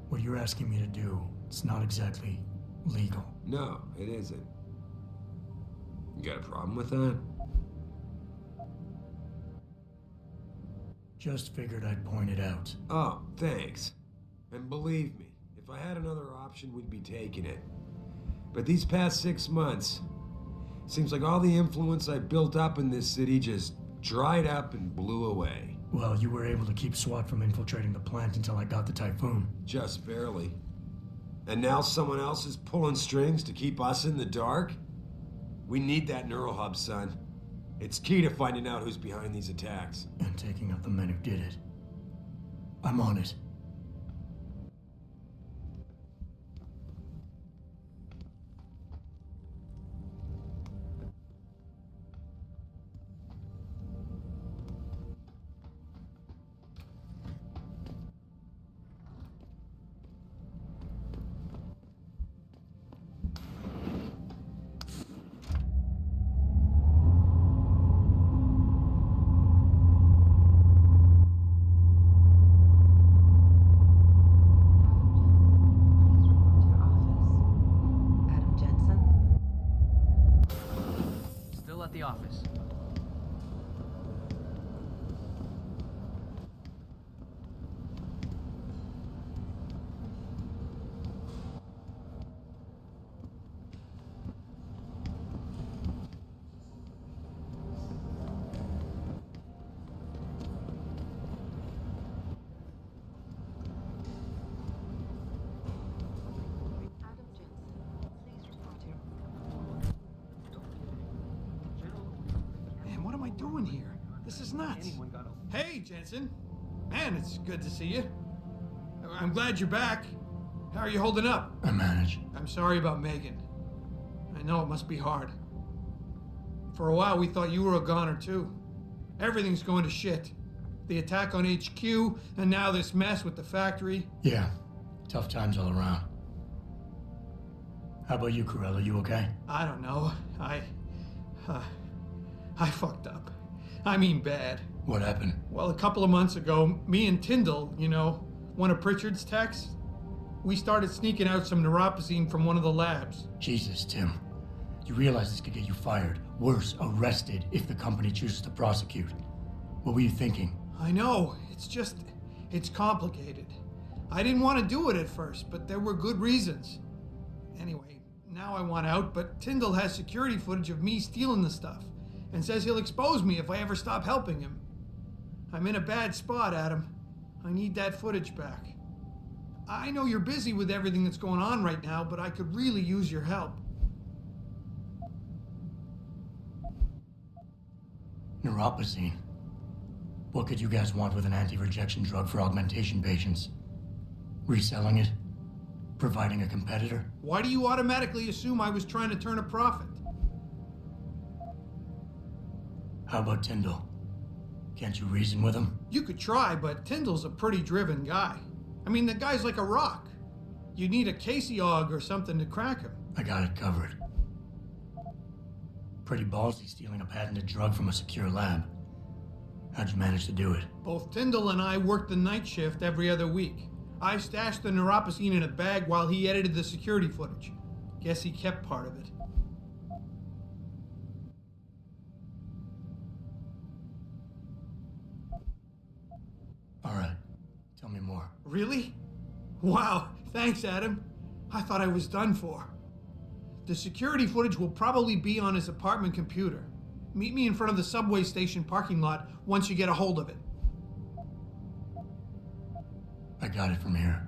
what you're asking me to do, it's not exactly legal. No, it isn't. You got a problem with that? Just figured I'd point it out. Oh, thanks. And believe me, if I had another option, we'd be taking it. But these past 6 months, seems like all the influence I built up in this city just dried up and blew away. Well, you were able to keep SWAT from infiltrating the plant until I got the Typhoon. Just barely. And now someone else is pulling strings to keep us in the dark? We need that neural hub, son. It's key to finding out who's behind these attacks. And taking out the men who did it. I'm on it. The office. Doing here? This is nuts. Hey, Jensen. Man, it's good to see you. I'm glad you're back. How are you holding up? I manage. I'm sorry about Megan. I know it must be hard. For a while, we thought you were a goner, too. Everything's going to shit. The attack on HQ, and now this mess with the factory. Yeah, tough times all around. How about you, Corella? You okay? I don't know. I fucked up. I mean bad. What happened? Well, a couple of months ago, me and Tyndall, you know, one of Pritchard's techs, we started sneaking out some neuropozyne from one of the labs. Jesus, Tim. You realize this could get you fired. Worse, arrested if the company chooses to prosecute. What were you thinking? I know. It's complicated. I didn't want to do it at first, but there were good reasons. Anyway, now I want out, but Tyndall has security footage of me stealing the stuff and says he'll expose me if I ever stop helping him. I'm in a bad spot, Adam. I need that footage back. I know you're busy with everything that's going on right now, but I could really use your help. Neuropozyne. What could you guys want with an anti-rejection drug for augmentation patients? Reselling it? Providing a competitor? Why do you automatically assume I was trying to turn a profit? How about Tyndall? Can't you reason with him? You could try, but Tyndall's a pretty driven guy. I mean, the guy's like a rock. You need a Casey aug or something to crack him. I got it covered. Pretty ballsy stealing a patented drug from a secure lab. How'd you manage to do it? Both Tyndall and I worked the night shift every other week. I stashed the neuropozyne in a bag while he edited the security footage. Guess he kept part of it. All right. Tell me more. Really? Wow, thanks, Adam. I thought I was done for. The security footage will probably be on his apartment computer. Meet me in front of the subway station parking lot once you get a hold of it. I got it from here.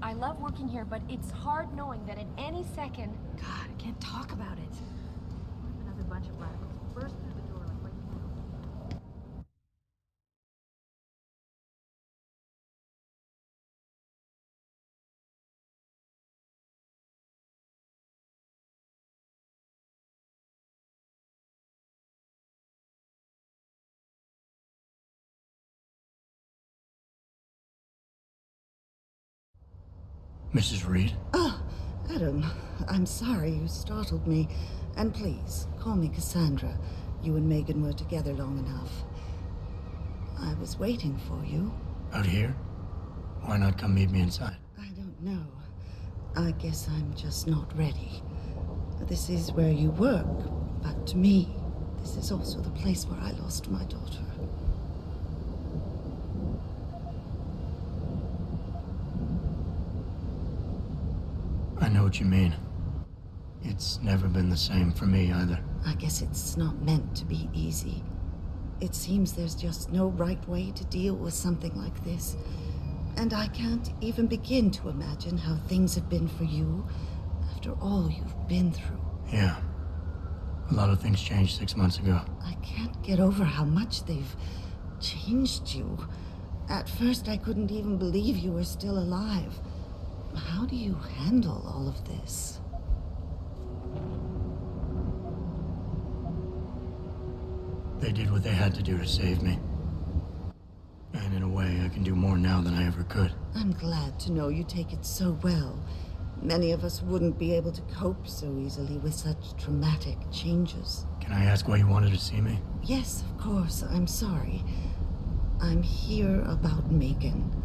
I love working here, but it's hard knowing that at any second... God, I can't talk about it. Another bunch of radicals burst through the door like right now. Mrs. Reed? Oh, Adam, I'm sorry you startled me. And please, call me Cassandra. You and Megan were together long enough. I was waiting for you. Out here? Why not come meet me inside? I don't know. I guess I'm just not ready. This is where you work, but to me, this is also the place where I lost my daughter. I know what you mean. It's never been the same for me either. I guess it's not meant to be easy. It seems there's just no right way to deal with something like this. And I can't even begin to imagine how things have been for you after all you've been through. Yeah. A lot of things changed 6 months ago. I can't get over how much they've changed you. At first, I couldn't even believe you were still alive. How do you handle all of this? They did what they had to do to save me. And in a way, I can do more now than I ever could. I'm glad to know you take it so well. Many of us wouldn't be able to cope so easily with such traumatic changes. Can I ask why you wanted to see me? Yes, of course. I'm sorry. I'm here about Megan.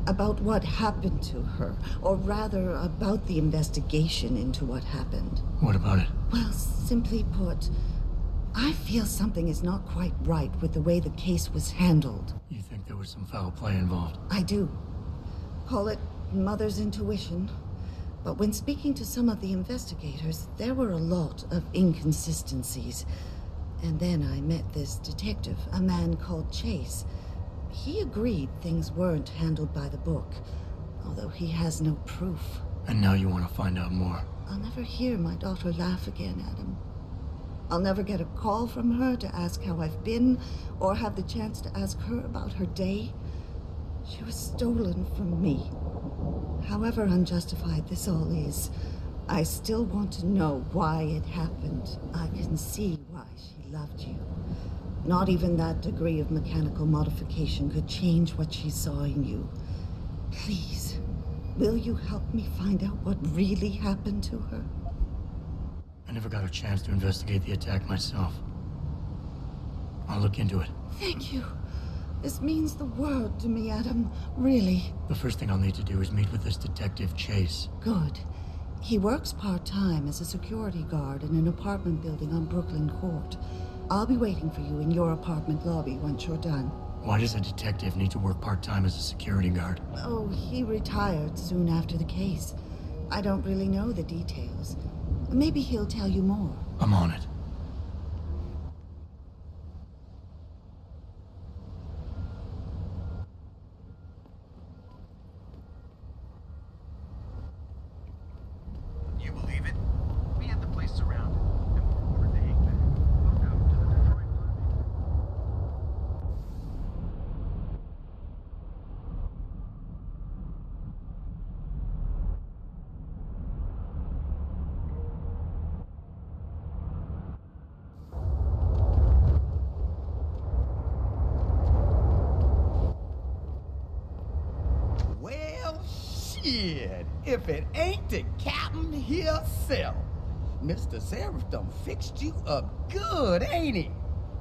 About what happened to her. Or rather, about the investigation into what happened. What about it? Well, simply put, I feel something is not quite right with the way the case was handled. You think there was some foul play involved? I do. Call it mother's intuition. But when speaking to some of the investigators, there were a lot of inconsistencies. And then I met this detective, a man called Chase. He agreed things weren't handled by the book, although he has no proof. And now you want to find out more? I'll never hear my daughter laugh again, Adam. I'll never get a call from her to ask how I've been, or have the chance to ask her about her day. She was stolen from me. However unjustified this all is, I still want to know why it happened. I can see why she loved you. Not even that degree of mechanical modification could change what she saw in you. Please, will you help me find out what really happened to her? I never got a chance to investigate the attack myself. I'll look into it. Thank you. This means the world to me, Adam. Really. The first thing I'll need to do is meet with this detective, Chase. Good. He works part-time as a security guard in an apartment building on Brooklyn Court. I'll be waiting for you in your apartment lobby once you're done. Why does a detective need to work part-time as a security guard? Oh, he retired soon after the case. I don't really know the details. Maybe he'll tell you more. I'm on it. You believe it? We had the place surrounded, and we ordered the hang back. Moved out to the Detroit Well, shit, if it ain't the captain himself. Mr. Seraph done fixed you up good, ain't he?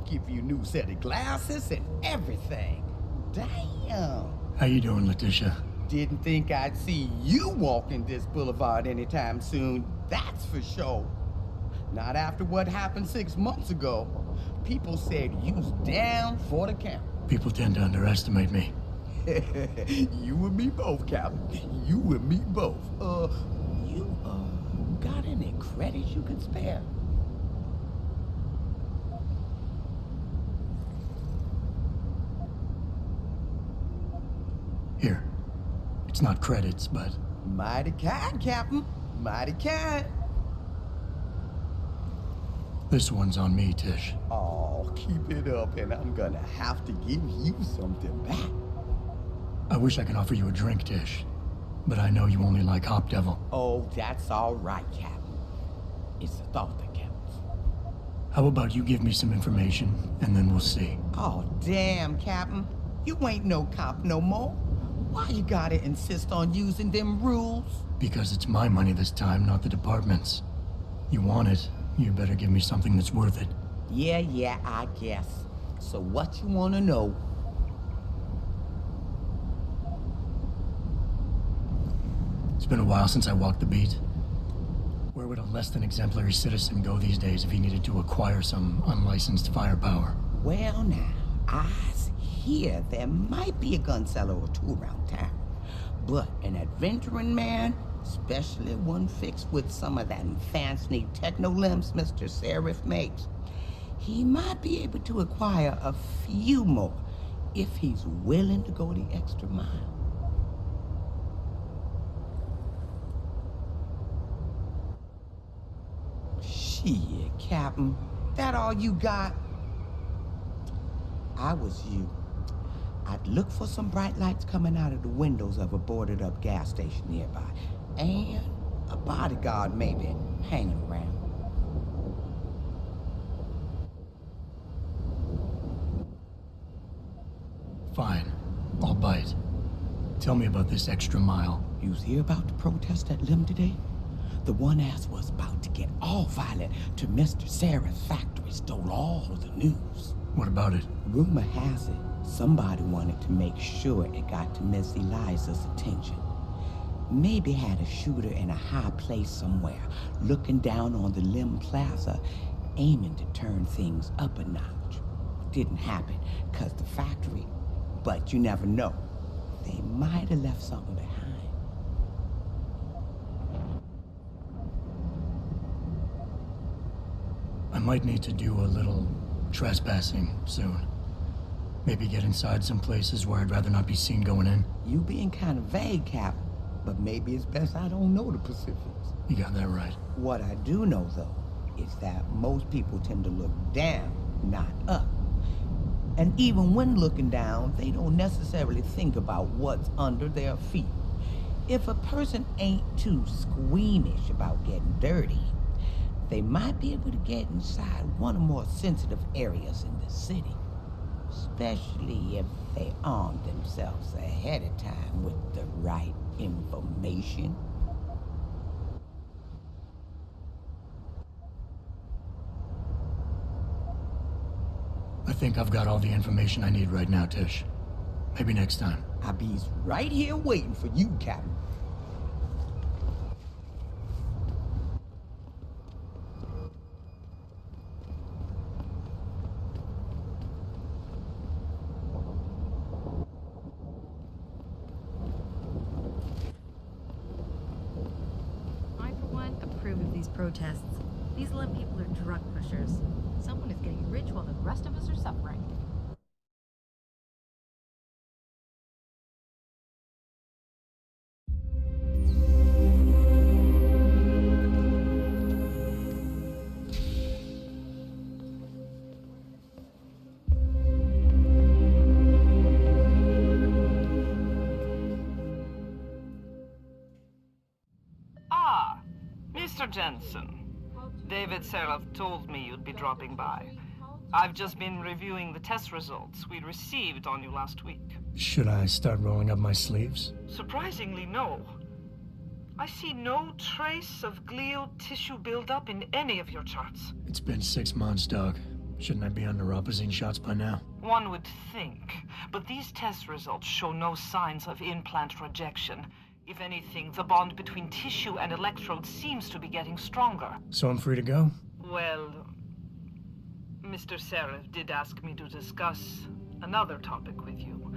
Give you new set of glasses and everything. Damn. How you doing, Letitia? Didn't think I'd see you walking this boulevard anytime soon, that's for sure. Not after what happened 6 months ago. People said you was down for the count. People tend to underestimate me. You and me both, Captain. You and me both. You got any credits you can spare? Here. It's not credits, but Mighty kind, Captain. Mighty kind. This one's on me, Tish. Oh, keep it up, and I'm gonna have to give you something back. I wish I could offer you a drink, Tish. But I know you only like Hop Devil. Oh, that's all right, Captain. It's the thought that counts. How about you give me some information, and then we'll see. Oh, damn, Captain. You ain't no cop no more. Why you gotta insist on using them rules? Because it's my money this time, not the department's. You want it, you better give me something that's worth it. Yeah, I guess. So what you wanna know? It's been a while since I walked the beat. Where would a less than exemplary citizen go these days if he needed to acquire some unlicensed firepower? Well now, I hear there might be a gun seller or two around town. But an adventuring man, especially one fixed with some of that fancy techno-limbs Mr. Seraph makes, he might be able to acquire a few more if he's willing to go the extra mile. Shit, Captain, that all you got? I was you. I'd look for some bright lights coming out of the windows of a boarded-up gas station nearby, and a bodyguard maybe hanging around. Fine. I'll bite. Tell me about this extra mile. You hear about the protest at Lim today? The one ass was about to get all violent till Mr. Seraph's factory stole all the news. What about it? Rumor has it, somebody wanted to make sure it got to Miss Eliza's attention. Maybe had a shooter in a high place somewhere, looking down on the Lim Plaza, aiming to turn things up a notch. Didn't happen, 'cause the factory, but you never know. They might have left something behind. I might need to do a little trespassing soon. Maybe get inside some places where I'd rather not be seen going in. You being kind of vague, Captain, but maybe it's best I don't know the specifics. You got that right. What I do know, though, is that most people tend to look down, not up. And even when looking down, they don't necessarily think about what's under their feet. If a person ain't too squeamish about getting dirty, they might be able to get inside one of the more sensitive areas in the city. Especially if they arm themselves ahead of time with the right information. I think I've got all the information I need right now, Tish. Maybe next time. I'll be right here waiting for you, Captain. Protests. These Lim people are drug pushers. Someone is getting rich while the rest of us are suffering. Mr. Jensen, David Seraph told me you'd be dropping by. I've just been reviewing the test results we received on you last week. Should I start rolling up my sleeves? Surprisingly, no. I see no trace of glial tissue buildup in any of your charts. It's been 6 months, Doc. Shouldn't I be on neuropozyne shots by now? One would think, but these test results show no signs of implant rejection. If anything, the bond between tissue and electrodes seems to be getting stronger. So I'm free to go? Well, Mr. Seraph did ask me to discuss another topic with you.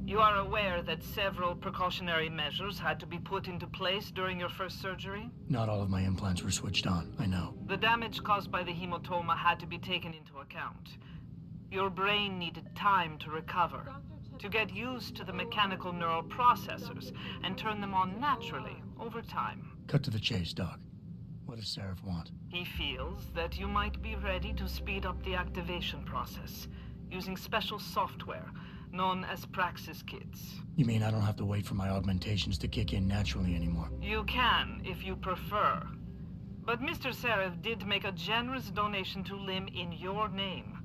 You are aware that several precautionary measures had to be put into place during your first surgery? Not all of my implants were switched on, I know. The damage caused by the hematoma had to be taken into account. Your brain needed time to recover. to get used to the mechanical neural processors and turn them on naturally over time. Cut to the chase, Doc. What does Seraph want? He feels that you might be ready to speed up the activation process using special software known as Praxis kits. You mean I don't have to wait for my augmentations to kick in naturally anymore? You can, if you prefer. But Mr. Seraph did make a generous donation to LIM in your name,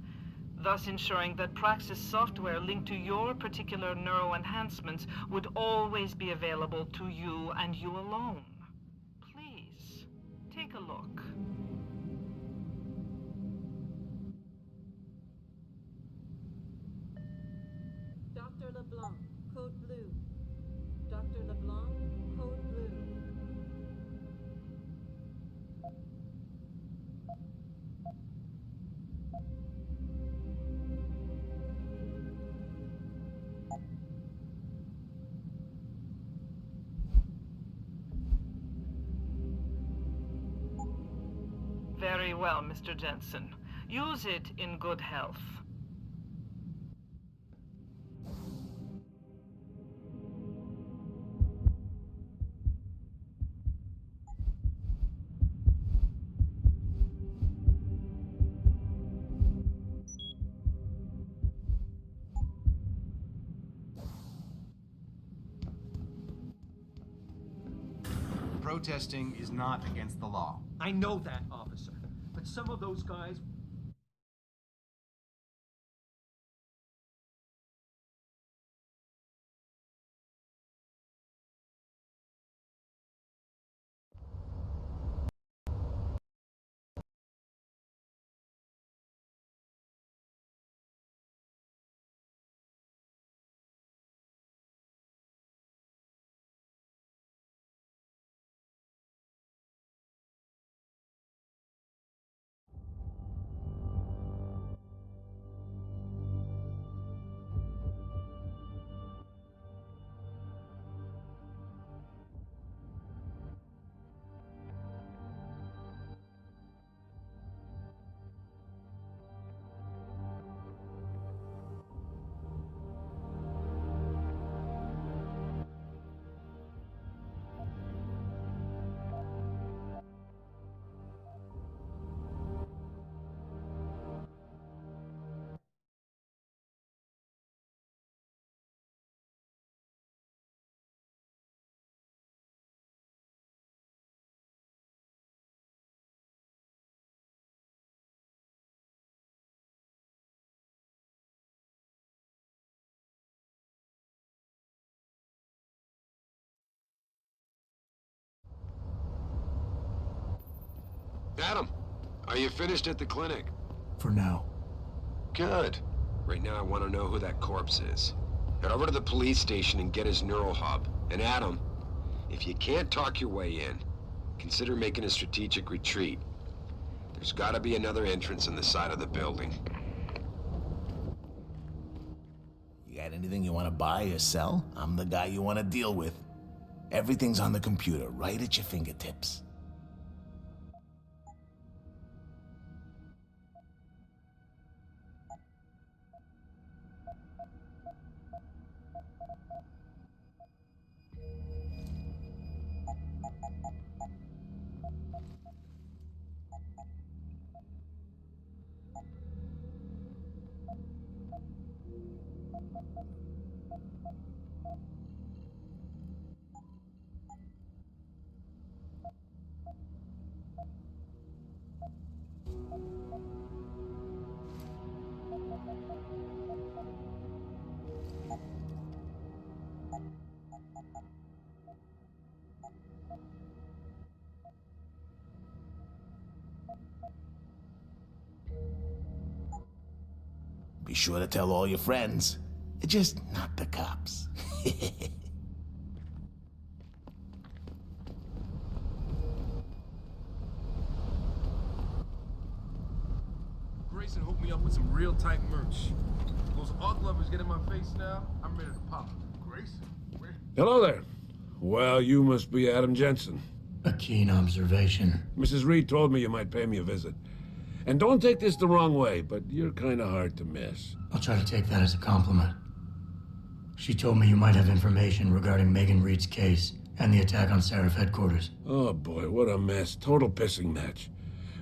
thus ensuring that Praxis software linked to your particular neuro enhancements would always be available to you and you alone. Please, take a look. Dr. LeBlanc, code blue. Dr. LeBlanc, code blue. Very well, Mr. Jensen. Use it in good health. Protesting is not against the law. I know that, officer. But some of those guys... Adam, are you finished at the clinic? For now. Good. Right now I want to know who that corpse is. Head over to the police station and get his neural hub. And Adam, if you can't talk your way in, consider making a strategic retreat. There's gotta be another entrance in the side of the building. You got anything you want to buy or sell? I'm the guy you want to deal with. Everything's on the computer, right at your fingertips. Be sure to tell all your friends. Just not the cops. Grayson hooked me up with some real tight merch. Those art lovers get in my face now, I'm ready to pop. Grayson? Where? Hello there. Well, you must be Adam Jensen. A keen observation. Mrs. Reed told me you might pay me a visit. And don't take this the wrong way, but you're kind of hard to miss. I'll try to take that as a compliment. She told me you might have information regarding Megan Reed's case and the attack on Seraph headquarters. Oh boy, what a mess. Total pissing match.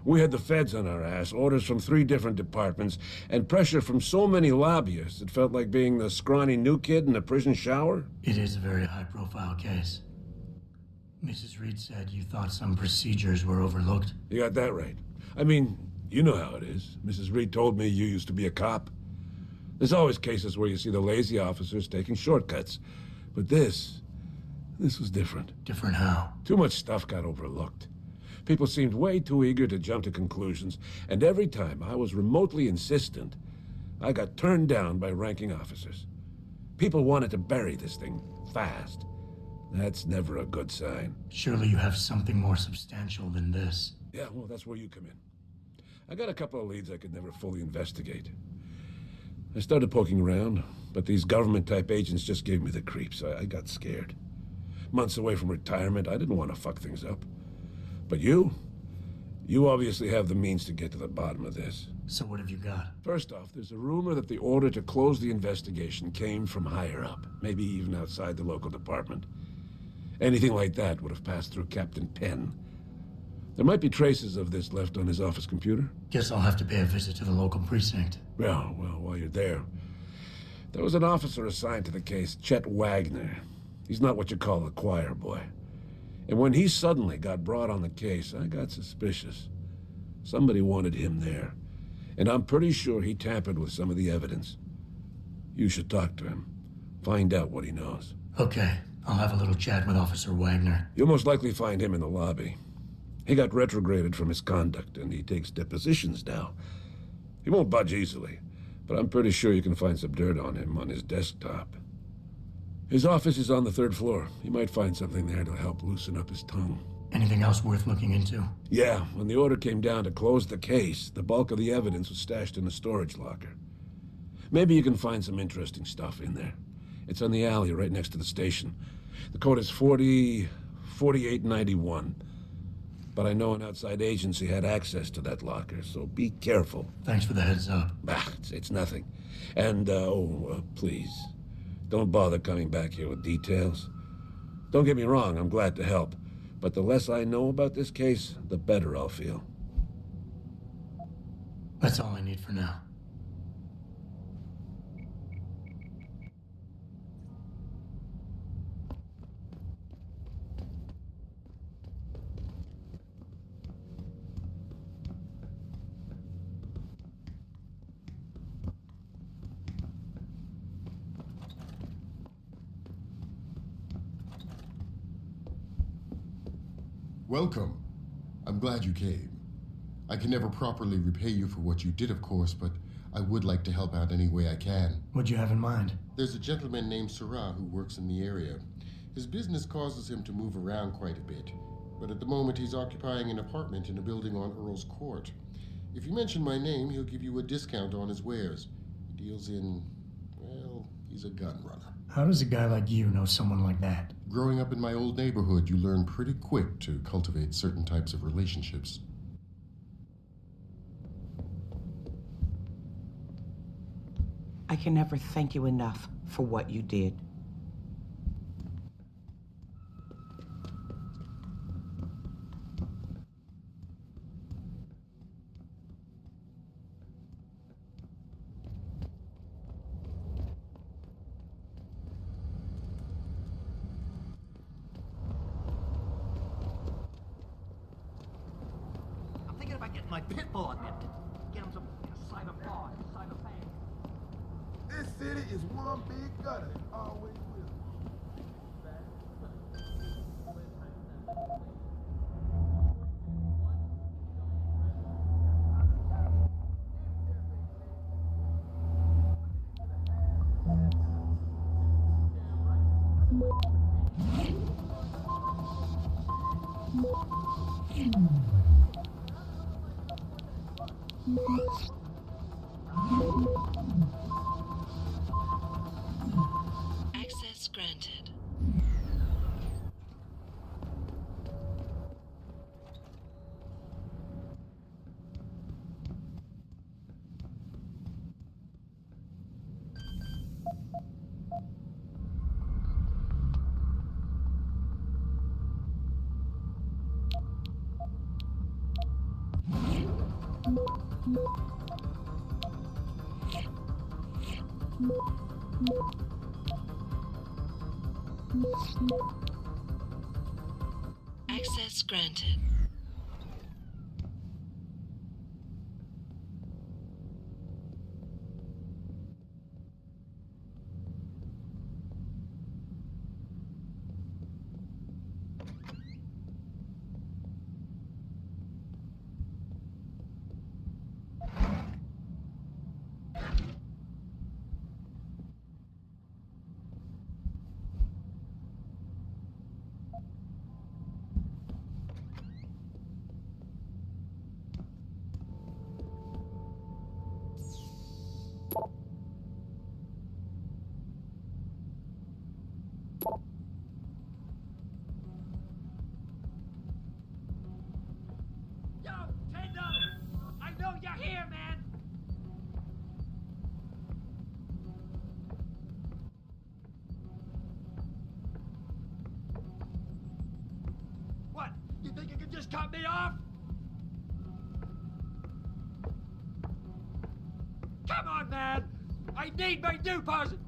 We had the feds on our ass, orders from 3 different departments, and pressure from so many lobbyists it felt like being the scrawny new kid in a prison shower. It is a very high-profile case. Mrs. Reed said you thought some procedures were overlooked. You got that right. I mean, you know how it is. Mrs. Reed told me you used to be a cop. There's always cases where you see the lazy officers taking shortcuts. But this was different. Different how? Too much stuff got overlooked. People seemed way too eager to jump to conclusions, and every time I was remotely insistent, I got turned down by ranking officers. People wanted to bury this thing fast. That's never a good sign. Surely you have something more substantial than this. Yeah, well, that's where you come in. I got a couple of leads I could never fully investigate. I started poking around, but these government-type agents just gave me the creeps. I got scared. Months away from retirement, I didn't want to fuck things up. But you obviously have the means to get to the bottom of this. So what have you got? First off, there's a rumor that the order to close the investigation came from higher up, maybe even outside the local department. Anything like that would have passed through Captain Penn. There might be traces of this left on his office computer. Guess I'll have to pay a visit to the local precinct. Well, while you're there, there was an officer assigned to the case, Chet Wagner. He's not what you call a choir boy. And when he suddenly got brought on the case, I got suspicious. Somebody wanted him there. And I'm pretty sure he tampered with some of the evidence. You should talk to him. Find out what he knows. Okay, I'll have a little chat with Officer Wagner. You'll most likely find him in the lobby. He got retrograded from his conduct, and he takes depositions now. He won't budge easily, but I'm pretty sure you can find some dirt on him on his desktop. His office is on the 3rd floor. You might find something there to help loosen up his tongue. Anything else worth looking into? Yeah, when the order came down to close the case, the bulk of the evidence was stashed in a storage locker. Maybe you can find some interesting stuff in there. It's on the alley right next to the station. The code is 4891. But I know an outside agency had access to that locker, so be careful. Thanks for the heads up. It's nothing. And, please, don't bother coming back here with details. Don't get me wrong, I'm glad to help. But the less I know about this case, the better I'll feel. That's all I need for now. Welcome. I'm glad you came. I can never properly repay you for what you did, of course, but I would like to help out any way I can. What'd you have in mind? There's a gentleman named Sarah who works in the area. His business causes him to move around quite a bit, but at the moment he's occupying an apartment in a building on Earl's Court. If you mention my name, he'll give you a discount on his wares. He deals in, well, he's a gun runner. How does a guy like you know someone like that? Growing up in my old neighborhood, you learn pretty quick to cultivate certain types of relationships. I can never thank you enough for what you did. I'm thinking about getting my pit bull admitted. Get him some cyber bar, cyber pain. This city is one big gutter. It always will. Access granted. Access granted. Yo, Tendo! I know you're here, man! What? You think you can just cut me off? Come on, man! I need my new person!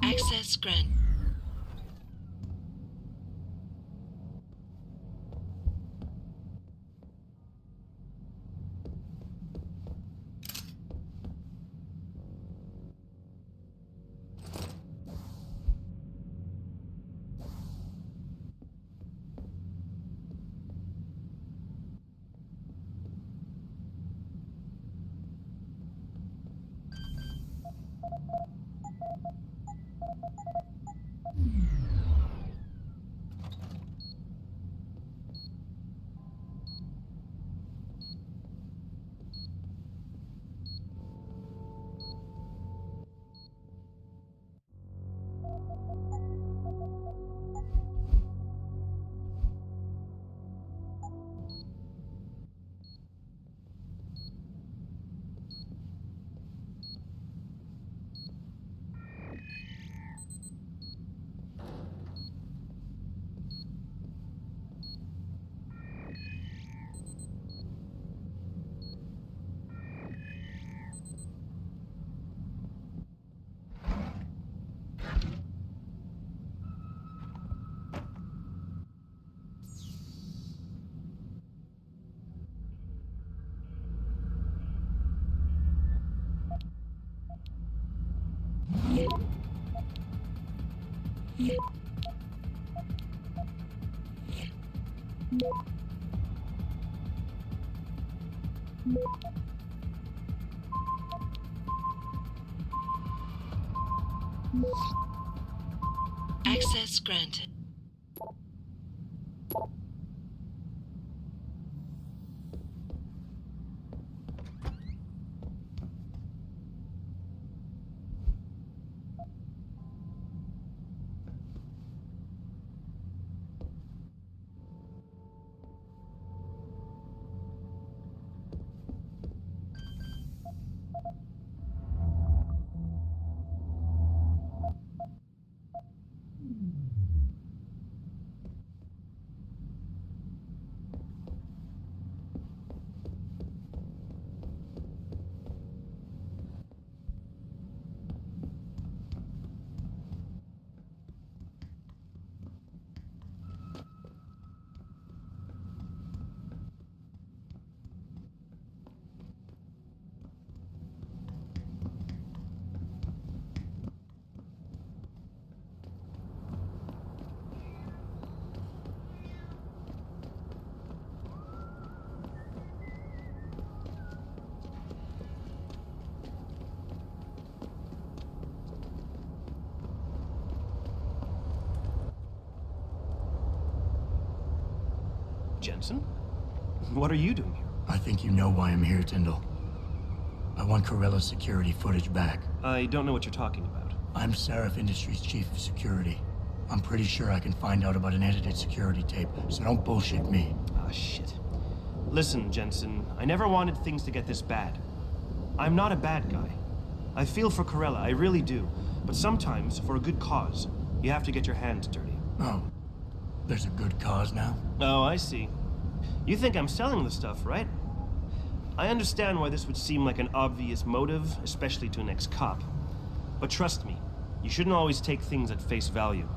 Access granted. Access granted. Jensen. What are you doing here? I think you know why I'm here, Tyndall. I want Corella's security footage back. I don't know what you're talking about. I'm Seraph Industries' chief of security. I'm pretty sure I can find out about an edited security tape, so don't bullshit me. Ah, shit. Listen, Jensen, I never wanted things to get this bad. I'm not a bad guy. I feel for Corella, I really do. But sometimes, for a good cause, you have to get your hands dirty. Oh, there's a good cause now? Oh, I see. You think I'm selling the stuff, right? I understand why this would seem like an obvious motive, especially to an ex-cop. But trust me, you shouldn't always take things at face value.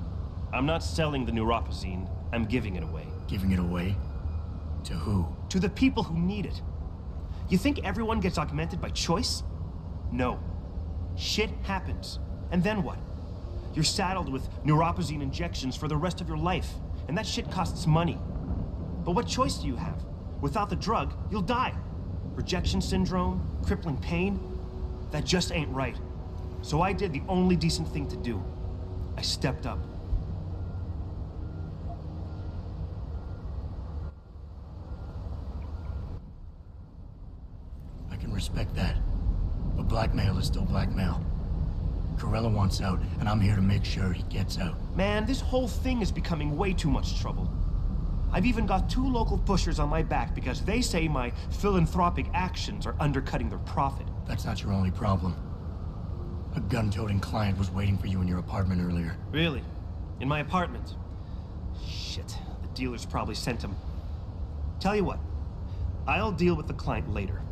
I'm not selling the neuropazine, I'm giving it away. Giving it away? To who? To the people who need it. You think everyone gets augmented by choice? No. Shit happens. And then what? You're saddled with neuropazine injections for the rest of your life, and that shit costs money. But what choice do you have? Without the drug, you'll die. Rejection syndrome, crippling pain, that just ain't right. So I did the only decent thing to do. I stepped up. I can respect that. But blackmail is still blackmail. Corella wants out, and I'm here to make sure he gets out. Man, this whole thing is becoming way too much trouble. I've even got 2 local pushers on my back because they say my philanthropic actions are undercutting their profit. That's not your only problem. A gun-toting client was waiting for you in your apartment earlier. Really? In my apartment? Shit, the dealers probably sent him. Tell you what, I'll deal with the client later.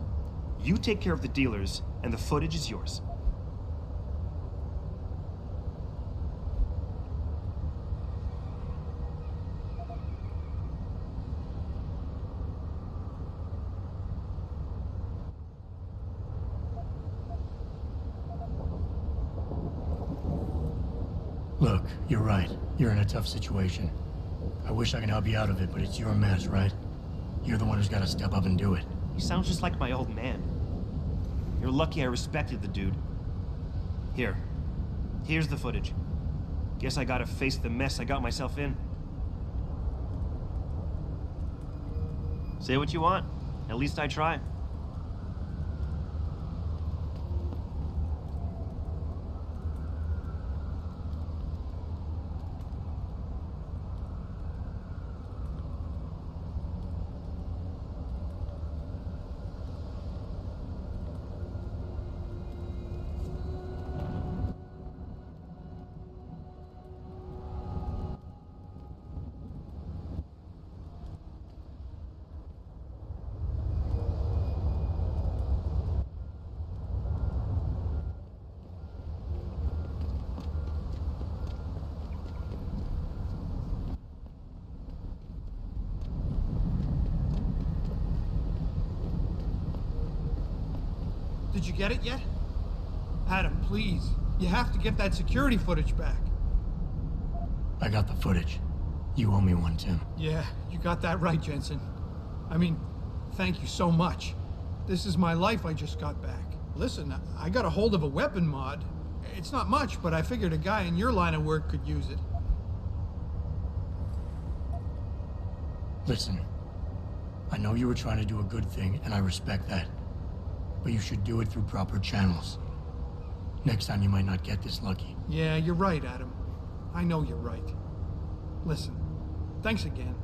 You take care of the dealers, and the footage is yours. Look, you're right. You're in a tough situation. I wish I could help you out of it, but it's your mess, right? You're the one who's got to step up and do it. He sounds just like my old man. You're lucky I respected the dude. Here's the footage. Guess I gotta face the mess I got myself in. Say what you want. At least I try. Did you get it yet? Adam, please. You have to get that security footage back. I got the footage. You owe me one, Tim. Yeah, you got that right, Jensen. I mean, thank you so much. This is my life I just got back. Listen, I got a hold of a weapon mod. It's not much, but I figured a guy in your line of work could use it. Listen, I know you were trying to do a good thing, and I respect that. But you should do it through proper channels. Next time you might not get this lucky. Yeah, you're right, Adam. I know you're right. Listen, thanks again.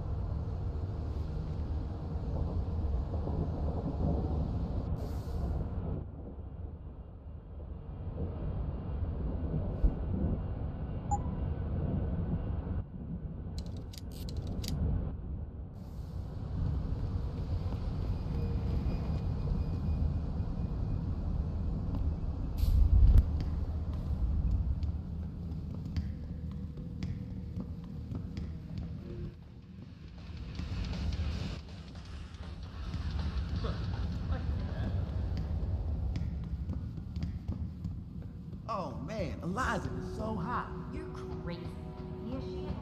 Oh man, Eliza is so hot. You're crazy. Yes, she is.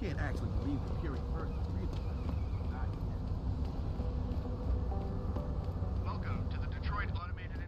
You can't actually believe the appearing first. Welcome to the Detroit Automated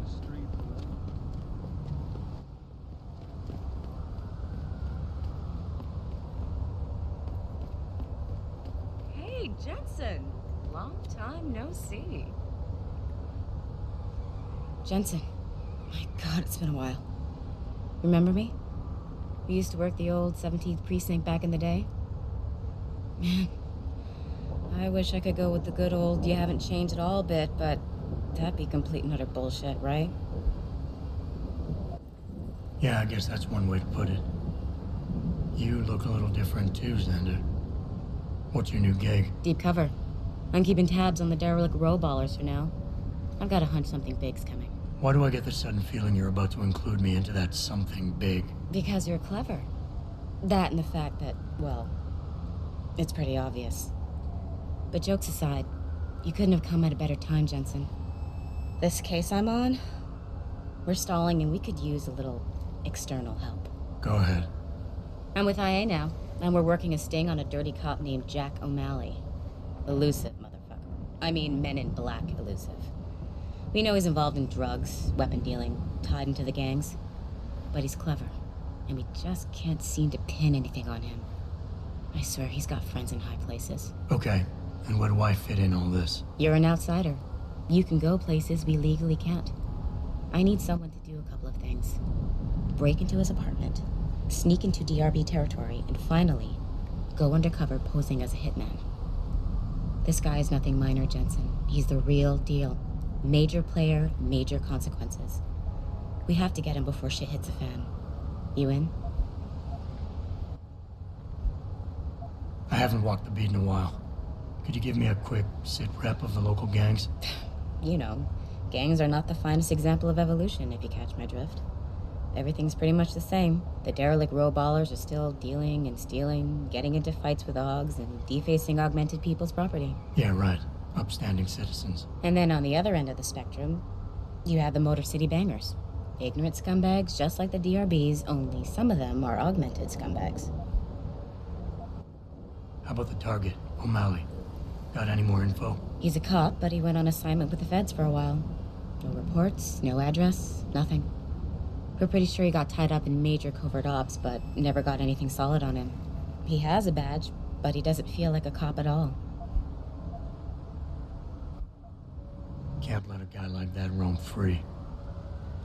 the street. Hey, Jensen. Long time no see. Jensen. My God, it's been a while. Remember me? We used to work the old 17th precinct back in the day. Man, I wish I could go with the good old you haven't changed at all bit, but that'd be complete and utter bullshit, right? Yeah, I guess that's one way to put it. You look a little different too, Xander. What's your new gig? Deep cover. I'm keeping tabs on the derelict row ballers for now. I've got a hunch something big's coming. Why do I get the sudden feeling you're about to include me into that something big? Because you're clever. That and the fact that, well, it's pretty obvious. But jokes aside, you couldn't have come at a better time, Jensen. This case I'm on, we're stalling and we could use a little external help. Go ahead. I'm with IA now, and we're working a sting on a dirty cop named Jack O'Malley. Elusive, motherfucker. I mean, Men in Black elusive. We know he's involved in drugs, weapon dealing, tied into the gangs. But he's clever, and we just can't seem to pin anything on him. I swear he's got friends in high places. Okay, and where do I fit in all this? You're an outsider. You can go places we legally can't. I need someone to do a couple of things. Break into his apartment, sneak into DRB territory, and finally, go undercover posing as a hitman. This guy is nothing minor, Jensen. He's the real deal. Major player, major consequences. We have to get him before shit hits the fan. You in? I haven't walked the beat in a while. Could you give me a quick sit rep of the local gangs? You know, gangs are not the finest example of evolution, if you catch my drift. Everything's pretty much the same. The derelict row ballers are still dealing and stealing, getting into fights with OGs, and defacing augmented people's property. Yeah, right. Upstanding citizens. And then on the other end of the spectrum, you have the Motor City bangers. Ignorant scumbags just like the DRBs, only some of them are augmented scumbags. How about the target, O'Malley? Got any more info? He's a cop, but he went on assignment with the feds for a while. No reports, no address, nothing. We're pretty sure he got tied up in major covert ops, but never got anything solid on him. He has a badge, but he doesn't feel like a cop at all. Can't let a guy like that roam free.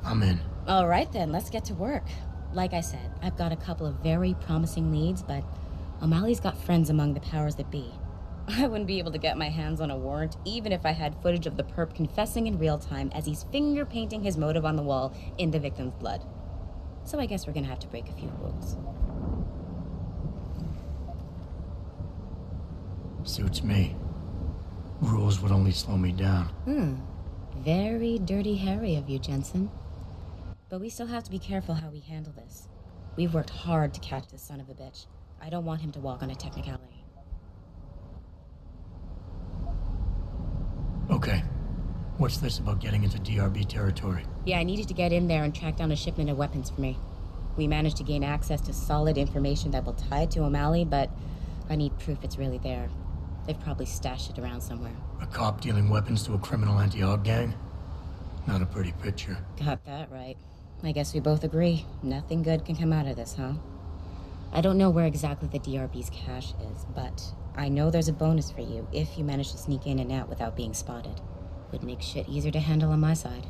I'm in. All right then, let's get to work. Like I said, I've got a couple of very promising leads, but O'Malley's got friends among the powers that be. I wouldn't be able to get my hands on a warrant, even if I had footage of the perp confessing in real time as he's finger painting his motive on the wall in the victim's blood. So I guess we're gonna have to break a few rules. Suits me. Rules would only slow me down. Very dirty Harry of you, Jensen. But we still have to be careful how we handle this. We've worked hard to catch this son of a bitch. I don't want him to walk on a technicality. Okay. What's this about getting into DRB territory? Yeah, I needed to get in there and track down a shipment of weapons for me. We managed to gain access to solid information that will tie it to O'Malley, but I need proof it's really there. They've probably stashed it around somewhere. A cop dealing weapons to a criminal anti-AUG gang? Not a pretty picture. Got that right. I guess we both agree. Nothing good can come out of this, huh? I don't know where exactly the DRB's cache is, but I know there's a bonus for you if you manage to sneak in and out without being spotted. Would make shit easier to handle on my side.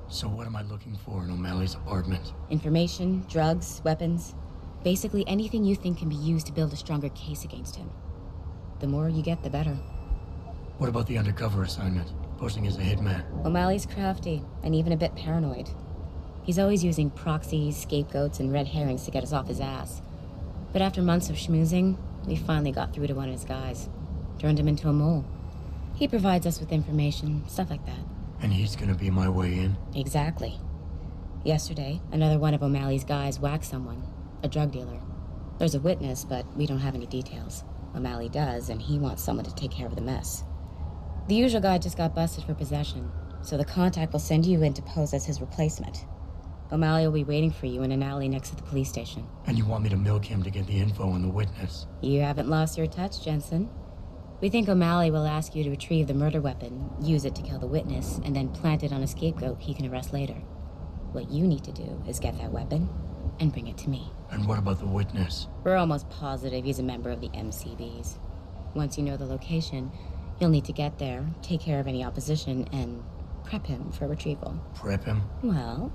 So what am I looking for in O'Malley's apartment? Information, drugs, weapons. Basically anything you think can be used to build a stronger case against him. The more you get, the better. What about the undercover assignment? Posing as a hitman? O'Malley's crafty, and even a bit paranoid. He's always using proxies, scapegoats, and red herrings to get us off his ass. But after months of schmoozing, we finally got through to one of his guys. Turned him into a mole. He provides us with information, stuff like that. And he's gonna be my way in? Exactly. Yesterday, another one of O'Malley's guys whacked someone, a drug dealer. There's a witness, but we don't have any details. O'Malley does, and he wants someone to take care of the mess. The usual guy just got busted for possession, so the contact will send you in to pose as his replacement. O'Malley will be waiting for you in an alley next to the police station. And you want me to milk him to get the info on the witness? You haven't lost your touch, Jensen. We think O'Malley will ask you to retrieve the murder weapon, use it to kill the witness, and then plant it on a scapegoat he can arrest later. What you need to do is get that weapon and bring it to me. And what about the witness? We're almost positive he's a member of the MCBs. Once you know the location, you'll need to get there, take care of any opposition, and prep him for retrieval. Prep him? Well,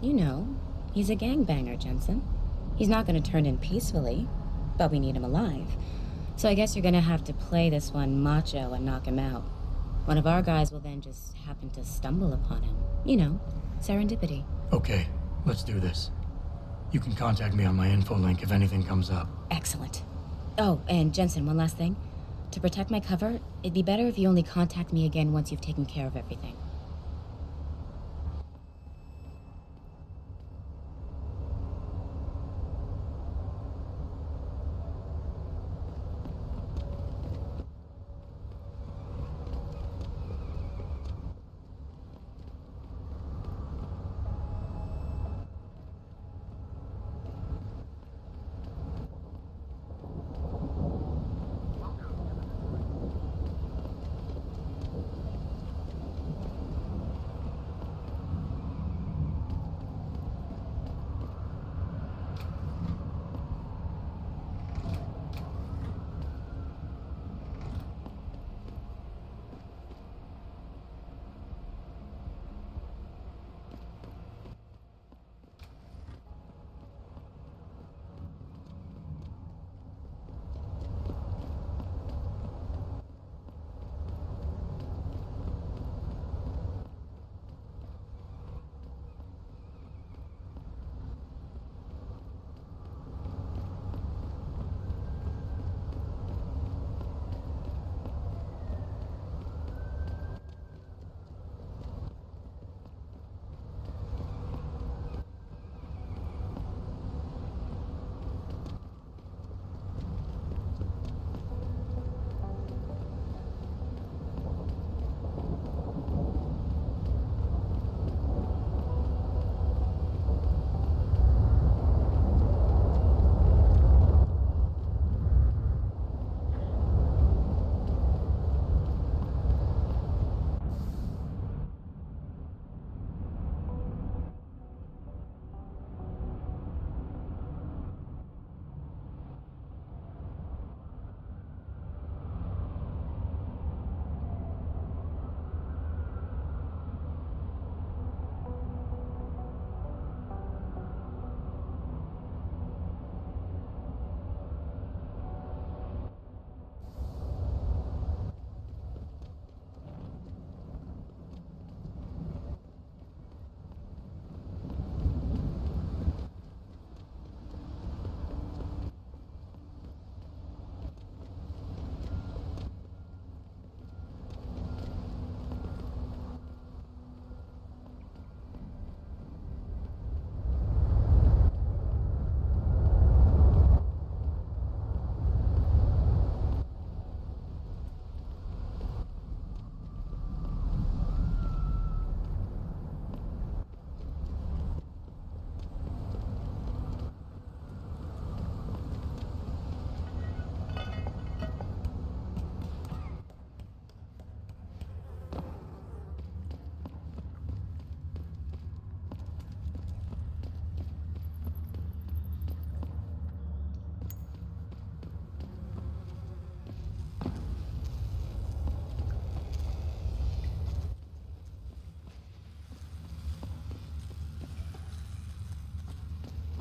you know, he's a gangbanger, Jensen. He's not going to turn in peacefully, but we need him alive. So I guess you're going to have to play this one macho and knock him out. One of our guys will then just happen to stumble upon him. You know, serendipity. Okay, let's do this. You can contact me on my info link if anything comes up. Excellent. Oh, and Jensen, one last thing. To protect my cover, it'd be better if you only contact me again once you've taken care of everything.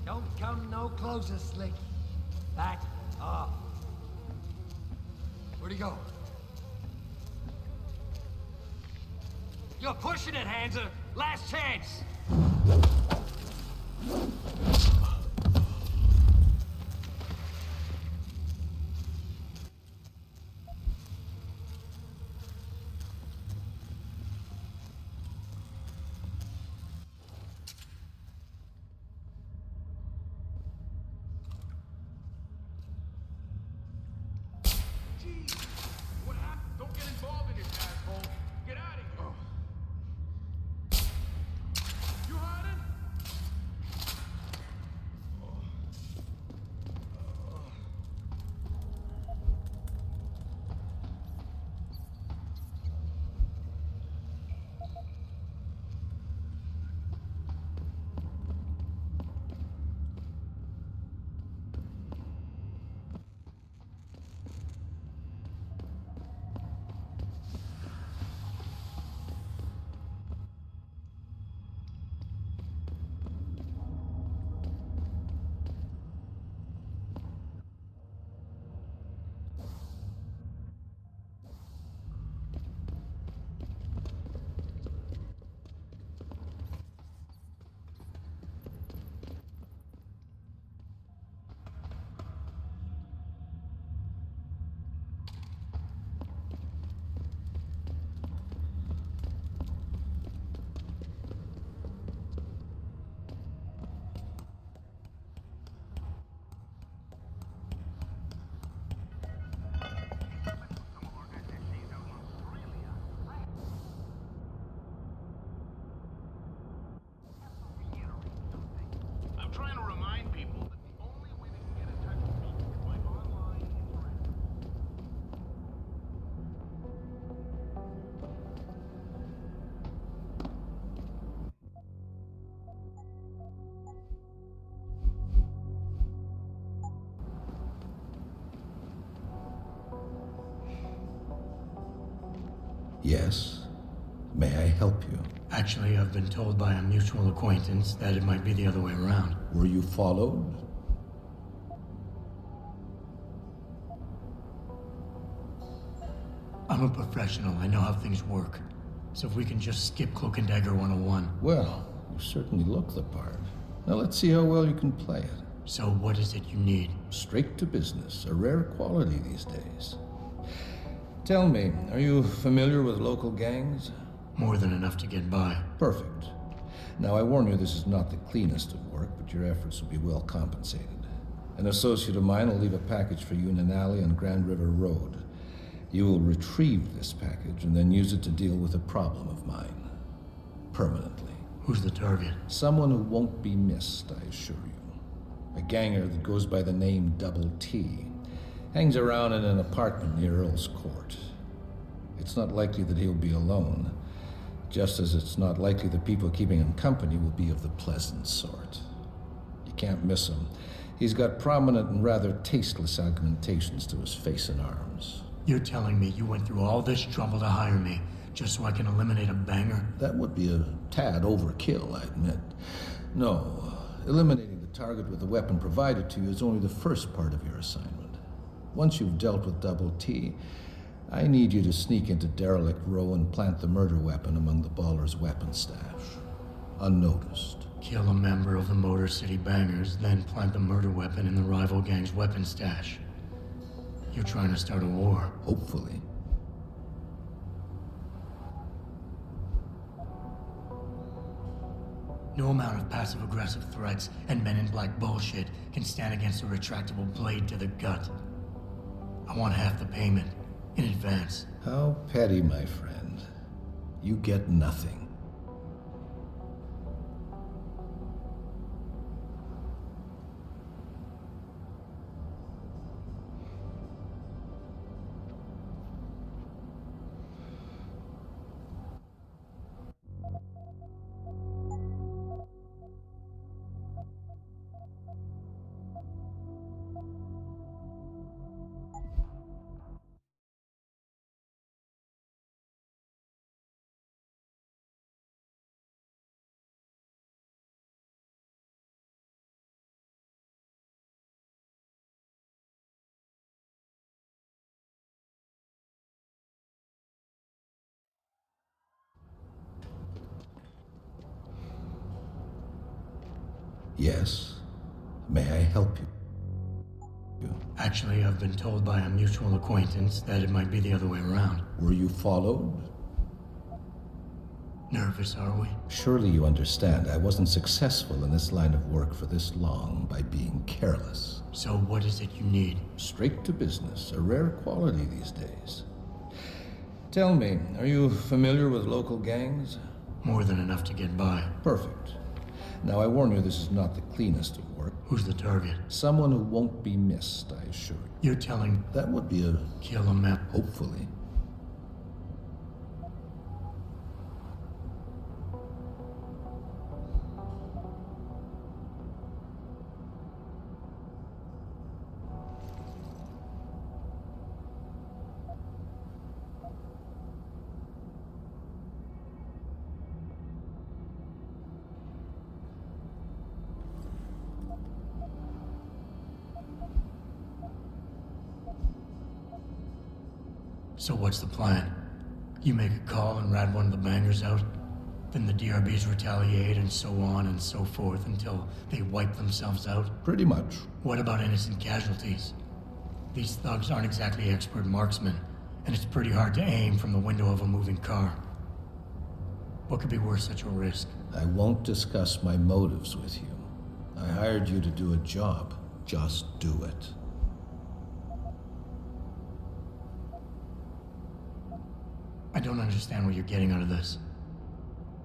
Don't come no closer, Slick. Back off. Where'd he go? You're pushing it, Hansa. Last chance. Yes. May I help you? Actually, I've been told by a mutual acquaintance that it might be the other way around. Were you followed? I'm a professional. I know how things work. So if we can just skip Cloak and Dagger 101. Well, you certainly look the part. Now let's see how well you can play it. So what is it you need? Straight to business, a rare quality these days. Tell me, are you familiar with local gangs? More than enough to get by. Perfect. Now I warn you, this is not the cleanest of work, but your efforts will be well compensated. An associate of mine will leave a package for you in an alley on Grand River Road. You will retrieve this package and then use it to deal with a problem of mine. Permanently. Who's the target? Someone who won't be missed, I assure you. A ganger that goes by the name Double T. Hangs around in an apartment near Earl's Court. It's not likely that he'll be alone, just as it's not likely the people keeping him company will be of the pleasant sort. You can't miss him. He's got prominent and rather tasteless augmentations to his face and arms. You're telling me you went through all this trouble to hire me, just so I can eliminate a banger? That would be a tad overkill, I admit. No, eliminating the target with the weapon provided to you is only the first part of your assignment. Once you've dealt with Double T, I need you to sneak into Derelict Row and plant the murder weapon among the Baller's weapon stash. Unnoticed. Kill a member of the Motor City Bangers, then plant the murder weapon in the rival gang's weapon stash. You're trying to start a war. Hopefully. No amount of passive-aggressive threats and men-in-black bullshit can stand against a retractable blade to the gut. I want half the payment, in advance. How petty, my friend. You get nothing. Yes. May I help you? Actually, I've been told by a mutual acquaintance that it might be the other way around. Were you followed? Nervous, are we? Surely you understand I wasn't successful in this line of work for this long by being careless. So what is it you need? Straight to business, a rare quality these days. Tell me, are you familiar with local gangs? More than enough to get by. Perfect. Now I warn you, this is not the cleanest of work. Who's the target? Someone who won't be missed, I assure you. You're telling... That would be a... Kill a map. Hopefully. So what's the plan? You make a call and rat one of the bangers out, then the DRBs retaliate and so on and so forth until they wipe themselves out? Pretty much. What about innocent casualties? These thugs aren't exactly expert marksmen, and it's pretty hard to aim from the window of a moving car. What could be worth such a risk? I won't discuss my motives with you. I hired you to do a job. Just do it. I don't understand what you're getting out of this.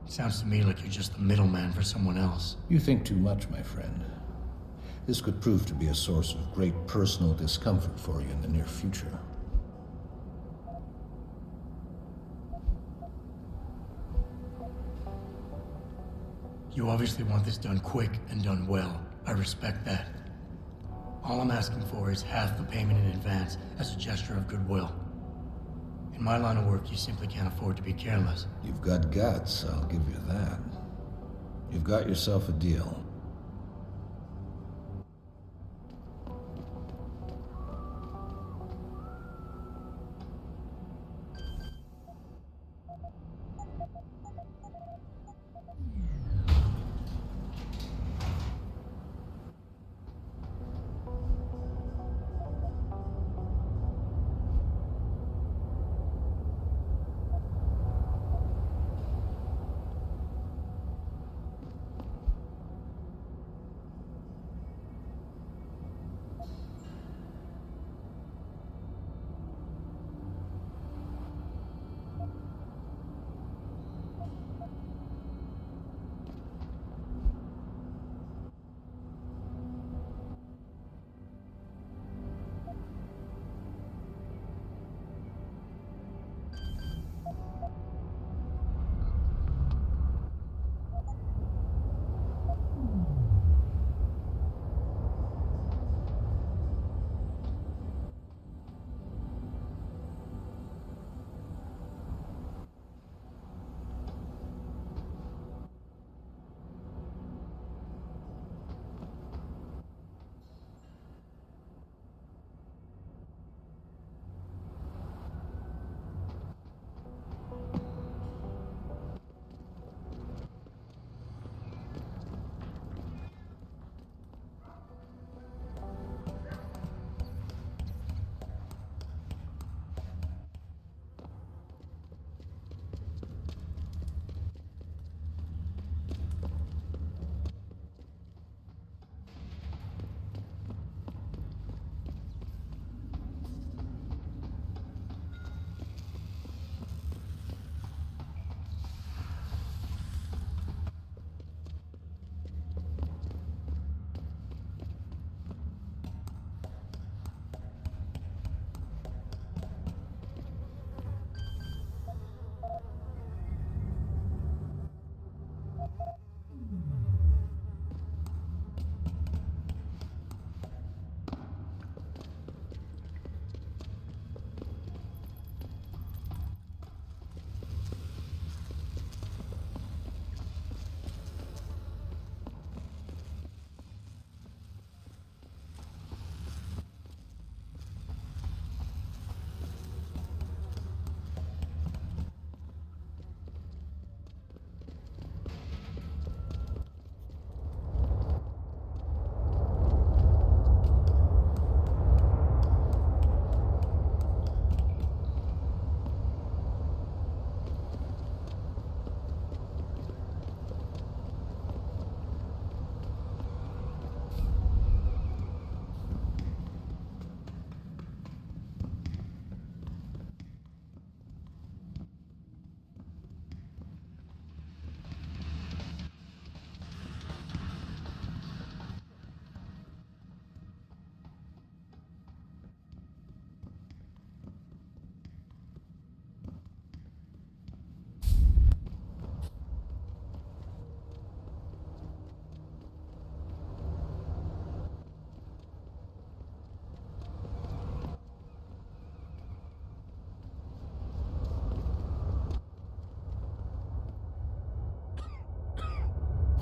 It sounds to me like you're just the middleman for someone else. You think too much, my friend. This could prove to be a source of great personal discomfort for you in the near future. You obviously want this done quick and done well. I respect that. All I'm asking for is half the payment in advance as a gesture of goodwill. In my line of work, you simply can't afford to be careless. You've got guts, I'll give you that. You've got yourself a deal.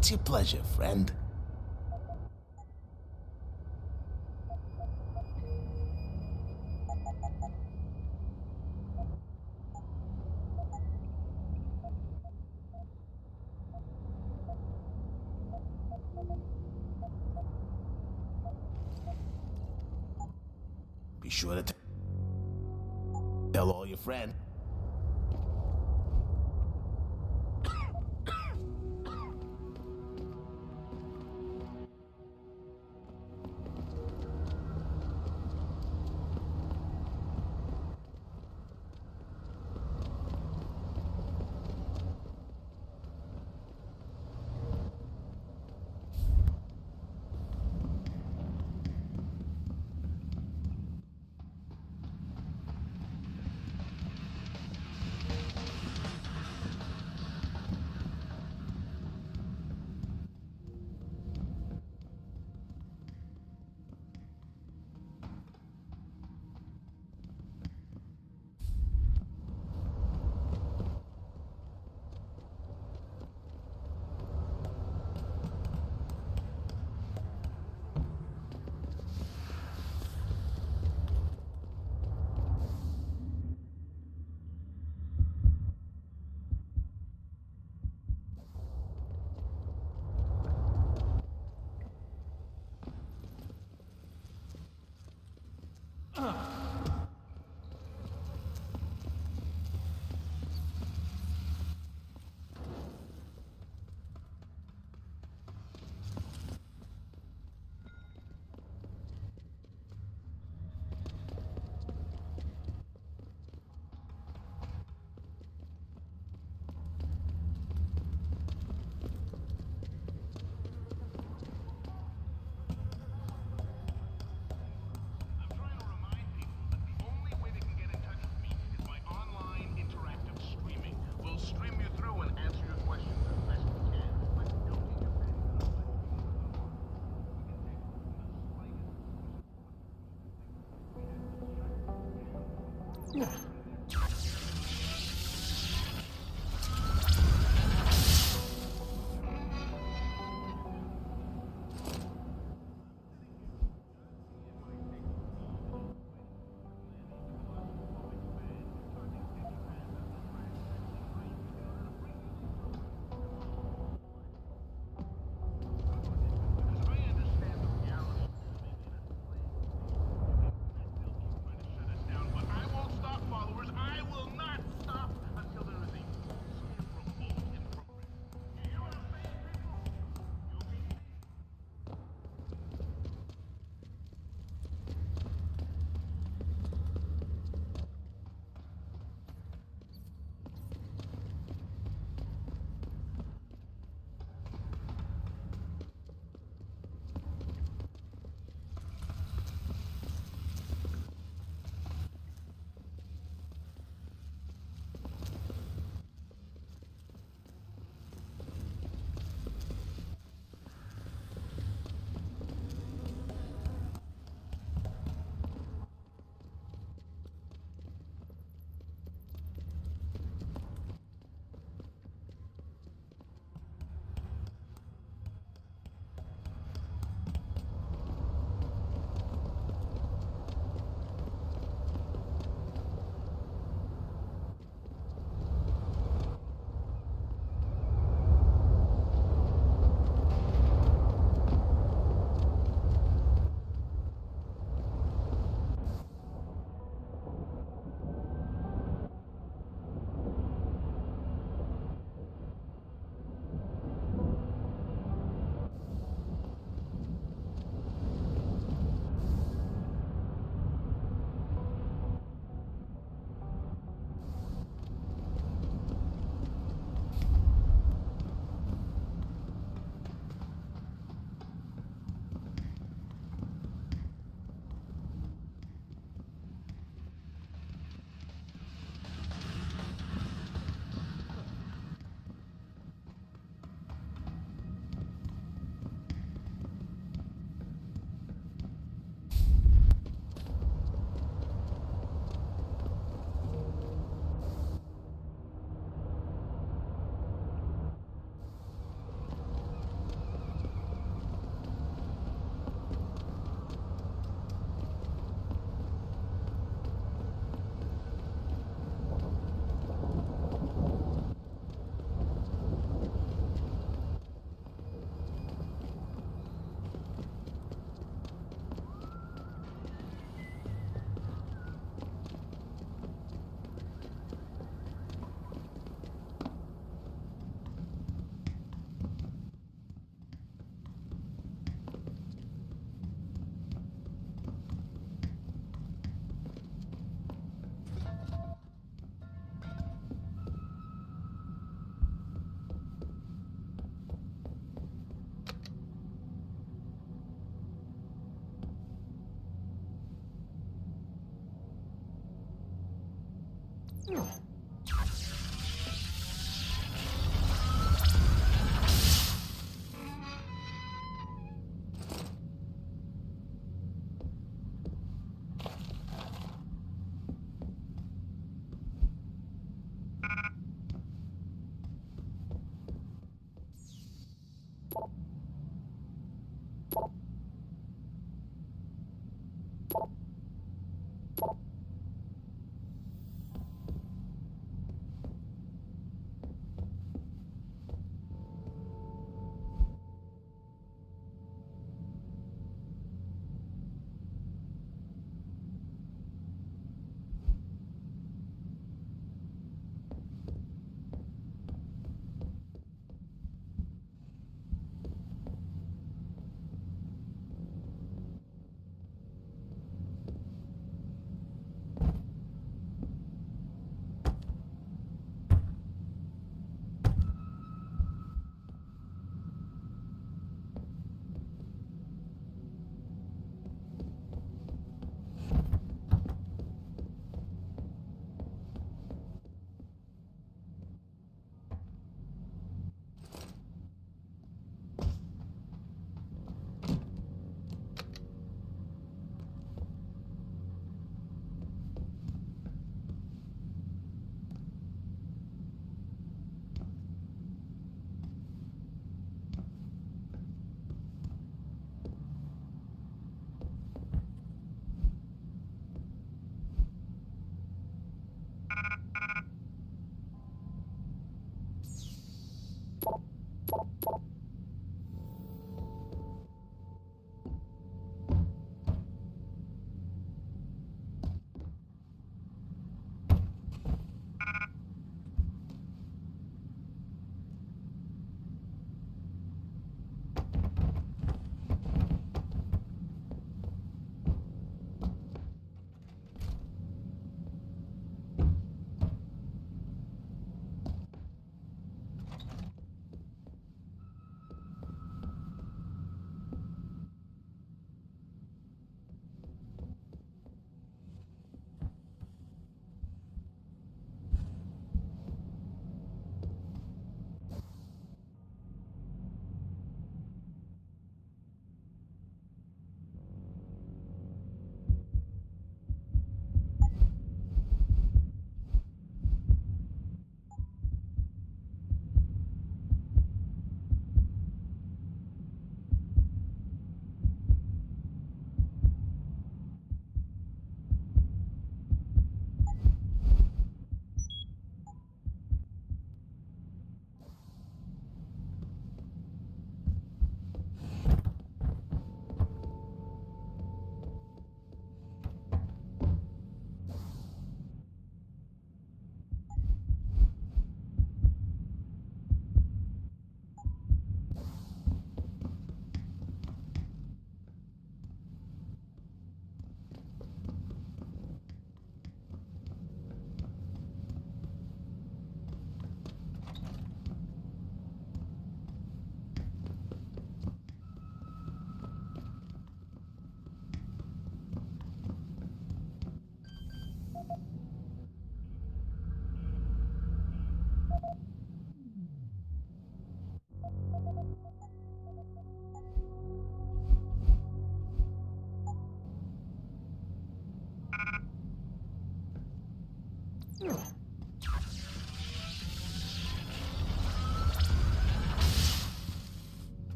What's your pleasure, friend? Be sure to tell all your friends.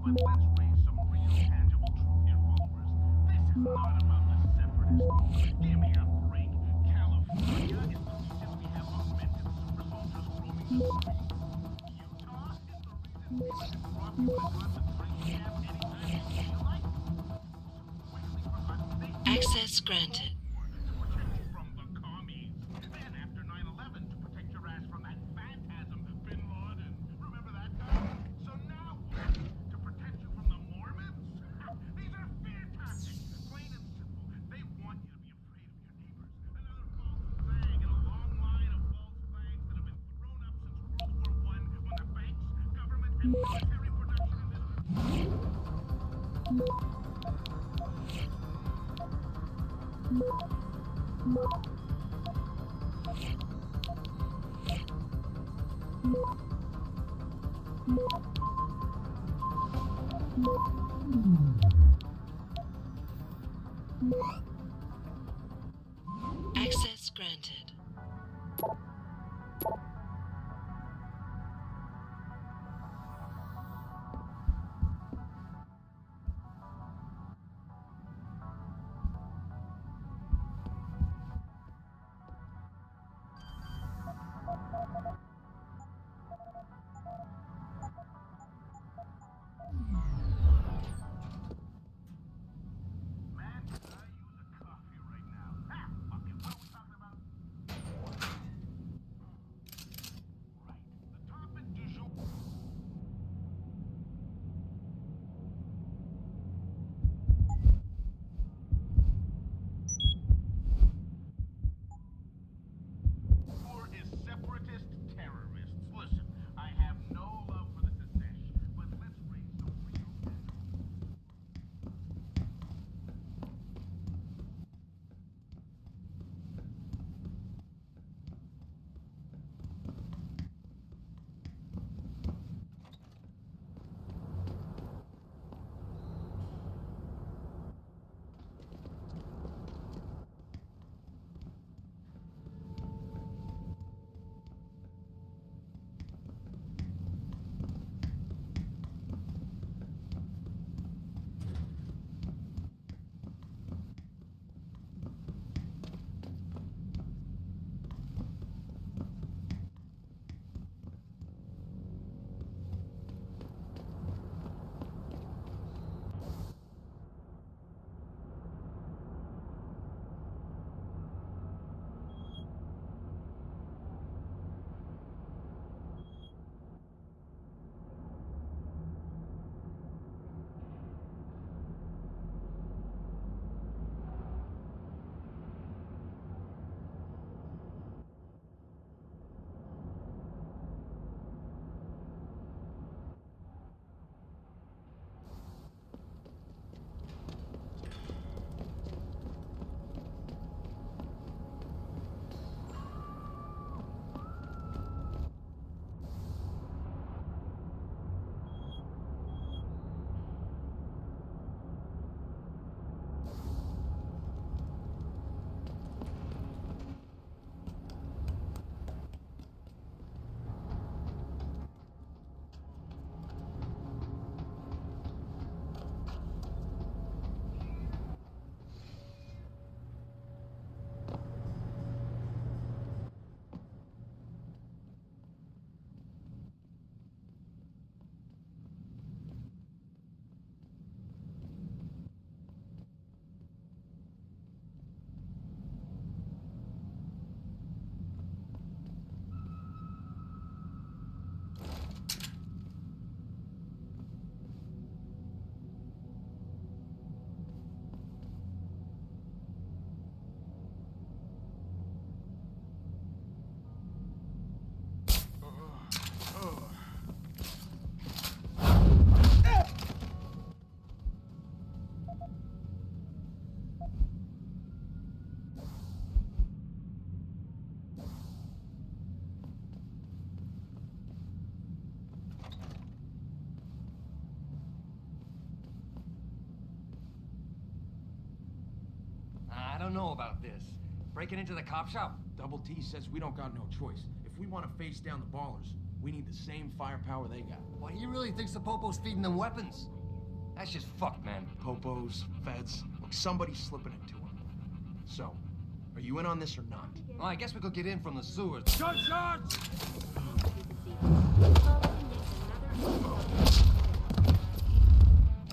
But let's raise some real tangible truth here, followers. This is not about the separatists. Give me a break. California is the reason we have augmented super soldiers roaming the streets. Utah is the reason people can drop you in a concentration camp anytime they feel like. Access granted. Access granted. I don't know about this. Breaking into the cop shop? Double T says we don't got no choice. If we want to face down the ballers, We need the same firepower they got. Why, he really thinks the Popo's feeding them weapons? That's just fucked, man. Popos, feds, look, somebody's slipping it to him. So, are you in on this or not? Well, I guess we could get in from the sewers. Gunshots!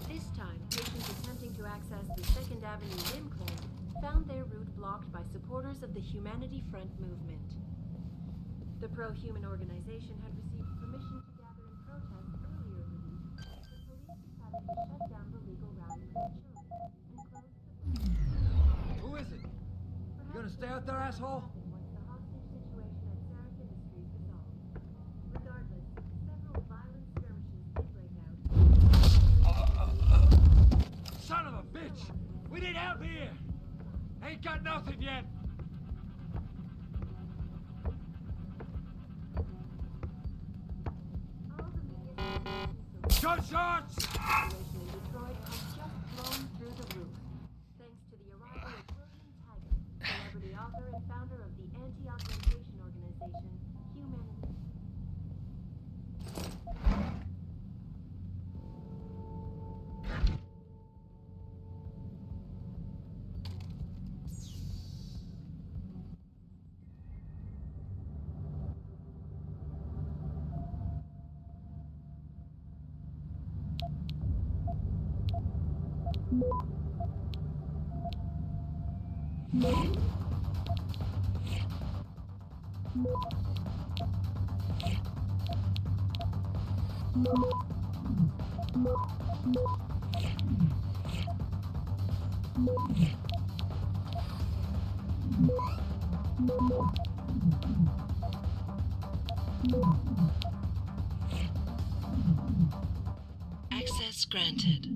This time, patients attempting to access the 2nd Avenue limb clinic found their route blocked by supporters of the Humanity Front movement. The pro-human organization had received permission to gather in protest earlier in the week, but police decided to shut down the legal rally prematurely and close the... Who is it? You gonna stay out there, asshole? once the hostage situation at Sarif Industries resolved. Regardless, several violent skirmishes did break out. Son of a bitch! We need help here! Ain't got nothing yet! Gunshots! The situation in Detroit has just blown through the roof, thanks to the arrival of William Taggart, celebrity author and founder of the anti-augmentation organization Humanity. Access granted.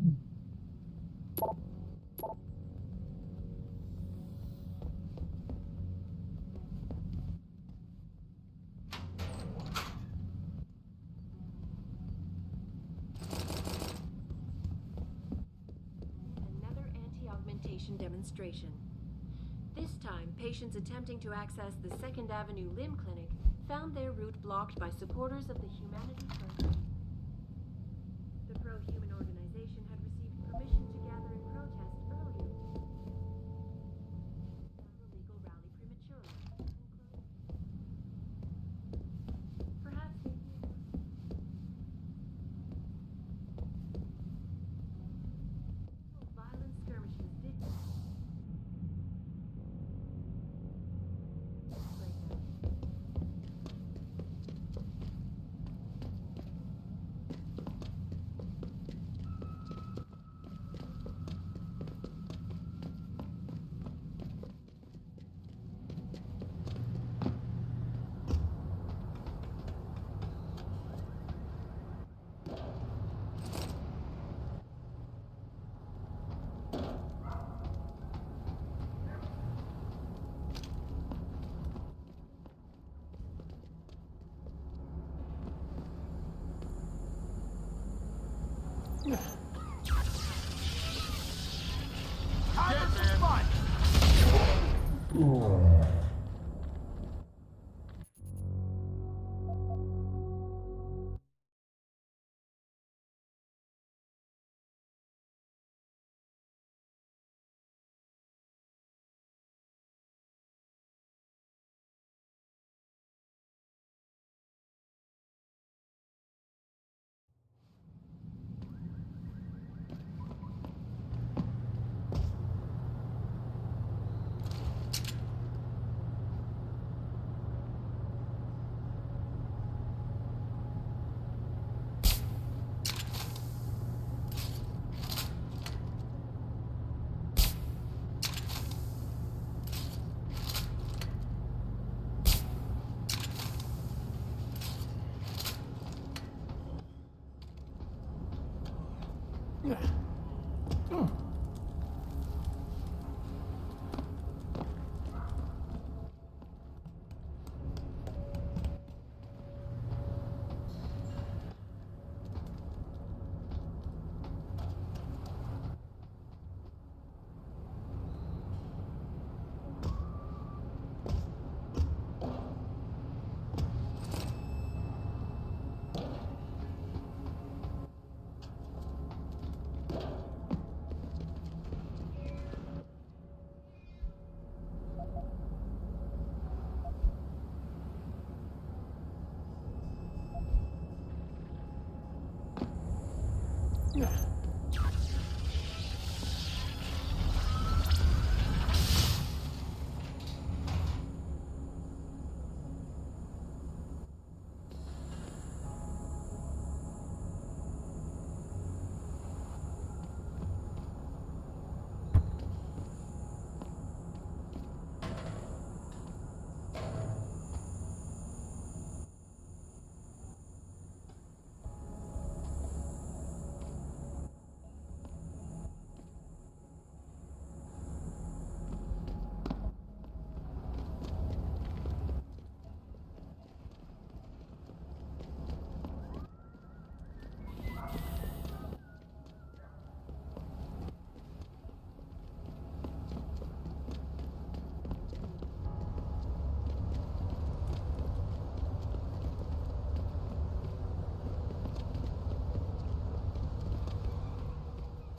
Another anti-augmentation demonstration. This time, patients attempting to access the 2nd Avenue limb clinic found their route blocked by supporters of the Humanity Front. The pro-human organization had received permission to gather in protest earlier. Found the legal rally prematurely. Perhaps violent skirmishes did break out.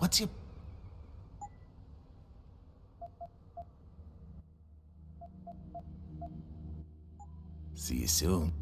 What's your... See you soon.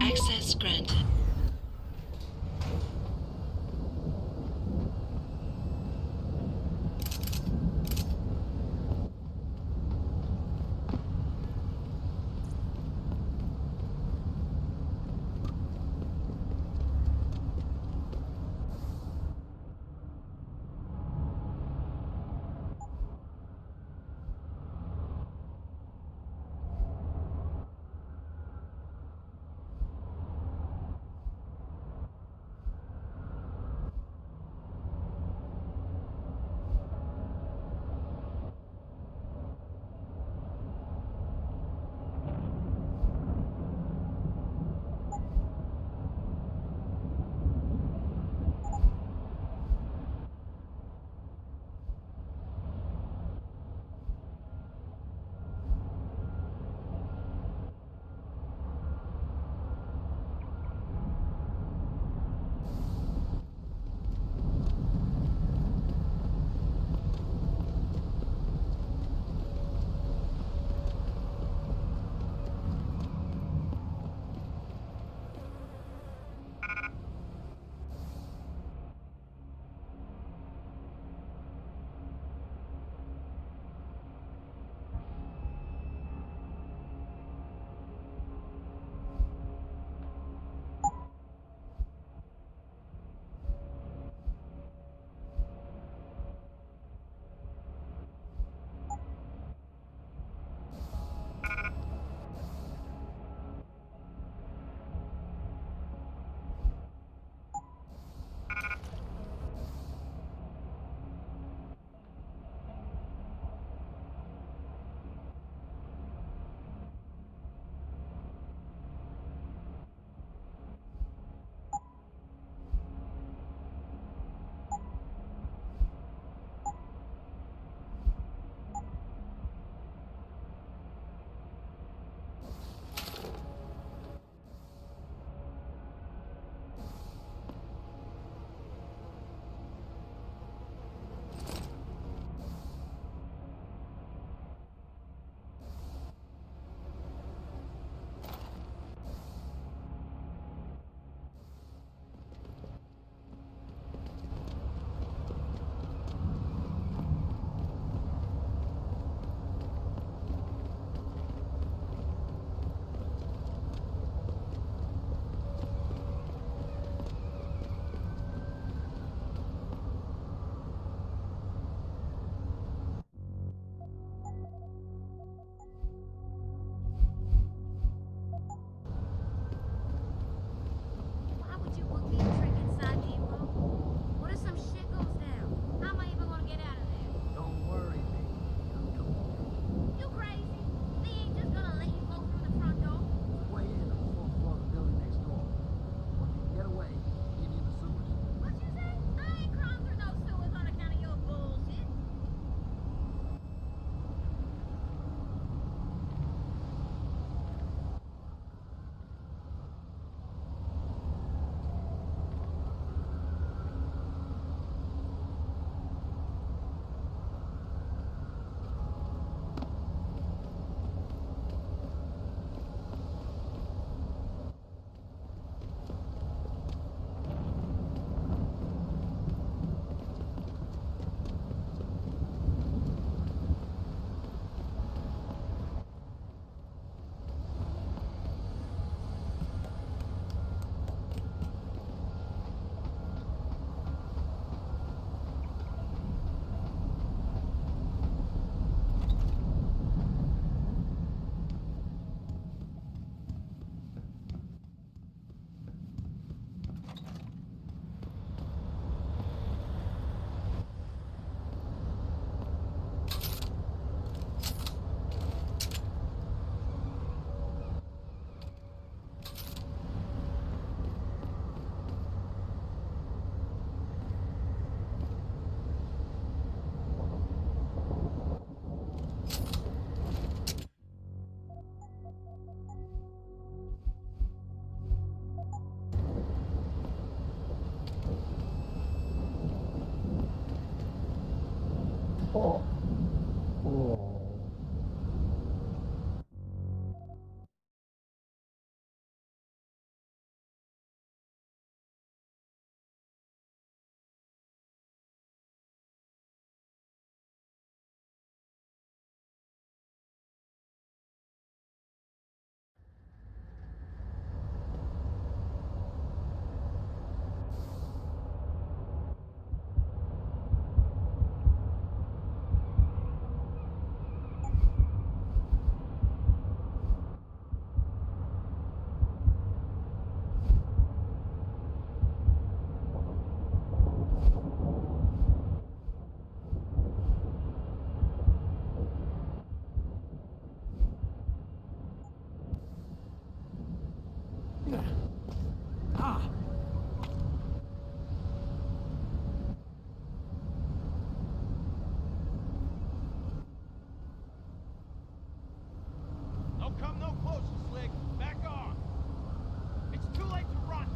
Access granted. Don't come no closer, Slick. Back off. It's too late to run.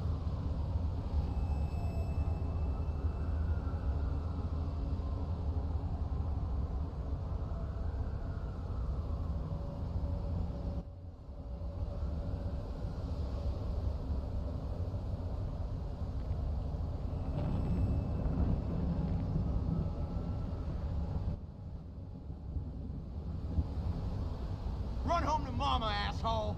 Run home to mama, asshole!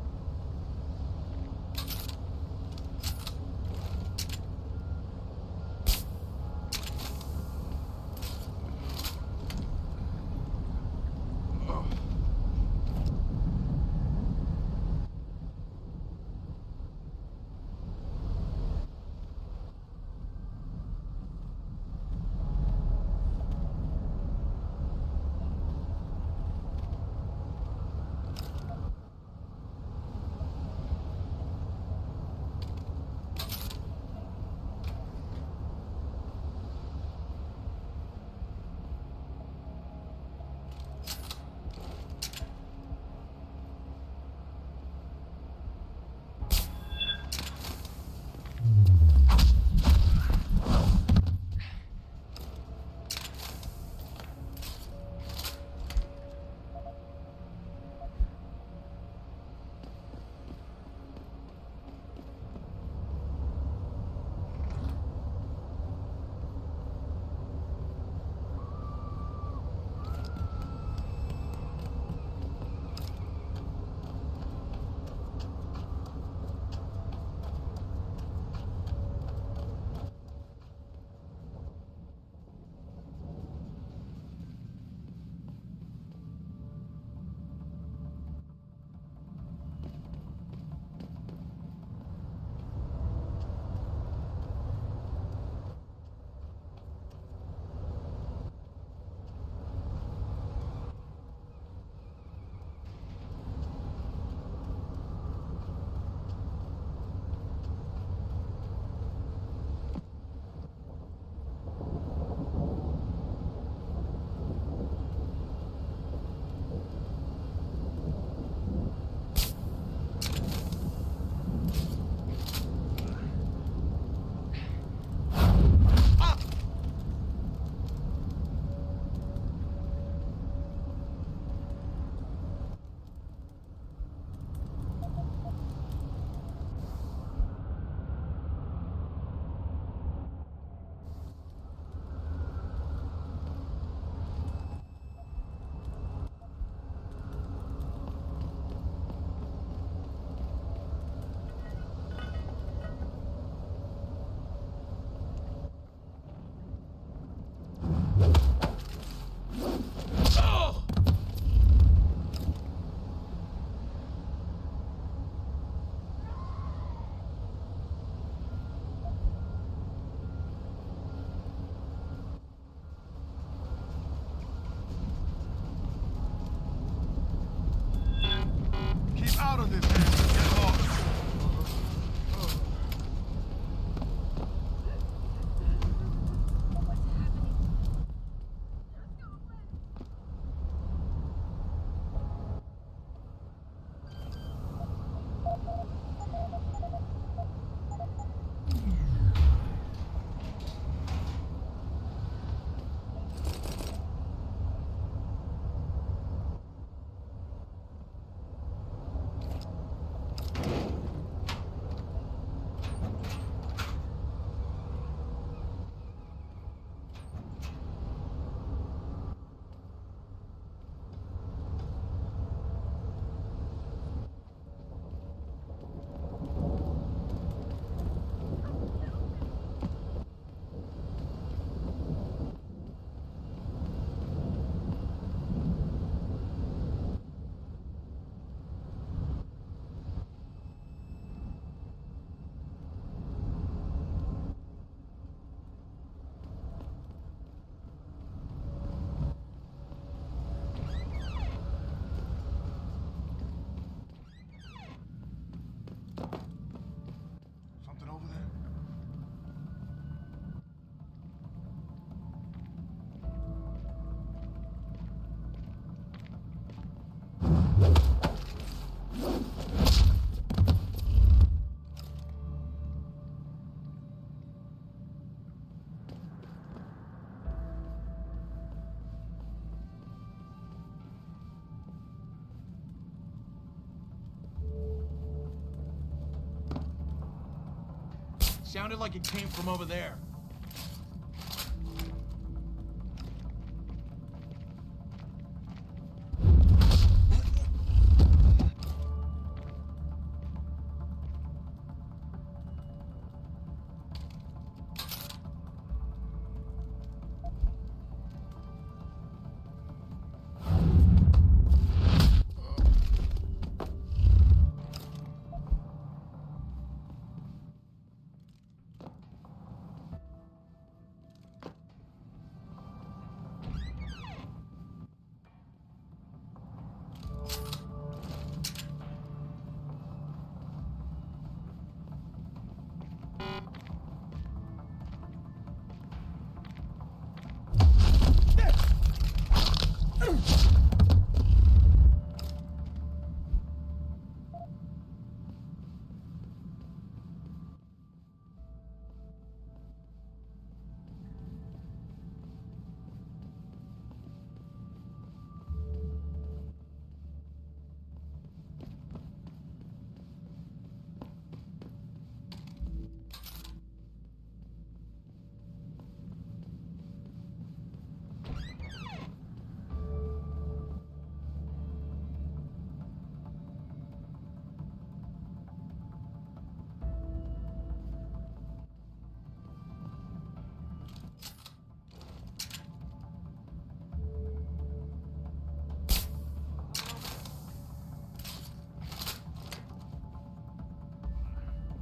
sounded like it came from over there.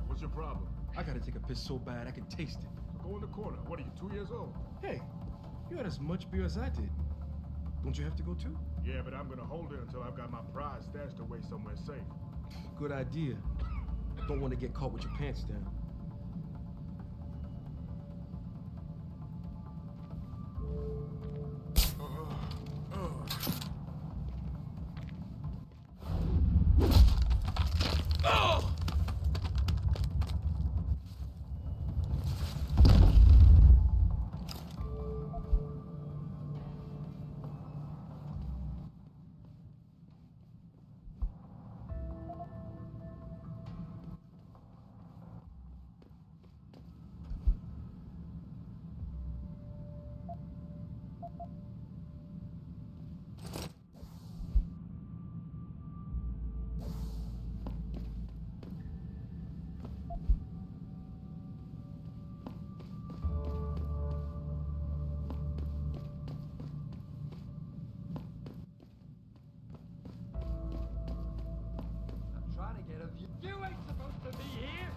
What's your problem? I gotta take a piss so bad I can taste it. So go in the corner. What are you, 2 years old? Hey, you had as much beer as I did. Don't you have to go too? Yeah, but I'm gonna hold it until I've got my prize stashed away somewhere safe. Good idea. Don't want to get caught with your pants down. You ain't supposed to be here!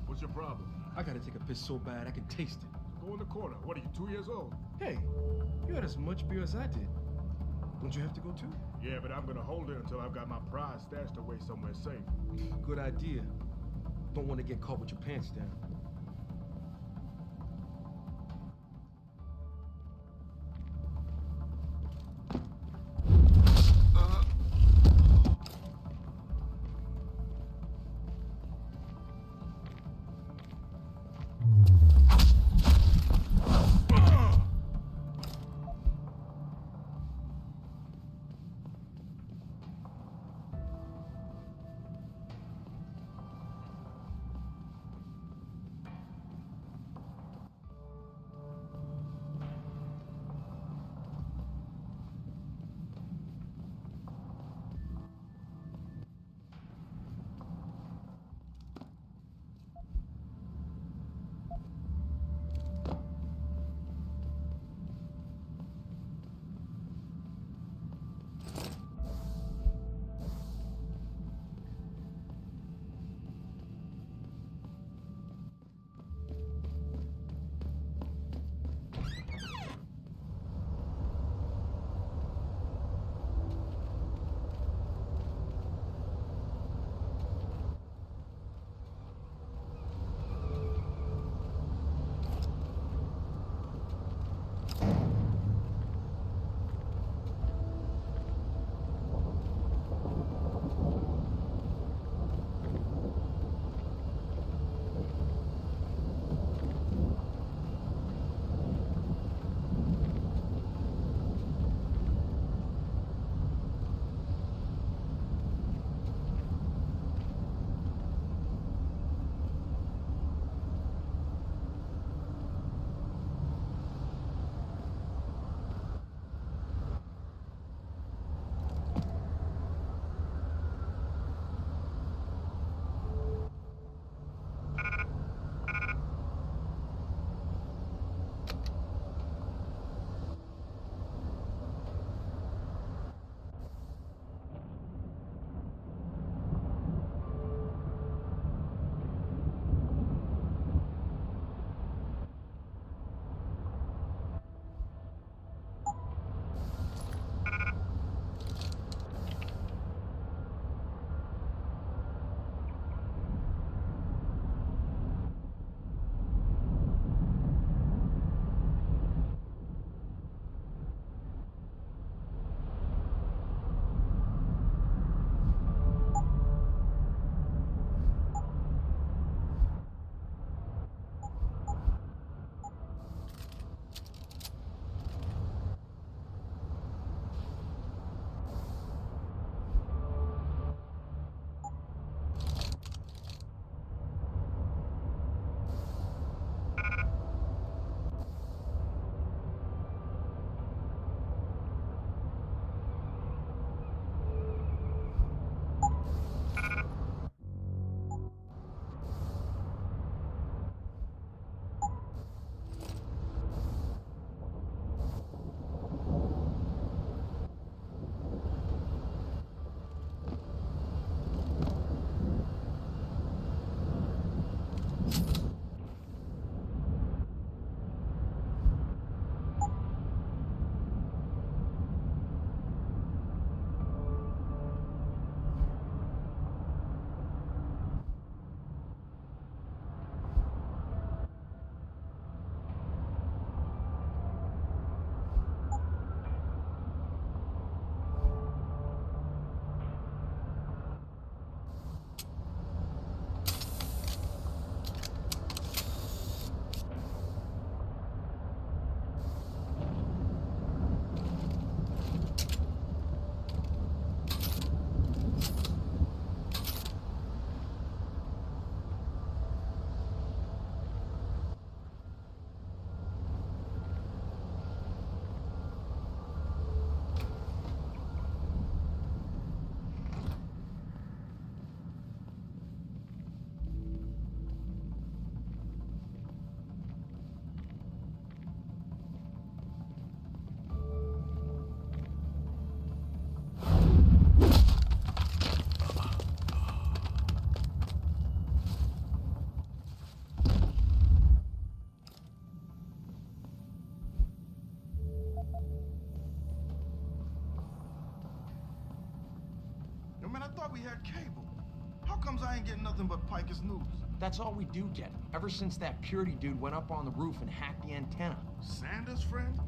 What's your problem? I gotta take a piss so bad I can taste it. So go in the corner. What are you, 2 years old? Hey, you had as much beer as I did. Don't you have to go too? Yeah, but I'm gonna hold it until I've got my prize stashed away somewhere safe. Good idea. Don't want to get caught with your pants down. thought we had cable. How comes I ain't getting nothing but Picus news? That's all we do get, ever since that Purity dude went up on the roof and hacked the antenna. Sanders' friend?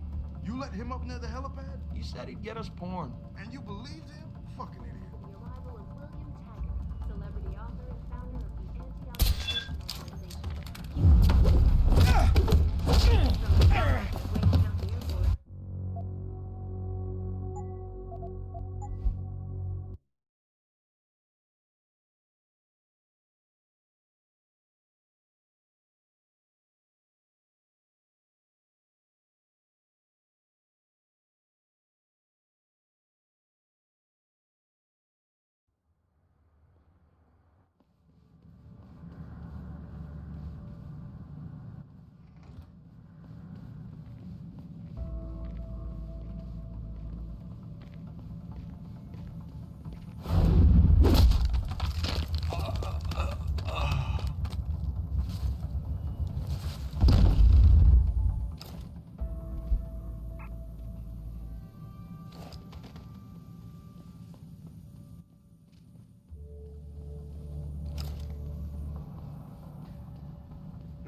You let him up near the helipad? He said he'd get us porn. And you believed him? Fucking idiot. The arrival of William Taggart, celebrity author and founder of the anti-occupation organization.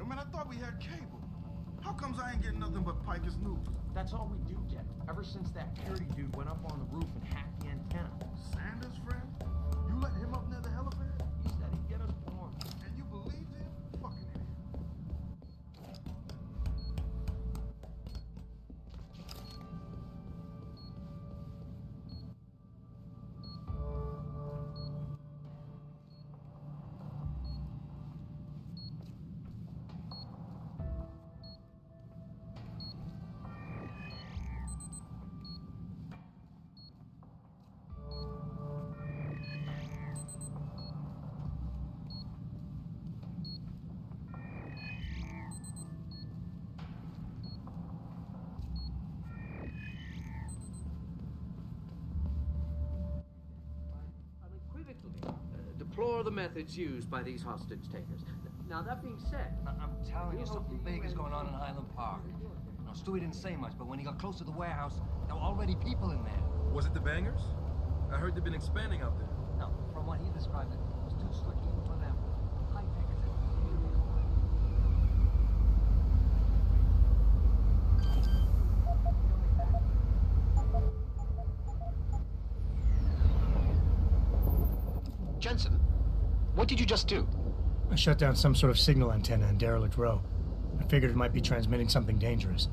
Man, I thought we had cable. How comes I ain't getting nothing but Picus news? That's all we do get, ever since that Purity dude went up on the roof and hacked the antenna. Sanders' friend? You let him up near the helipad? He said he'd get us porn. And you believed him? Fucking idiot. Deplore the methods used by these hostage takers. Now, that being said, I'm telling you, something big is going on in Highland Park. Now, Stewie didn't say much, but when he got close to the warehouse, there were already people in there. Was it the bangers? I heard they've been expanding out there. No, from what he described, it was too slick even for them. High tech is Jensen, what did you just do? I shut down some sort of signal antenna in Derelict Row. I figured it might be transmitting something dangerous.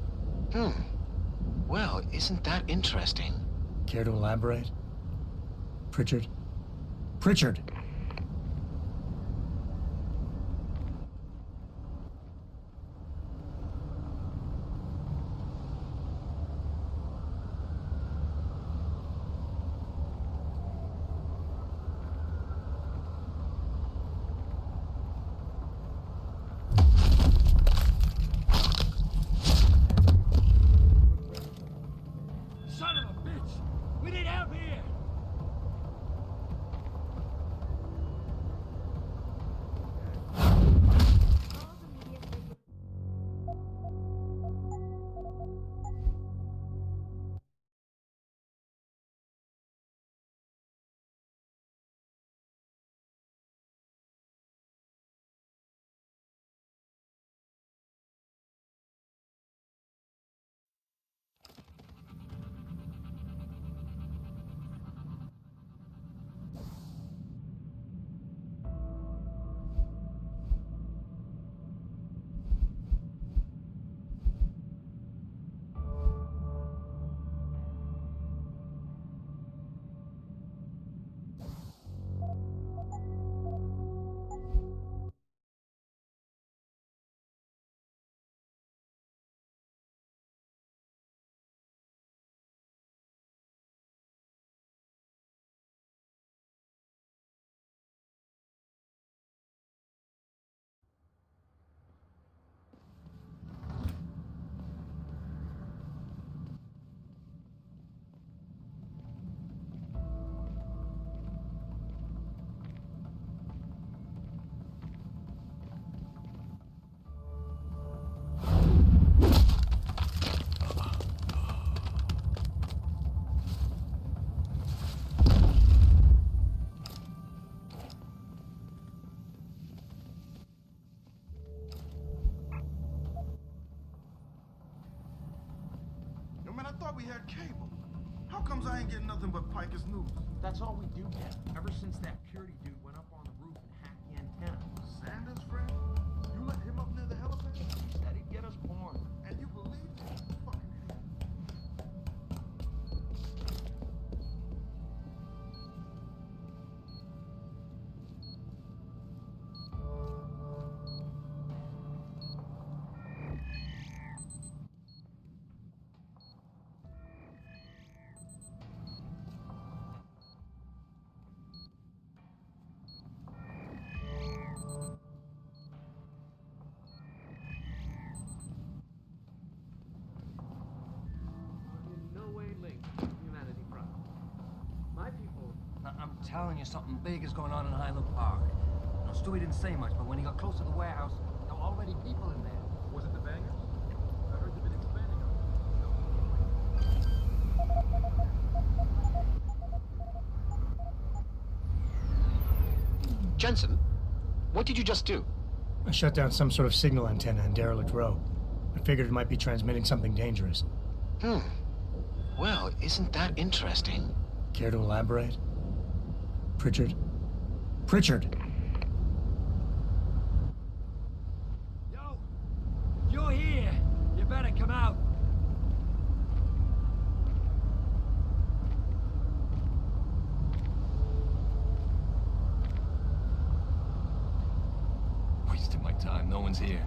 Well, isn't that interesting? Care to elaborate? Pritchard? Pritchard! Son of a bitch! We need help here! thought we had cable. How comes I ain't getting nothing but Piker's news? That's all we do get. Ever since that Purity dude went up on the roof and hacked the antenna. Sanders' friend? You let him up near the helipad? He said he'd get us porn. And you believed him? Fucking hell. In no way linked to humanity problem. My people. I'm telling you, something big is going on in Highland Park. Now, Stewie didn't say much, but when he got close to the warehouse, there were already people in there. Was it the bangers? I heard they've been expanding on Jensen, what did you just do? I shut down some sort of signal antenna in Derelict Row. I figured it might be transmitting something dangerous. Well, isn't that interesting? Care to elaborate? Pritchard? Pritchard! Yo! You're here! You better come out! Wasting my time, no one's here.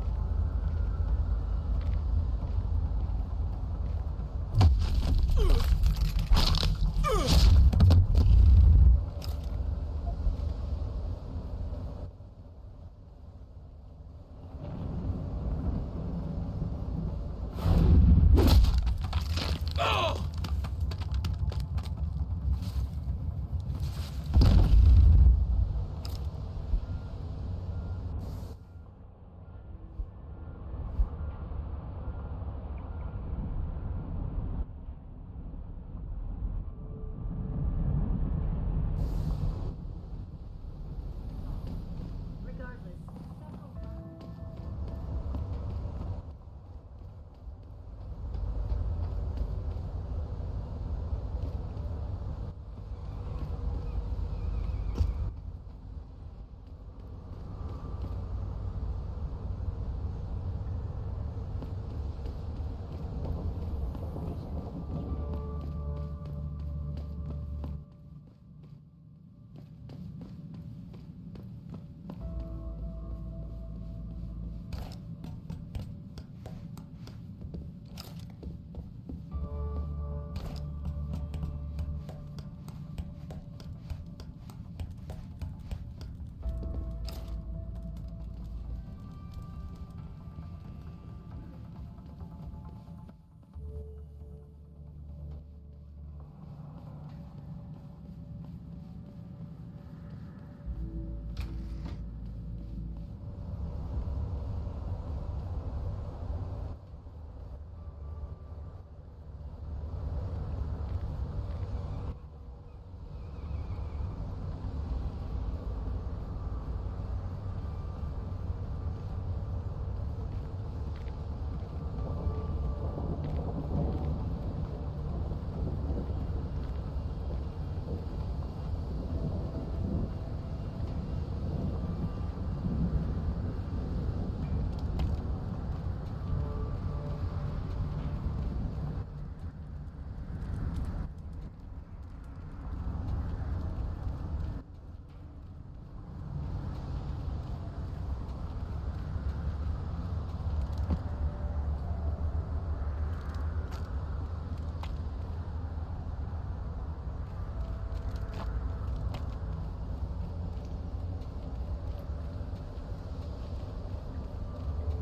Regardless,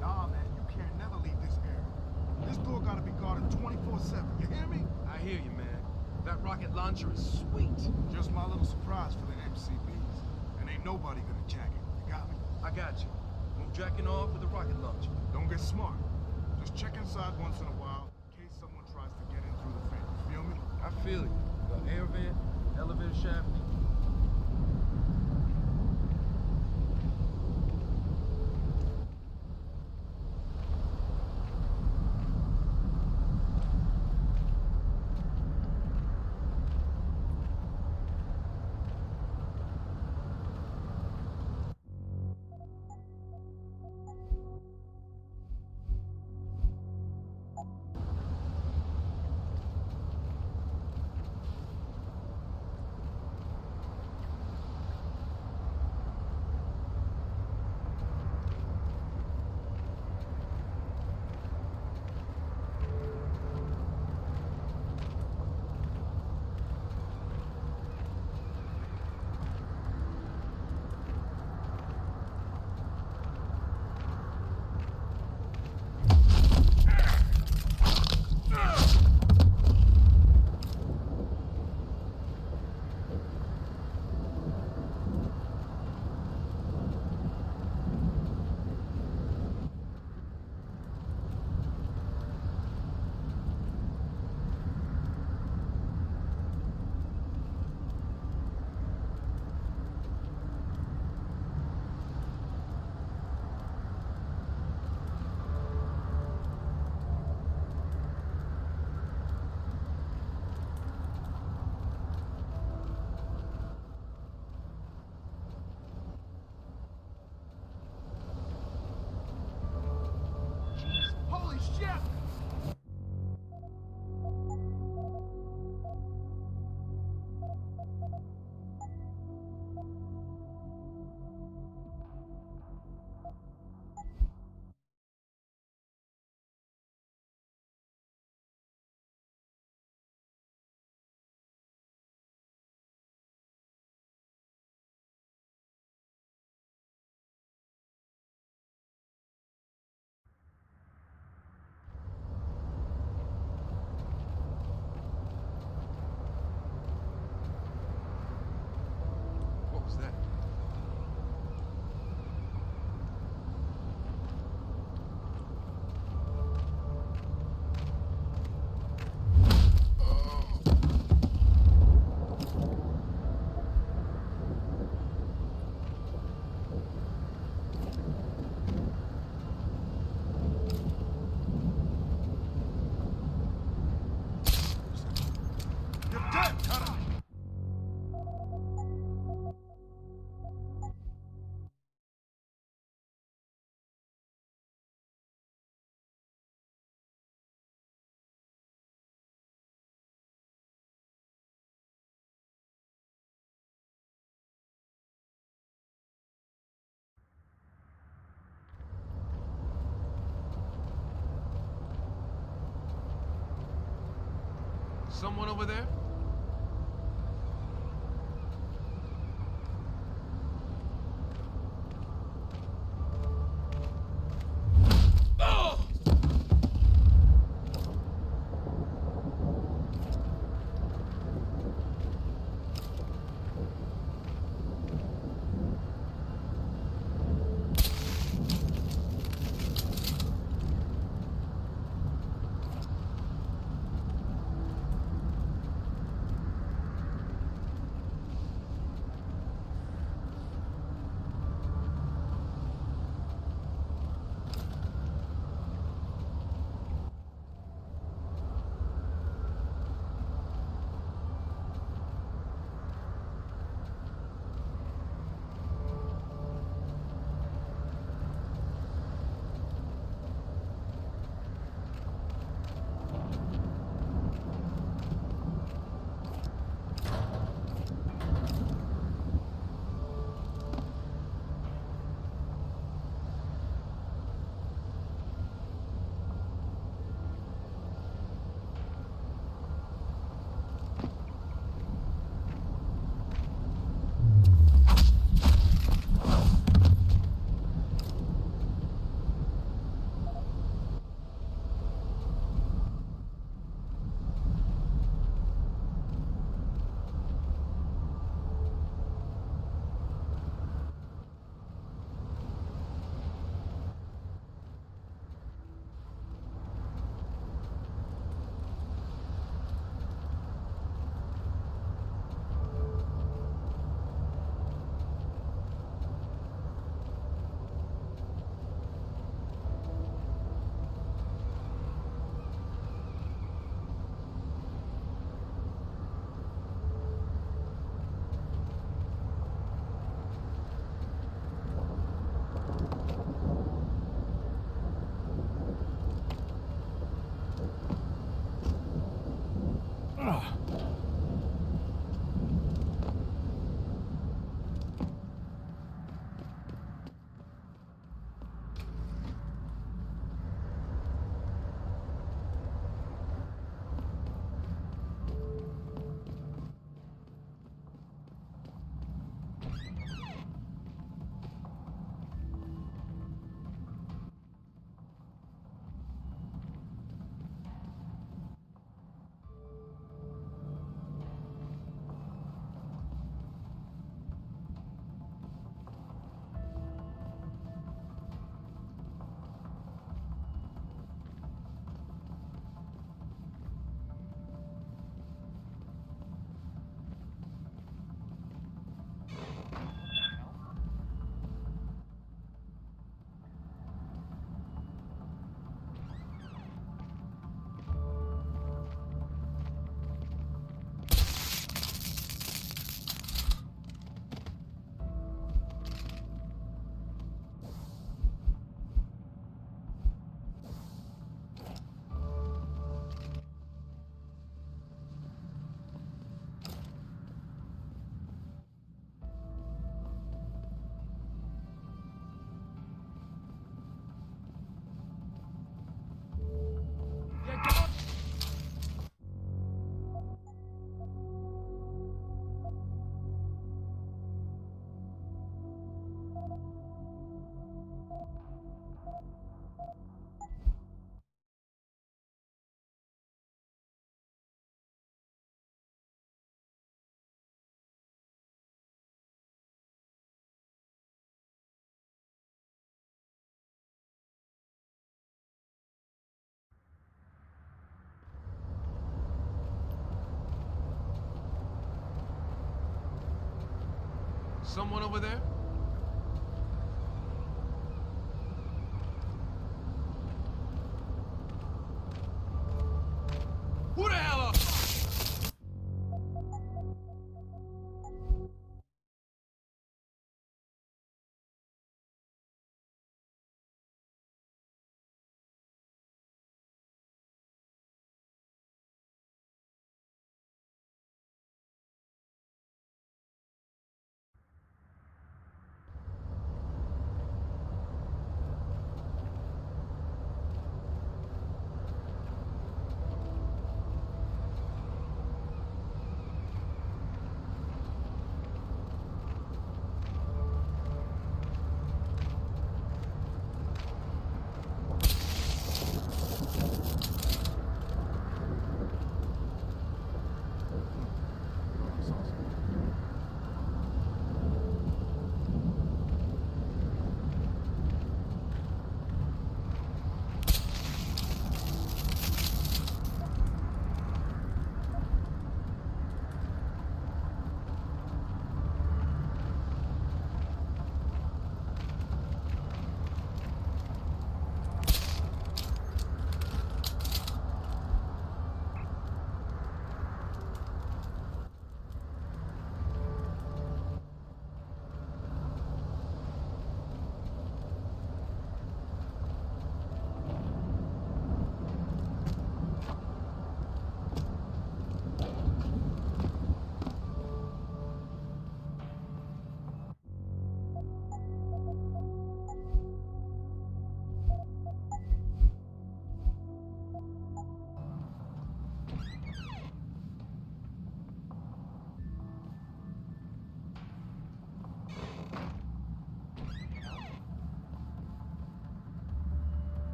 Nah, man, you can't never leave this area. This door gotta be guarded 24/7. You hear me? I hear you, man. That rocket launcher is sweet. Just my little surprise for the MCBs. And ain't nobody gonna jack it. You got me? I got you. No jacking off with the rocket launcher. Don't get smart. Just check inside once in a while in case someone tries to get in through the fence. You feel me? I feel you. The air vent, elevator shaft. Someone over there? Someone over there? Who the hell are...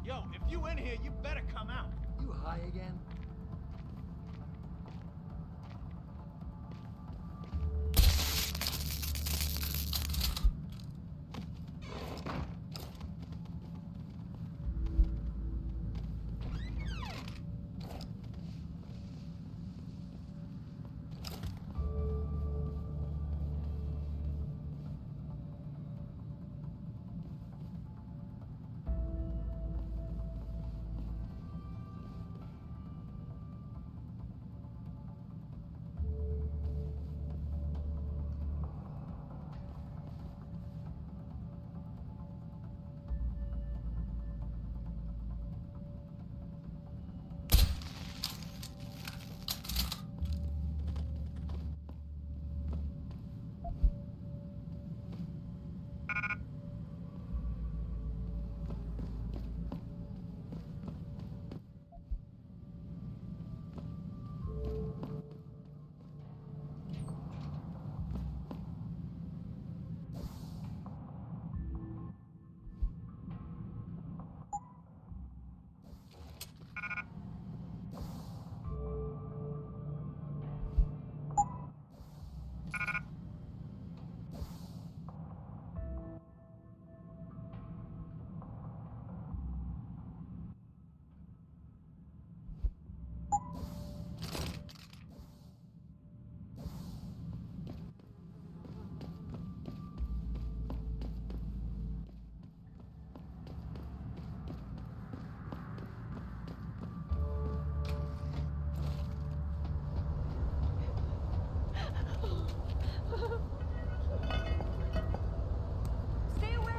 Yo, if you in here, you better come out. You high again? Stay away!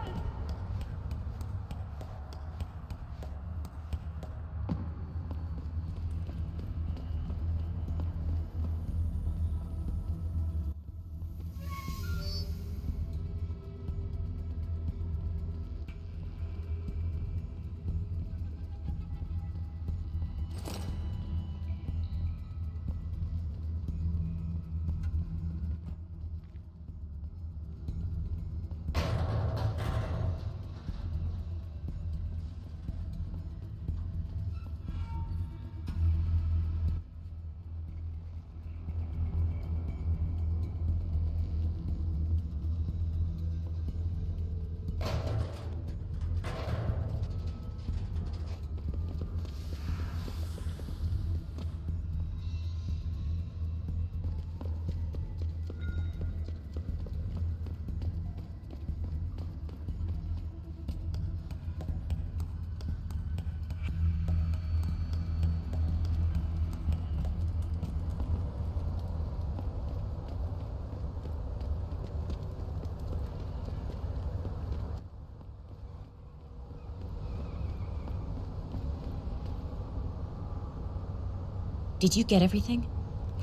Did you get everything?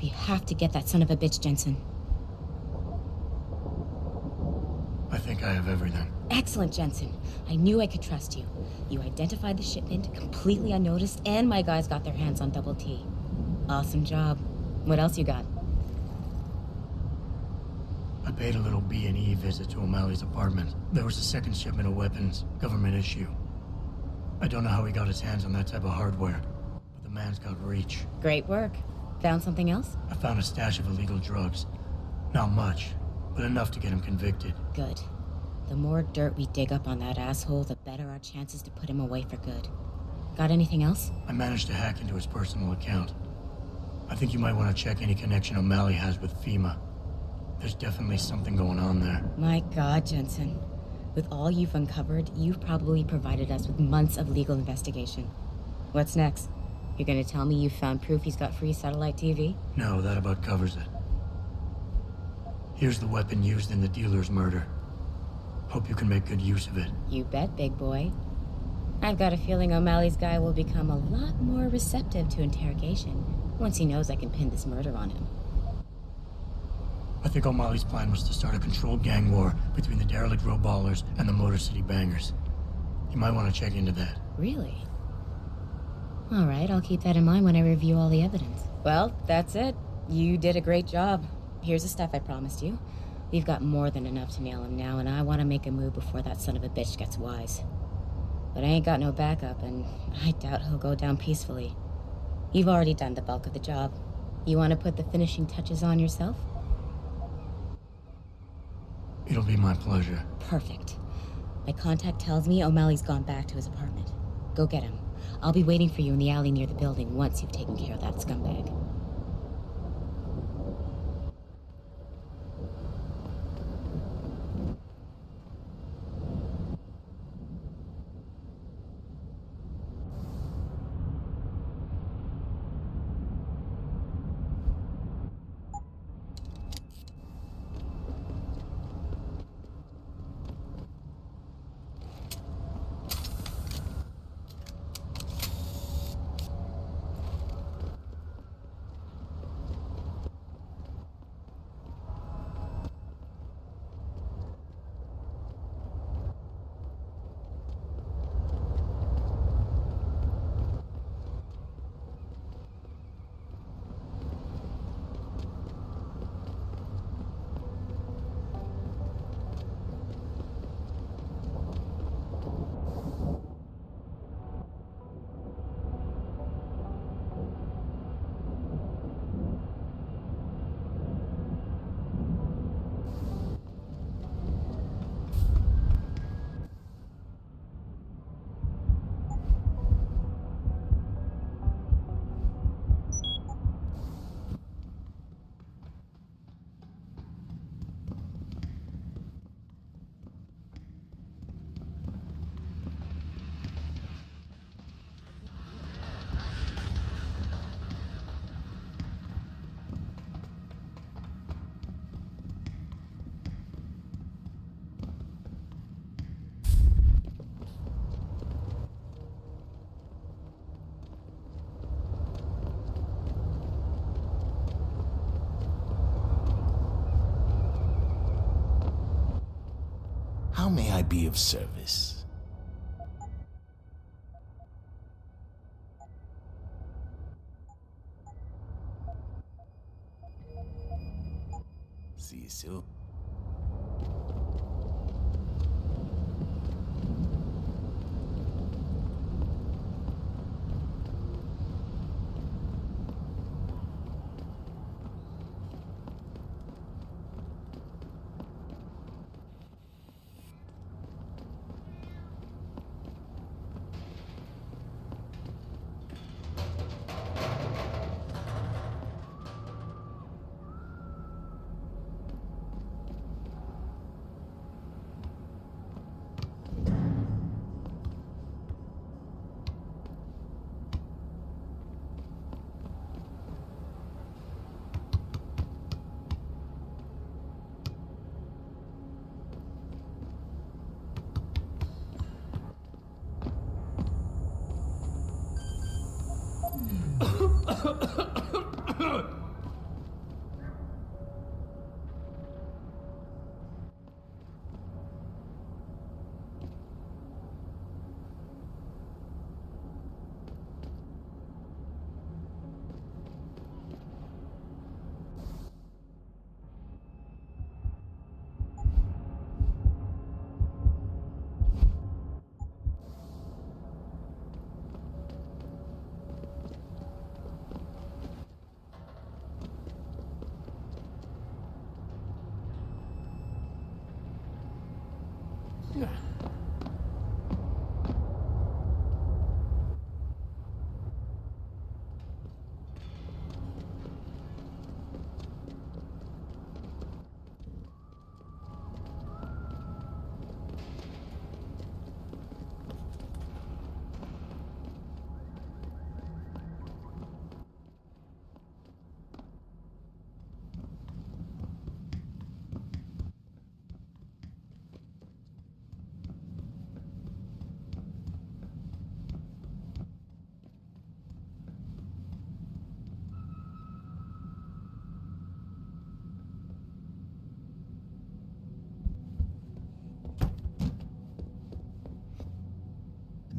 We have to get that son of a bitch, Jensen. I think I have everything. Excellent, Jensen. I knew I could trust you. You identified the shipment completely unnoticed, and my guys got their hands on Double T. Awesome job. What else you got? I paid a little B&E visit to O'Malley's apartment. There was a second shipment of weapons, government issue. I don't know how he got his hands on that type of hardware, but the man's got reach. Great work. Found something else? I found a stash of illegal drugs. Not much, but enough to get him convicted. Good. The more dirt we dig up on that asshole, the better our chances to put him away for good. Got anything else? I managed to hack into his personal account. I think you might want to check any connection O'Malley has with FEMA. There's definitely something going on there. My God, Jensen. With all you've uncovered, you've probably provided us with months of legal investigation. What's next? You're gonna tell me you found proof he's got free satellite TV? No, that about covers it. Here's the weapon used in the dealer's murder. Hope you can make good use of it. You bet, big boy. I've got a feeling O'Malley's guy will become a lot more receptive to interrogation once he knows I can pin this murder on him. I think O'Malley's plan was to start a controlled gang war between the derelict road ballers and the Motor City bangers. You might want to check into that. Really? All right, I'll keep that in mind when I review all the evidence. Well, that's it. You did a great job. Here's the stuff I promised you. We've got more than enough to nail him now, and I want to make a move before that son of a bitch gets wise. But I ain't got no backup, and I doubt he'll go down peacefully. You've already done the bulk of the job. You want to put the finishing touches on yourself? It'll be my pleasure. Perfect. My contact tells me O'Malley's gone back to his apartment. Go get him. I'll be waiting for you in the alley near the building once you've taken care of that scumbag. How may I be of service? See you soon.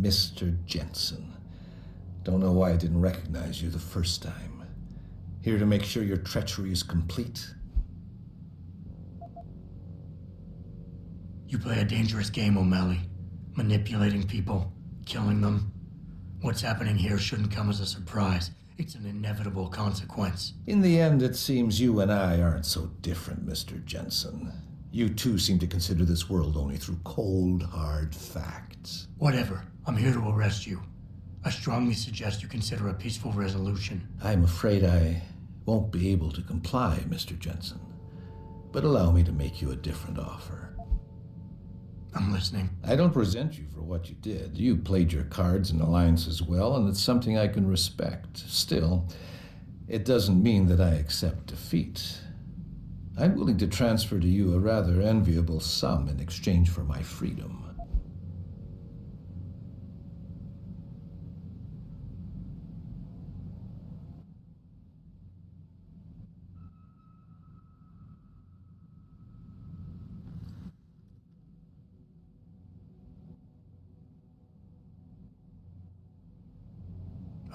Mr. Jensen. Don't know why I didn't recognize you the first time. Here to make sure your treachery is complete. You play a dangerous game, O'Malley. Manipulating people, Killing them. What's happening here shouldn't come as a surprise. It's an inevitable consequence. In the end, it seems you and I aren't so different, Mr. Jensen. You too seem to consider this world only through cold, hard facts. Whatever. I'm here to arrest you. I strongly suggest you consider a peaceful resolution. I'm afraid I won't be able to comply, Mr. Jensen. But allow me to make you a different offer. I'm listening. I don't resent you for what you did. You played your cards and alliances well, and it's something I can respect. Still, it doesn't mean that I accept defeat. I'm willing to transfer to you a rather enviable sum in exchange for my freedom.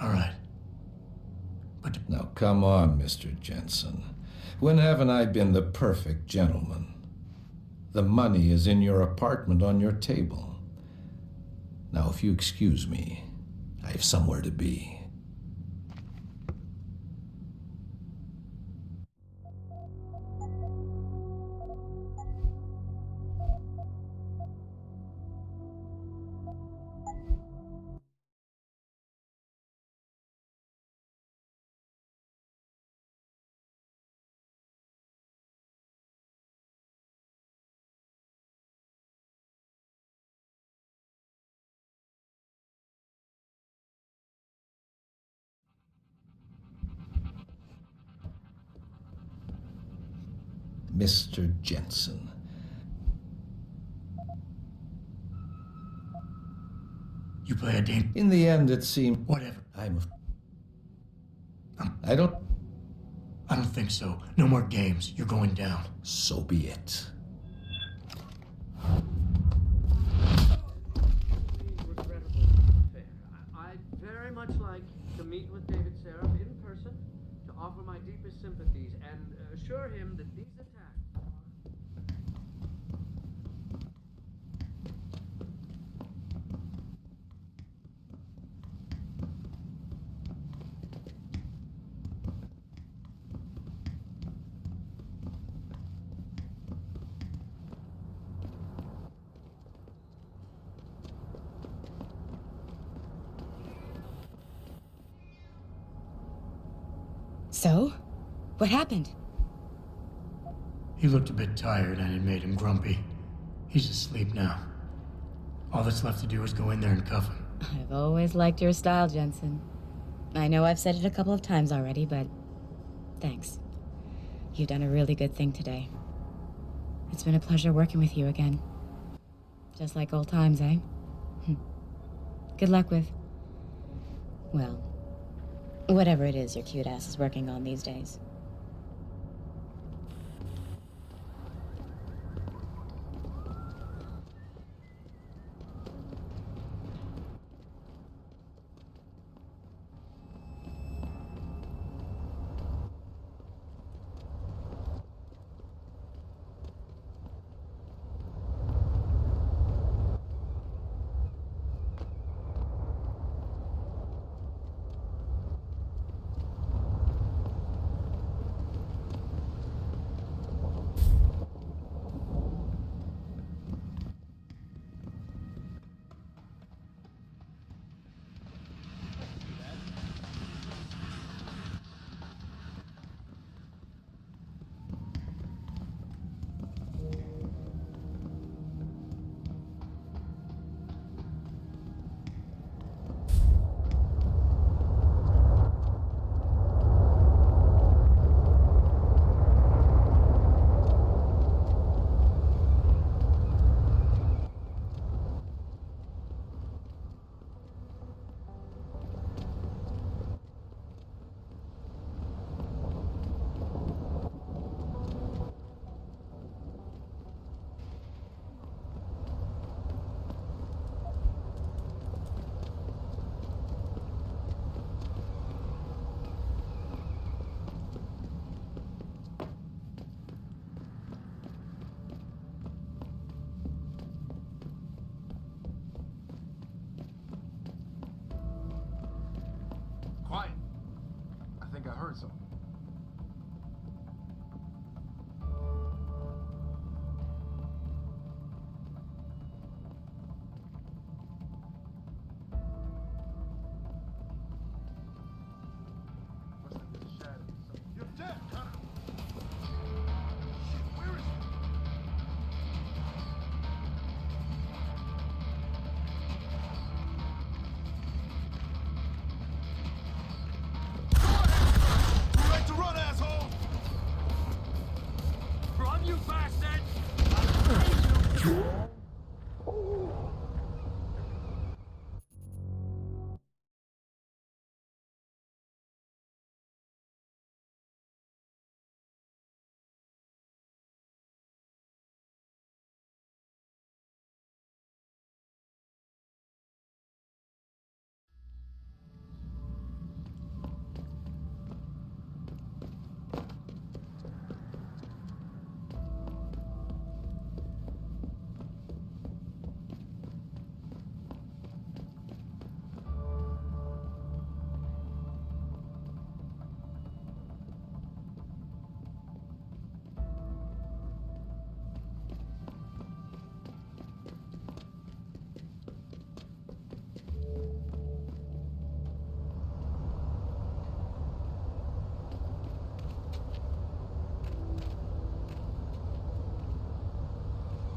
All right. But now, come on, Mr. Jensen. When haven't I been the perfect gentleman? The money is in your apartment on your table. Now, if you excuse me, I have somewhere to be. Mr. Jensen. you play a game. In the end, it seemed... Whatever. I don't think so. No more games. You're going down. So be it. I'd very much like to meet with David Seraph in person to offer my deepest sympathies and assure him that these attacks are... So? What happened? He looked a bit tired and it made him grumpy. He's asleep now. All that's left to do is go in there and cuff him. I've always liked your style, Jensen. I know I've said it a couple of times already, but thanks. You've done a really good thing today. It's been a pleasure working with you again. Just like old times, eh? Good luck with... well, whatever it is your cute ass is working on these days. you bastard!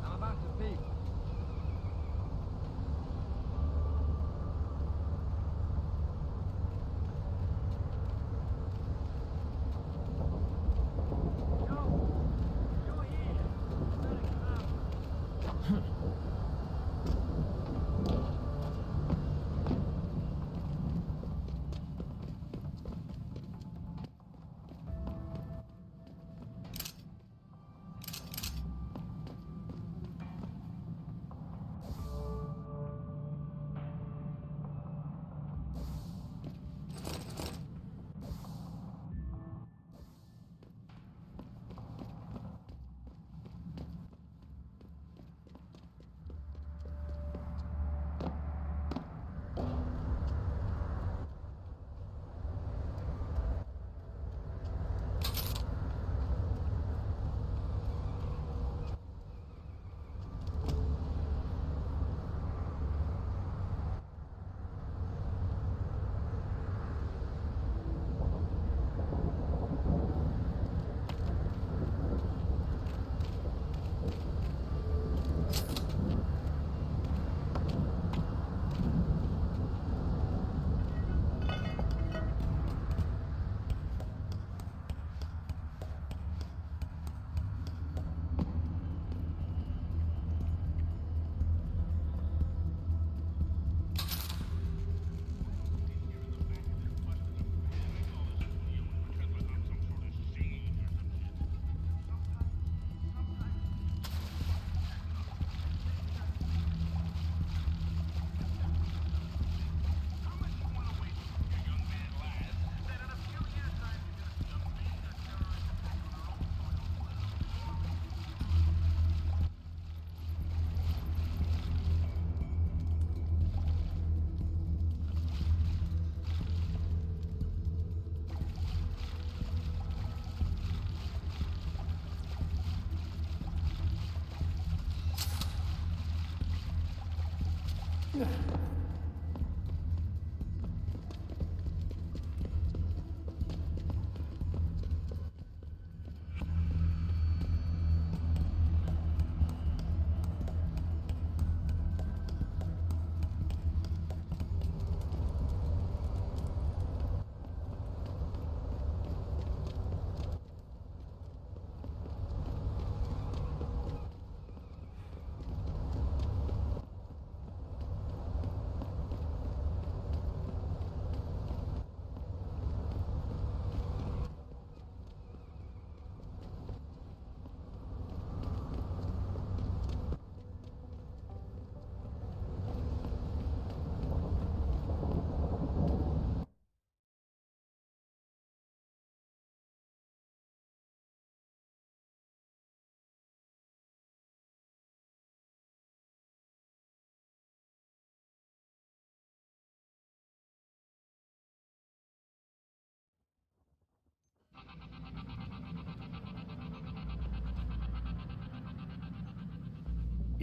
I'm about to peek.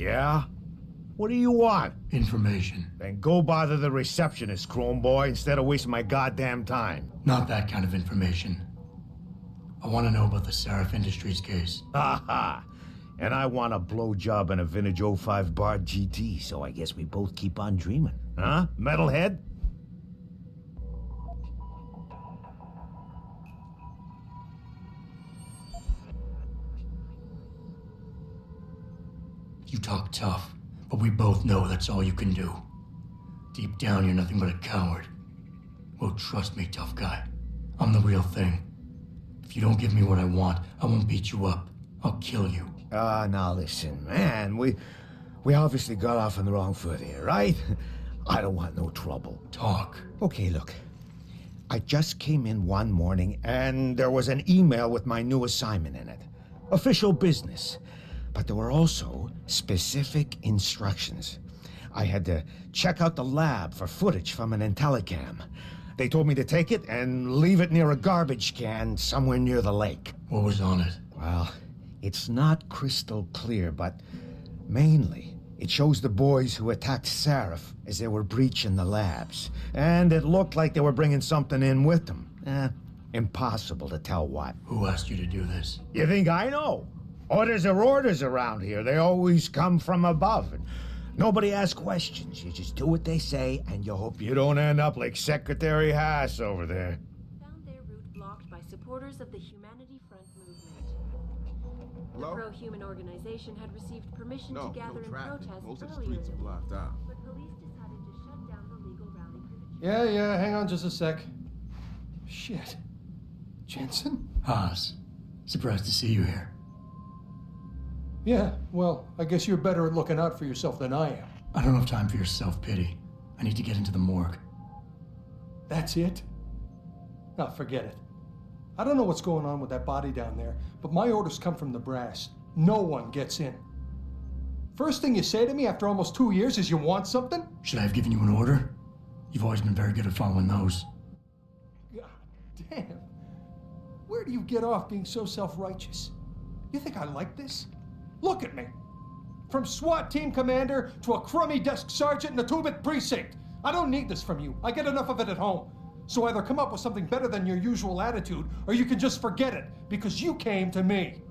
Yeah? What do you want? Information. Then go bother the receptionist, Chrome Boy, instead of wasting my goddamn time. Not that kind of information. I want to know about the Seraph Industries case. Ha ha! And I want a blowjob and a vintage '05 Bard GT, so I guess we both keep on dreaming. Huh, metalhead? You talk tough, but we both know that's all you can do. Deep down, you're nothing but a coward. Well, trust me, tough guy. I'm the real thing. If you don't give me what I want, I won't beat you up. I'll kill you. Now listen, man. We obviously got off on the wrong foot here, right? I don't want no trouble. Talk. Okay, look. I just came in one morning and there was an email with my new assignment in it. Official business. But there were also specific instructions. I had to check out the lab for footage from an IntelliCam. They told me to take it and leave it near a garbage can somewhere near the lake. What was on it? Well, it's not crystal clear, but mainly it shows the boys who attacked Seraph as they were breaching the labs. And it looked like they were bringing something in with them. Impossible to tell what. Who asked you to do this? You think I know? Orders are orders around here. They always come from above. And nobody asks questions. You just do what they say, and you hope you don't end up like Secretary Haas over there. Found their route blocked by supporters of the Humanity Front movement. The pro-human organization had received permission to gather in protest Most of the earlier streets are in the week, blocked out. but police decided to shut down the legal rally for the Yeah, hang on just a sec. Shit. Jensen? Haas. Surprised to see you here. Yeah, well, I guess you're better at looking out for yourself than I am. I don't have time for your self-pity. I need to get into the morgue. That's it? No, forget it. I don't know what's going on with that body down there, but my orders come from the brass. No one gets in. First thing you say to me after almost 2 years is you want something? Should I have given you an order? You've always been very good at following those. God damn. Where do you get off being so self-righteous? You think I like this? Look at me. From SWAT team commander to a crummy desk sergeant in the 2-bit precinct. I don't need this from you. I get enough of it at home. So either come up with something better than your usual attitude, or you can just forget it, because you came to me.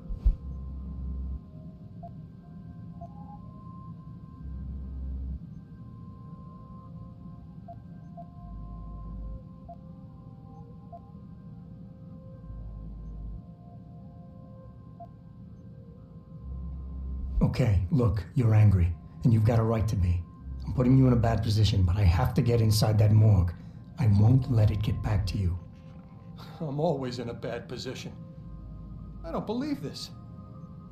Okay, look, you're angry, and you've got a right to be. I'm putting you in a bad position, but I have to get inside that morgue. I won't let it get back to you. I'm always in a bad position. I don't believe this.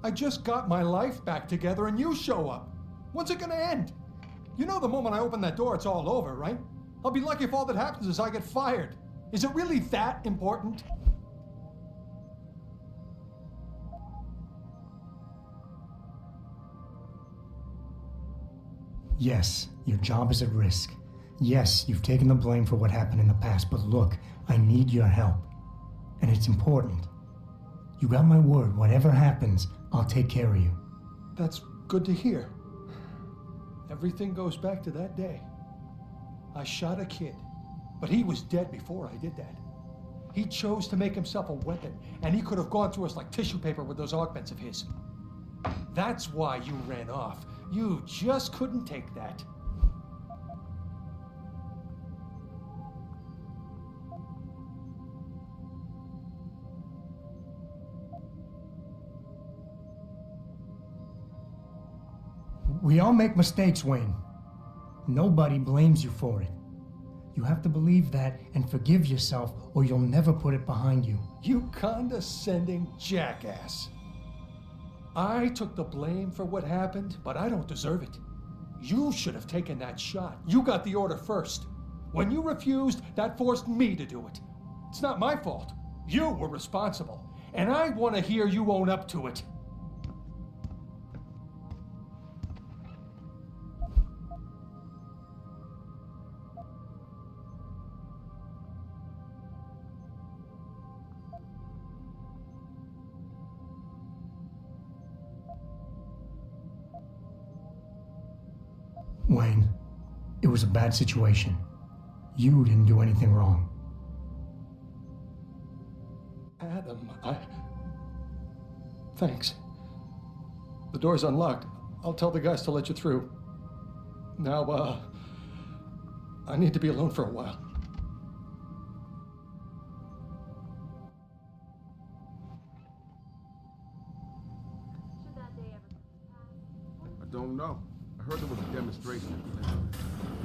I just got my life back together and you show up. When's it gonna end? You know the moment I open that door, it's all over, right? I'll be lucky if all that happens is I get fired. Is it really that important? Yes, your job is at risk. Yes, you've taken the blame for what happened in the past, but look, I need your help. And it's important. You got my word, whatever happens, I'll take care of you. That's good to hear. Everything goes back to that day. I shot a kid, but he was dead before I did that. He chose to make himself a weapon, and he could have gone through us like tissue paper with those augments of his. That's why you ran off. You just couldn't take that. We all make mistakes, Wayne. Nobody blames you for it. You have to believe that and forgive yourself, or you'll never put it behind you. You condescending jackass. I took the blame for what happened, but I don't deserve it. You should have taken that shot. You got the order first. When you refused, that forced me to do it. It's not my fault. You were responsible, and I want to hear you own up to it. Wayne, it was a bad situation. You didn't do anything wrong. Adam, Thanks. The door's unlocked. I'll tell the guys to let you through. Now, I need to be alone for a while. don't know. I heard there was a demonstration at the end.